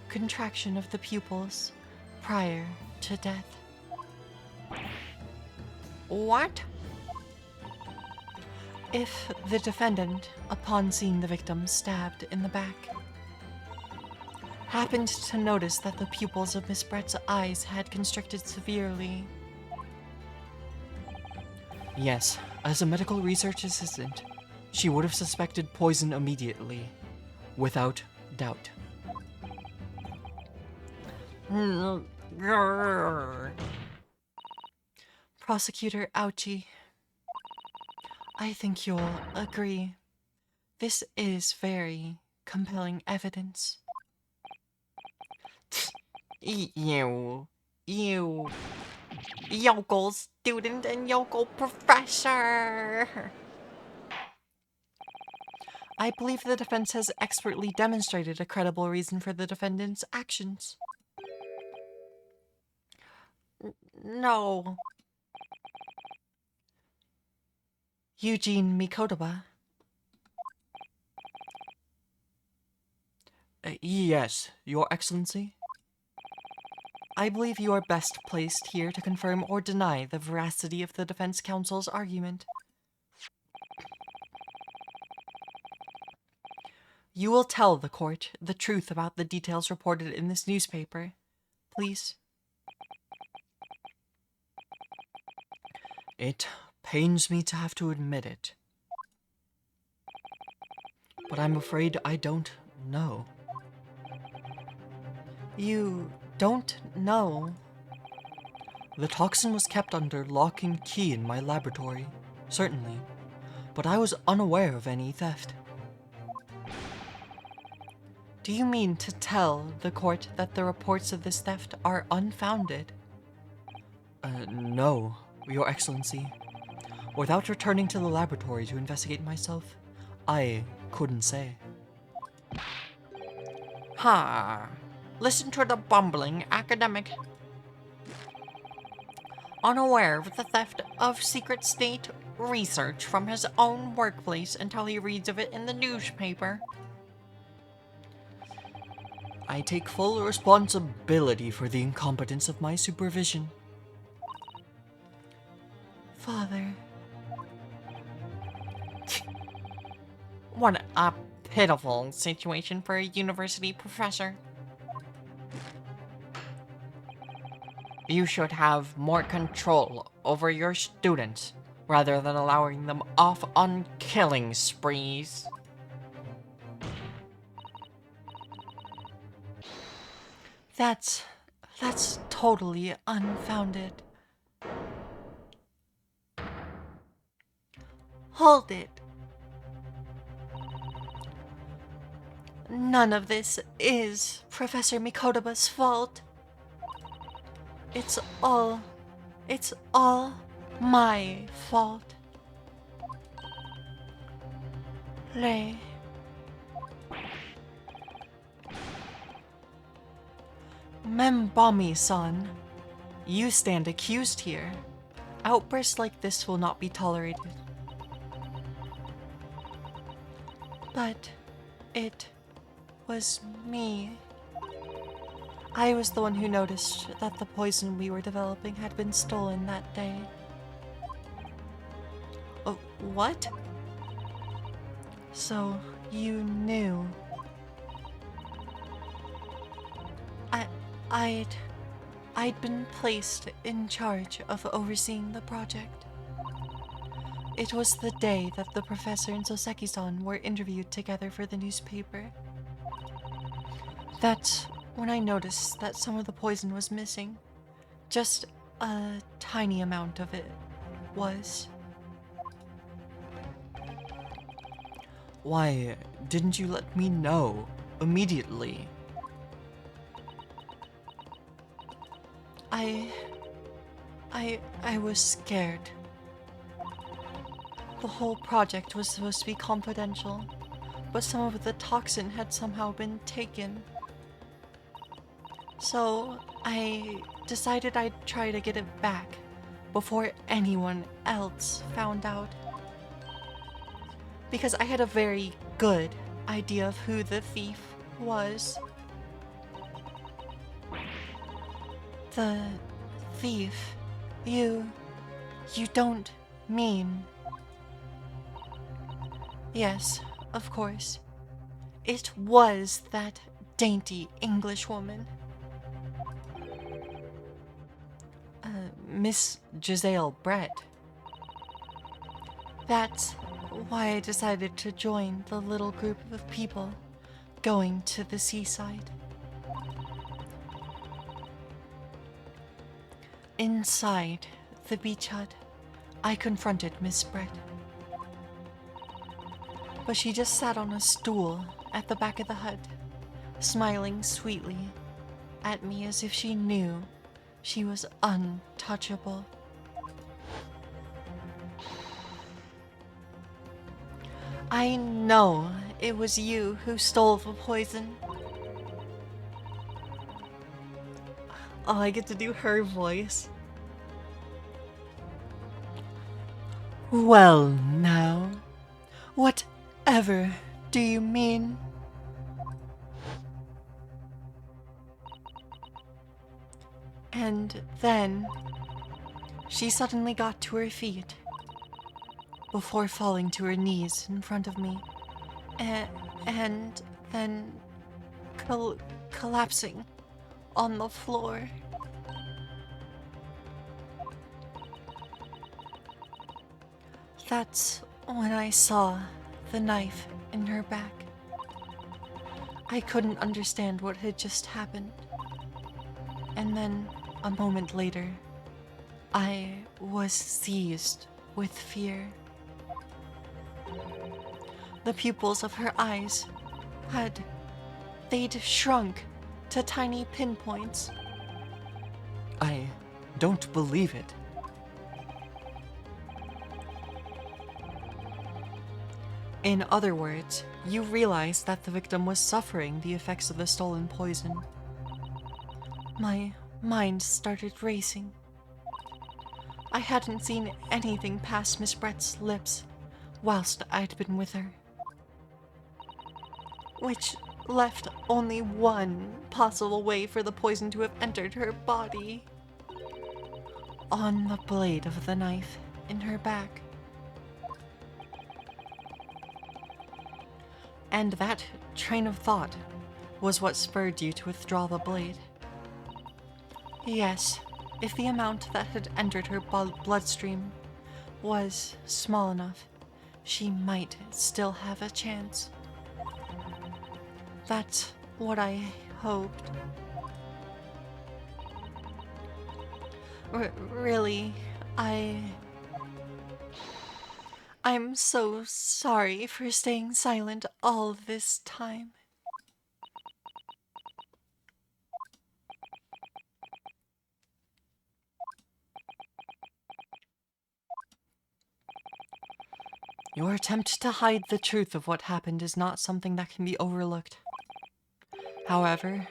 contraction of the pupils prior to death. What? If the defendant, upon seeing the victim stabbed in the back, happened to notice that the pupils of Miss Brett's eyes had constricted severely. Yes, as a medical research assistant, she would have suspected poison immediately, without doubt. Prosecutor Ouchie, I think you'll agree. This is very compelling evidence. You yokel student and yokel professor. I believe the defense has expertly demonstrated a credible reason for the defendant's actions. No. Eugene Mikotoba. Yes, Your Excellency. I believe you are best placed here to confirm or deny the veracity of the defense counsel's argument. You will tell the court the truth about the details reported in this newspaper, please. It pains me to have to admit it, but I'm afraid I don't know. You don't know? The toxin was kept under lock and key in my laboratory, certainly, but I was unaware of any theft. Do you mean to tell the court that the reports of this theft are unfounded? No, Your Excellency. Without returning to the laboratory to investigate myself, I couldn't say. Ha! Listen to the bumbling academic. Unaware of the theft of secret state research from his own workplace until he reads of it in the newspaper. I take full responsibility for the incompetence of my supervision. Father. What a pitiful situation for a university professor. You should have more control over your students rather than allowing them off on killing sprees. That's totally unfounded. Hold it. None of this is Professor Mikotoba's fault. It's all my fault. Lei. Membami-san, you stand accused here. Outbursts like this will not be tolerated. But it was me. I was the one who noticed that the poison we were developing had been stolen that day. Oh, what? So, you knew. I'd I'd been placed in charge of overseeing the project. It was the day that the professor and Soseki-san were interviewed together for the newspaper. That's when I noticed that some of the poison was missing. Just a tiny amount of it was. Why didn't you let me know immediately? I was scared. The whole project was supposed to be confidential, but some of the toxin had somehow been taken. So I decided I'd try to get it back before anyone else found out. Because I had a very good idea of who the thief was. The thief. You don't mean... Yes, of course. It was that dainty English woman. Miss Giselle Brett. That's why I decided to join the little group of people going to the seaside. Inside the beach hut, I confronted Miss Brett. But she just sat on a stool at the back of the hut, smiling sweetly at me as if she knew she was untouchable. I know it was you who stole the poison. Oh, I get to do her voice. Well, now, whatever do you mean? And then she suddenly got to her feet before falling to her knees in front of me, and then collapsing on the floor. That's when I saw the knife in her back. I couldn't understand what had just happened. And then, a moment later, I was seized with fear. The pupils of her eyes they'd shrunk to tiny pinpoints. I don't believe it. In other words, you realized that the victim was suffering the effects of the stolen poison. My mind started racing. I hadn't seen anything past Miss Brett's lips whilst I'd been with her, which left only one possible way for the poison to have entered her body. On the blade of the knife in her back. And that train of thought was what spurred you to withdraw the blade. Yes, if the amount that had entered her bloodstream was small enough, she might still have a chance. That's what I hoped. Really, I'm so sorry for staying silent all this time. Your attempt to hide the truth of what happened is not something that can be overlooked. However,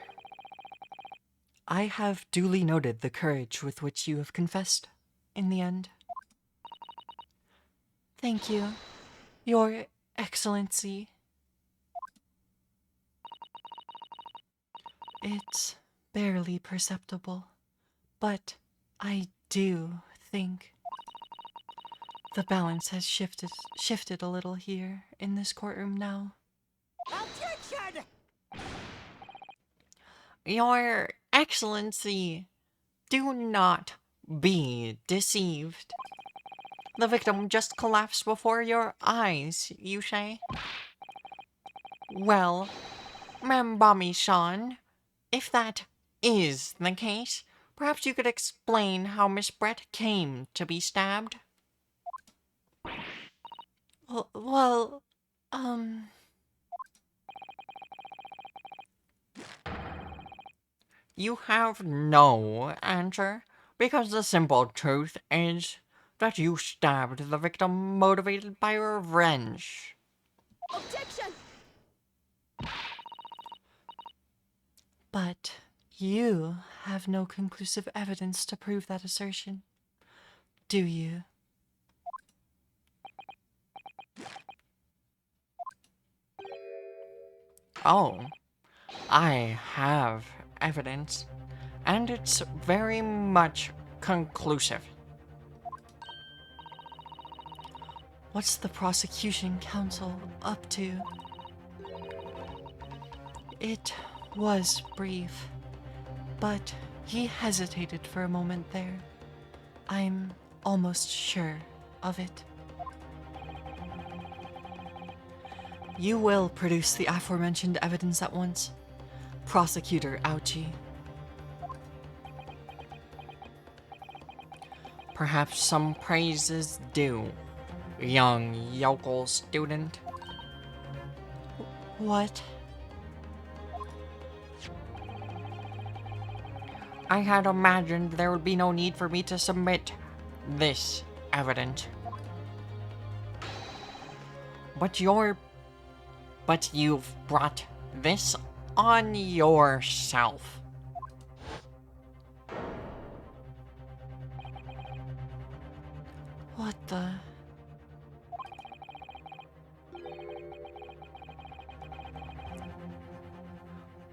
I have duly noted the courage with which you have confessed in the end. Thank you, Your Excellency. It's barely perceptible, but I do think the balance has shifted a little here in this courtroom now. Objection! Your Excellency, do not be deceived. The victim just collapsed before your eyes, you say? Well, Mambami-san, if that is the case, perhaps you could explain how Miss Brett came to be stabbed? Well, um... You have no answer, because the simple truth is that you stabbed the victim motivated by revenge. Objection! But you have no conclusive evidence to prove that assertion, do you? Oh, I have evidence, and it's very much conclusive. What's the prosecution counsel up to? It was brief, but he hesitated for a moment there. I'm almost sure of it. You will produce the aforementioned evidence at once, Prosecutor Ouchie. Perhaps some praise is due, young yokel student. What? I had imagined there would be no need for me to submit this evidence. But you've brought this on yourself. What the?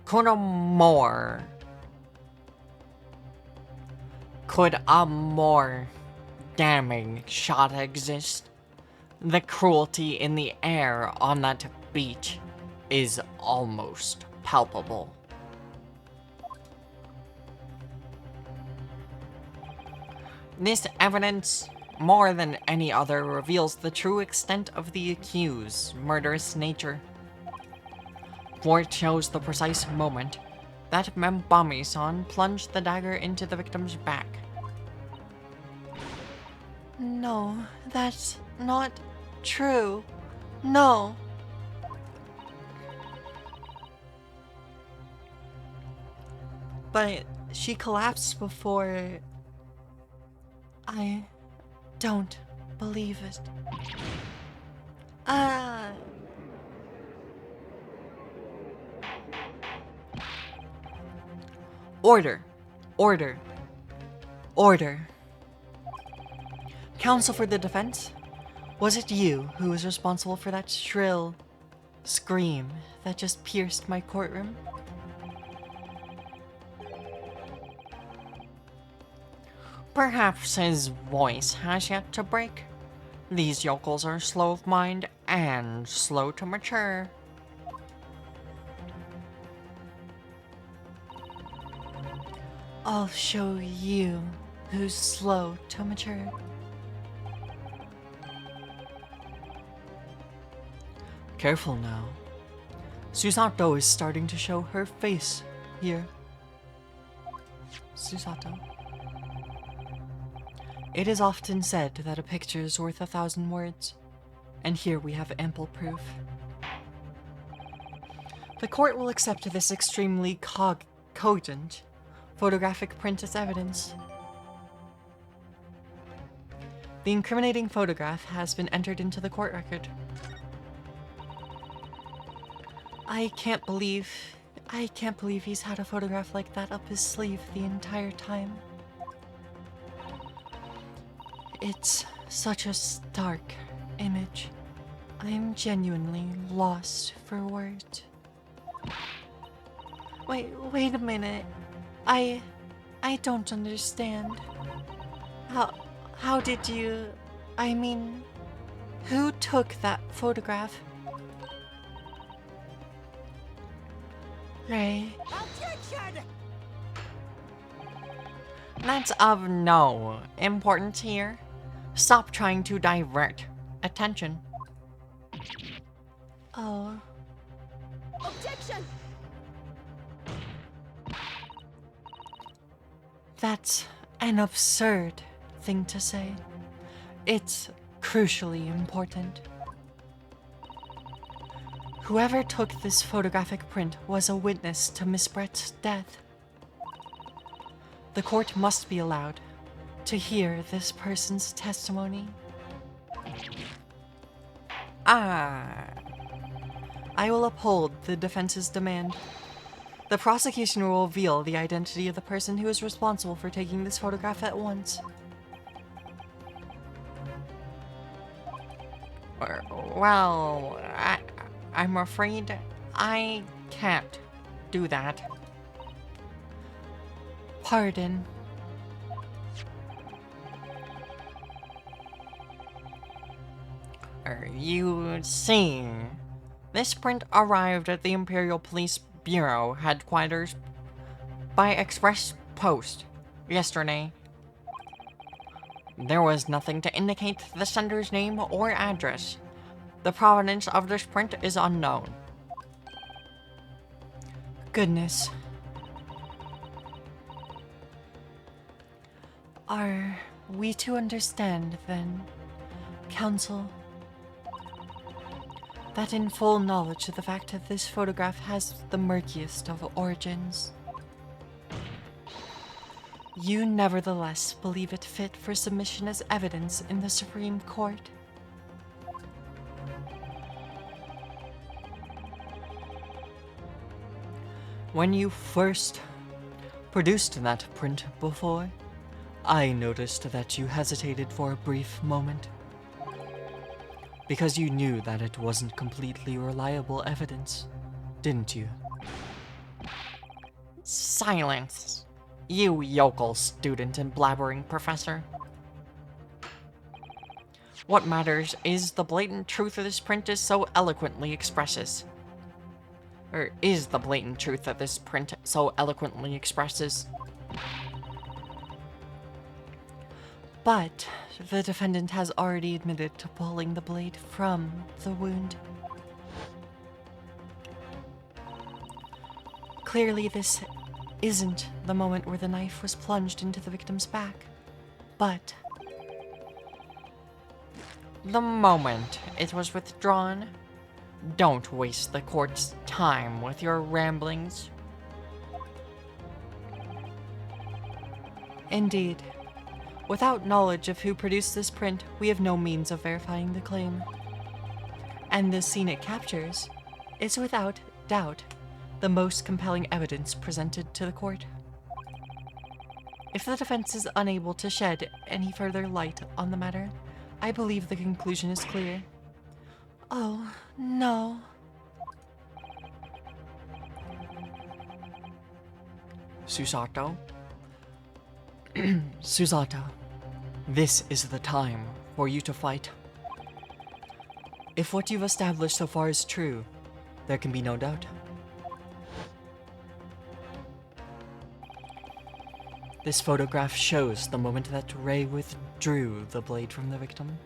Could a more damning shot exist? The cruelty in the air on that beach is almost palpable. This evidence, more than any other, reveals the true extent of the accused's murderous nature. For it shows the precise moment that Membami-san plunged the dagger into the victim's back. No, that's not true. No. But she collapsed before... I don't believe it. Order. Order. Order. Counsel for the defense? Was it you who was responsible for that shrill scream that just pierced my courtroom? Perhaps his voice has yet to break. These yokels are slow of mind and slow to mature. I'll show you who's slow to mature. Careful now. Susato is starting to show her face here. Susato. It is often said that a picture is worth 1,000 words, and here we have ample proof. The court will accept this extremely cogent photographic print as evidence. The incriminating photograph has been entered into the court record. I can't believe he's had a photograph like that up his sleeve the entire time. It's such a stark image. I'm genuinely lost for words. Wait a minute. I don't understand. How did you... I mean, who took that photograph? Ray. Objection! That's of no importance here. Stop trying to divert attention. Oh, Objection! that's an absurd thing to say. It's crucially important. Whoever took this photographic print was a witness to Miss Brett's death. The court must be allowed to hear this person's testimony. Ah, I will uphold the defense's demand. The prosecution will reveal the identity of the person who is responsible for taking this photograph at once. well, I'm afraid I can't do that. Pardon. You see, this print arrived at the Imperial Police Bureau headquarters by express post yesterday. There was nothing to indicate the sender's name or address. The provenance of this print is unknown. Goodness. Are we to understand, then, counsel, that in full knowledge of the fact that this photograph has the murkiest of origins, you nevertheless believe it fit for submission as evidence in the Supreme Court? When you first produced that print before, I noticed that you hesitated for a brief moment, because you knew that it wasn't completely reliable evidence, didn't you? silence, you yokel student and blabbering professor. What matters is the blatant truth of this print is so eloquently expresses. Or is the blatant truth that this print so eloquently expresses. But the defendant has already admitted to pulling the blade from the wound. Clearly, this isn't the moment where the knife was plunged into the victim's back, but The moment it was withdrawn. Don't waste the court's time with your ramblings. indeed, without knowledge of who produced this print, we have no means of verifying the claim. And the scene it captures is without doubt the most compelling evidence presented to the court. If the defense is unable to shed any further light on the matter, I believe the conclusion is clear. Oh, no. Susato? Susato, this is the time for you to fight. If what you've established so far is true, there can be no doubt. This photograph shows the moment that Ray withdrew the blade from the victim.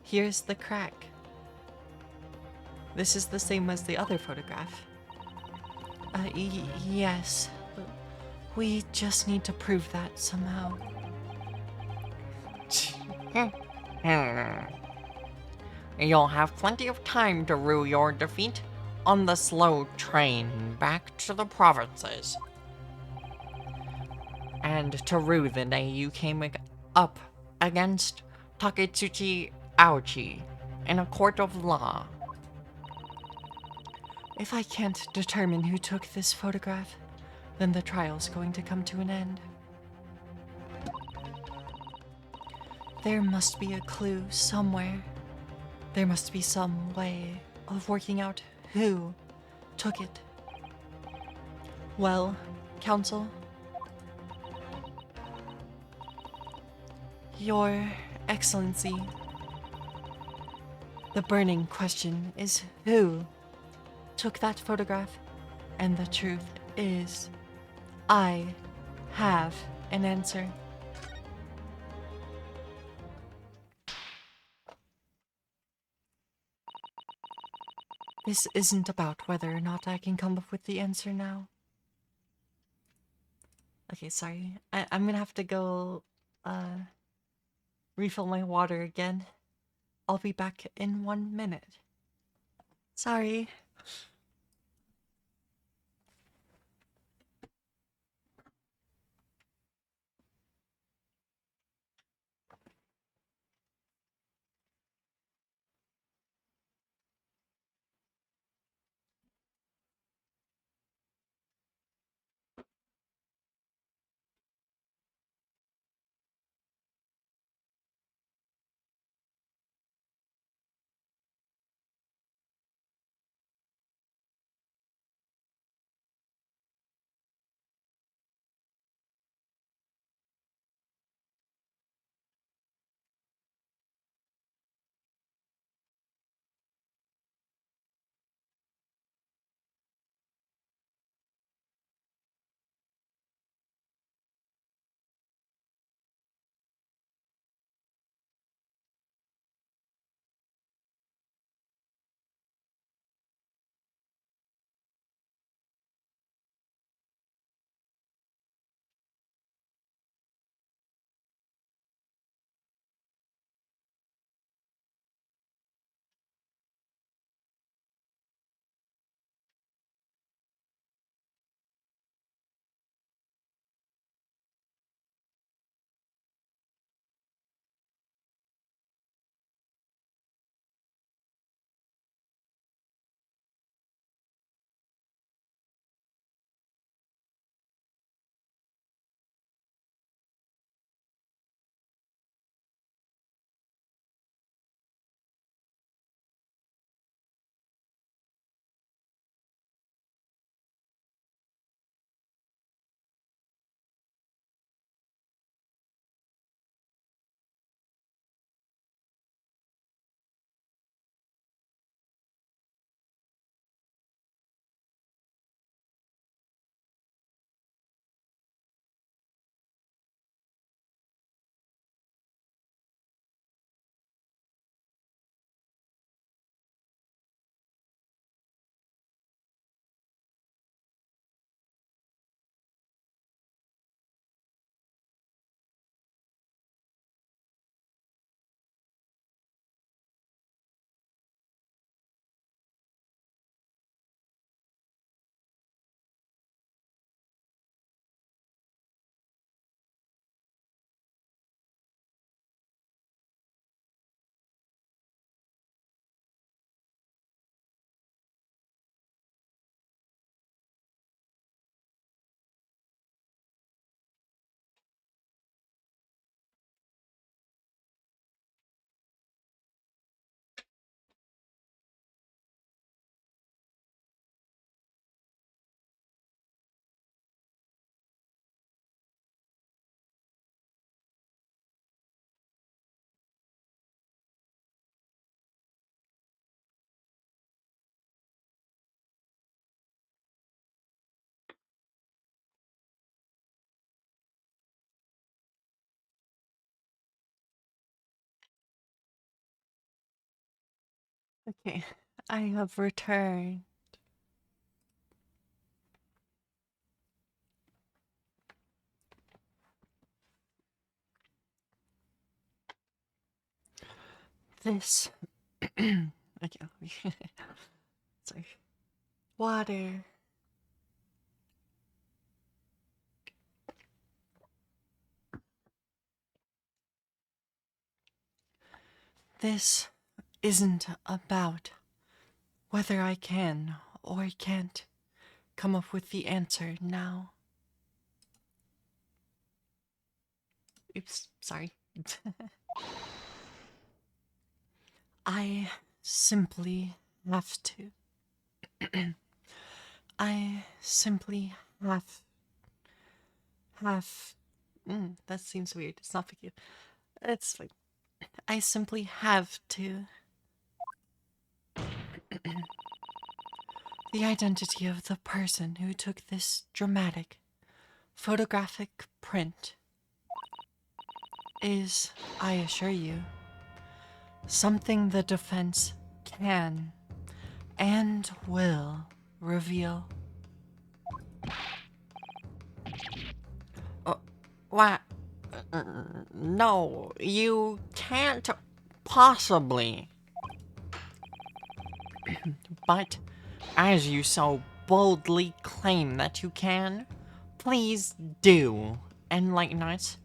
Here's the crack. This is the same as the other photograph. Yes. We just need to prove that somehow. You'll have plenty of time to rue your defeat on the slow train back to the provinces. And to rue the day you came up against Taketsuchi Aochi in a court of law. If I can't determine who took this photograph, then the trial's going to come to an end. There must be a clue somewhere. There must be some way of working out who took it. Well, counsel, Your Excellency, the burning question is who took that photograph, and the truth is, I have an answer. This isn't about whether or not I can come up with the answer now. Okay, sorry. I'm gonna have to go refill my water again. I'll be back in 1 minute. Sorry. Okay, I have returned. This. Okay. Sorry. Water. This isn't about whether I can or can't come up with the answer now. Oops, sorry. I simply have to. I simply have. That seems weird. It's not for you. It's fine. I simply have to. The identity of the person who took this dramatic photographic print is, I assure you, something the defense can and will reveal. What? No, you can't possibly. But as you so boldly claim that you can, please do enlighten us.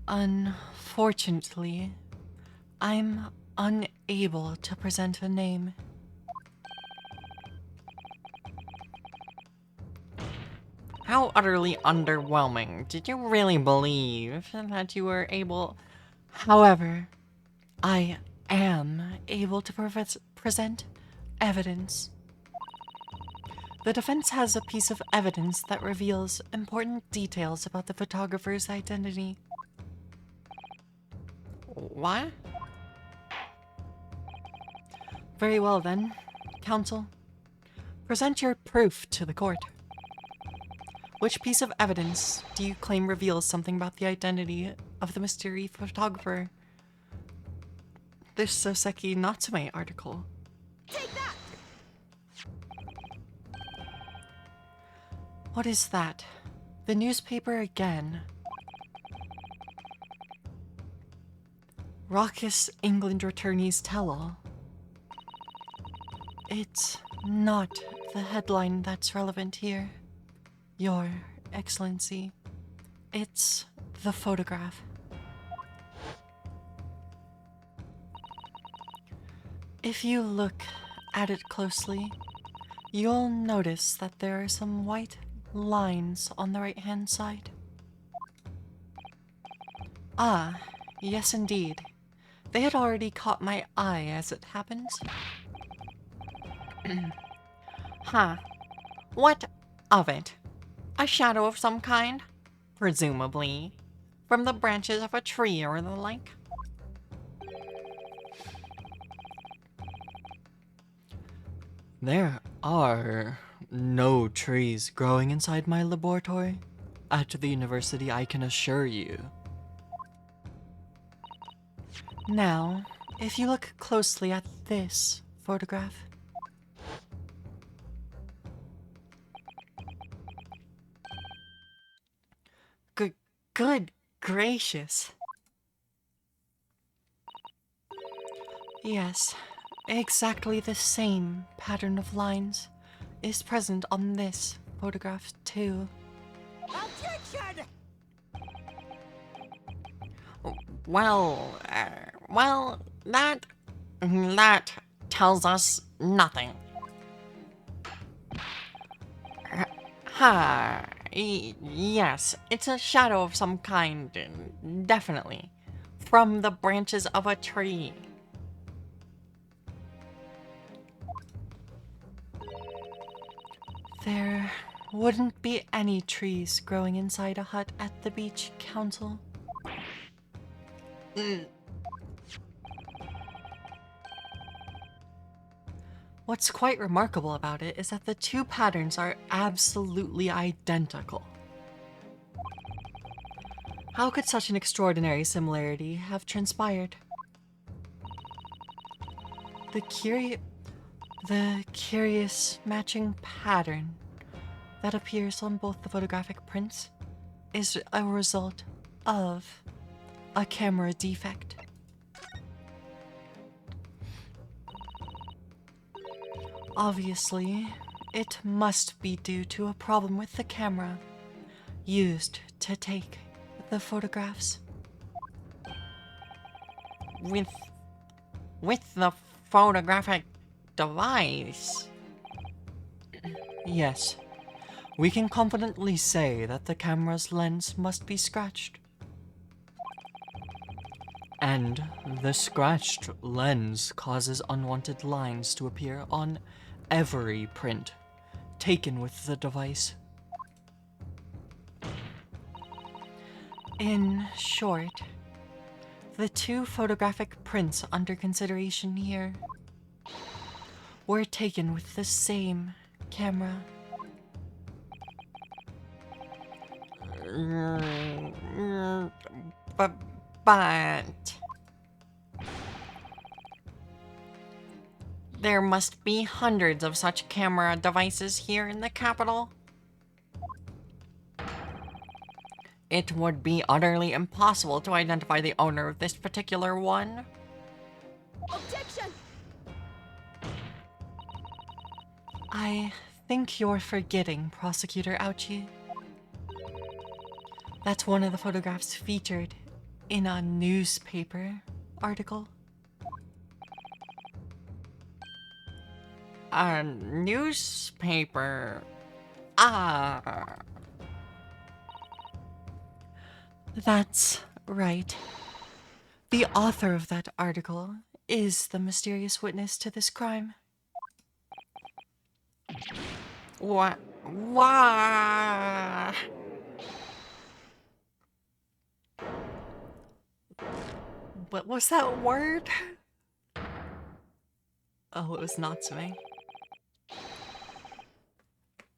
Unfortunately, I'm unable to present a name. How utterly underwhelming. Did you really believe that you were able... However, I am able to present evidence. The defense has a piece of evidence that reveals important details about the photographer's identity. What? Very well then, counsel. Present your proof to the court. Which piece of evidence do you claim reveals something about the identity of the mystery photographer? This Soseki Natsume article. Take that! What is that? The newspaper again. Raucous England returnees tell-all. It's not the headline that's relevant here, Your Excellency. It's the photograph. If you look at it closely, you'll notice that there are some white lines on the right-hand side. Ah, yes indeed. They had already caught my eye as it happens. Huh. What of it? A shadow of some kind? Presumably. From the branches of a tree or the like? There are no trees growing inside my laboratory. At the university, I can assure you. Now, if you look closely at this photograph. Good gracious. Yes, exactly the same pattern of lines is present on this photograph too. Objection! Well, that tells us nothing. Yes, it's a shadow of some kind, definitely. From the branches of a tree. There wouldn't be any trees growing inside a hut at the beach, Council. What's quite remarkable about it is that the two patterns are absolutely identical. How could such an extraordinary similarity have transpired? The curious matching pattern that appears on both the photographic prints is a result of a camera defect. Obviously, it must be due to a problem with the camera used to take the photographs. With the photographic device. Yes, we can confidently say that the camera's lens must be scratched. And the scratched lens causes unwanted lines to appear on every print taken with the device. In short, the two photographic prints under consideration here were taken with the same camera. But, but there must be hundreds of such camera devices here in the capital. It would be utterly impossible to identify the owner of this particular one. Objection! I think you're forgetting, Prosecutor Ouchie. That's one of the photographs featured in a newspaper article. A newspaper. Ah. That's right. The author of that article is the mysterious witness to this crime. What? Why? What was that word? Oh, it was Natsume.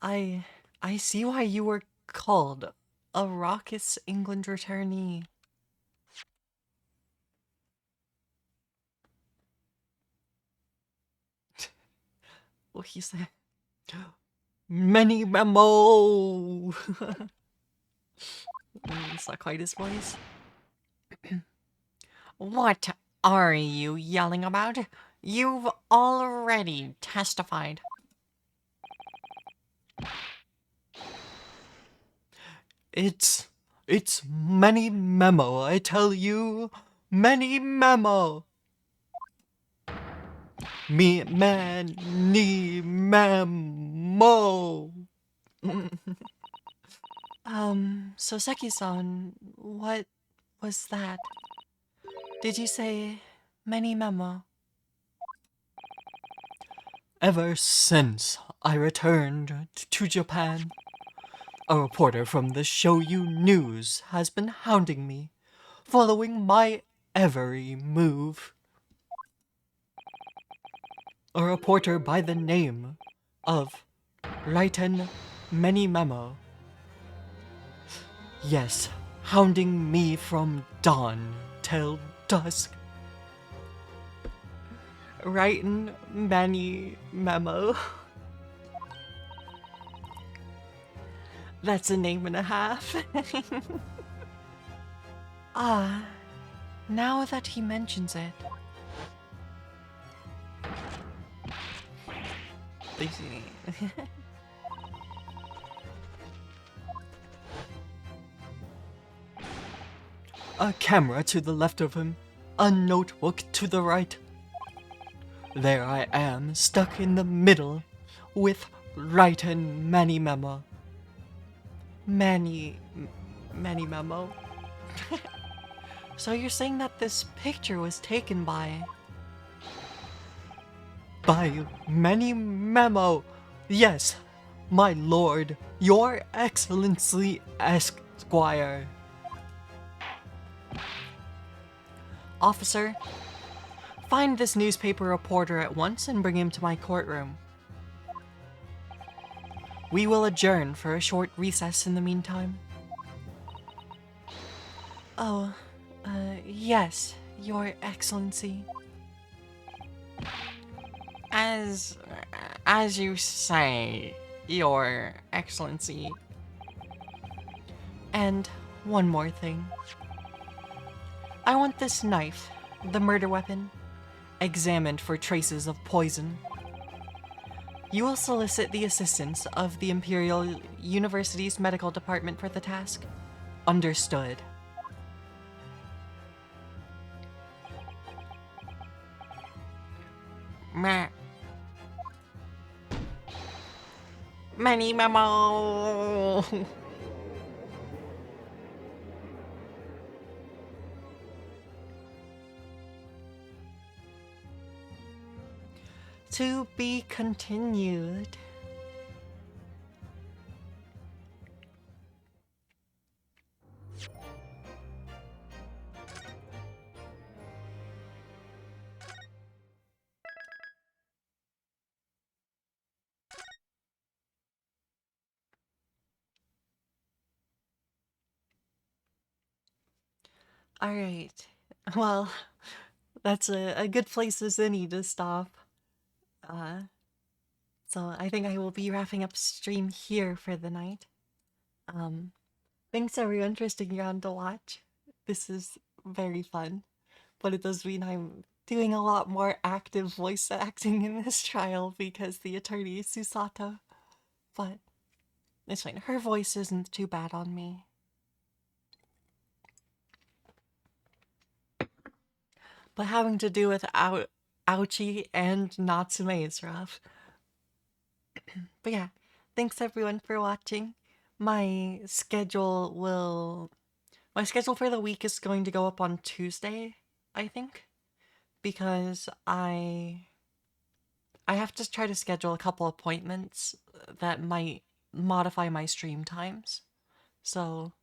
I see why you were called a raucous England returnee. What he said? Many memo. It's not quite his voice. What are you yelling about? You've already testified. It's many memo, I tell you. Many memo. Many memo. So Seki-san, what was that? Did you say many memo? Ever since I returned to Japan, a reporter from the Shoyu News has been hounding me, following my every move. A reporter by the name of Raiten Many Memo. Yes, hounding me from dawn till dusk. Raiten Many Memo. That's a name and a half. Ah, now that he mentions it. A camera to the left of him, a notebook to the right. There I am, stuck in the middle, with Raiten Many Memo. Many Memo. So you're saying that this picture was taken by Many Memo? Yes, my lord, your excellency Esquire. Officer, find this newspaper reporter at once and bring him to my courtroom. We will adjourn for a short recess in the meantime. Oh, yes, Your Excellency. As you say, Your Excellency. And one more thing. I want this knife, the murder weapon, examined for traces of poison. You will solicit the assistance of the Imperial University's medical department for the task. Understood. Many memo. To be continued. All right. Well, that's a good place as any to stop. Uh, so I think I will be wrapping up stream here for the night. Um, Thanks everyone for sticking around to watch. This is very fun, but it does mean I'm doing a lot more active voice acting in this trial because the attorney is Susato. But it's fine. Her voice isn't too bad on me. But having to do with Ouchie and Natsume is rough. But yeah, thanks everyone for watching. My schedule will. My schedule for the week is going to go up on Tuesday, I think, because I have to try to schedule a couple appointments that might modify my stream times. So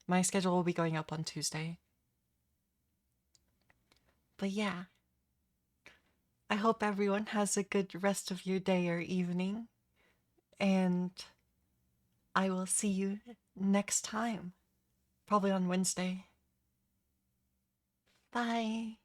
my schedule will be going up on Tuesday. But yeah, I hope everyone has a good rest of your day or evening, and I will see you next time, probably on Wednesday. Bye.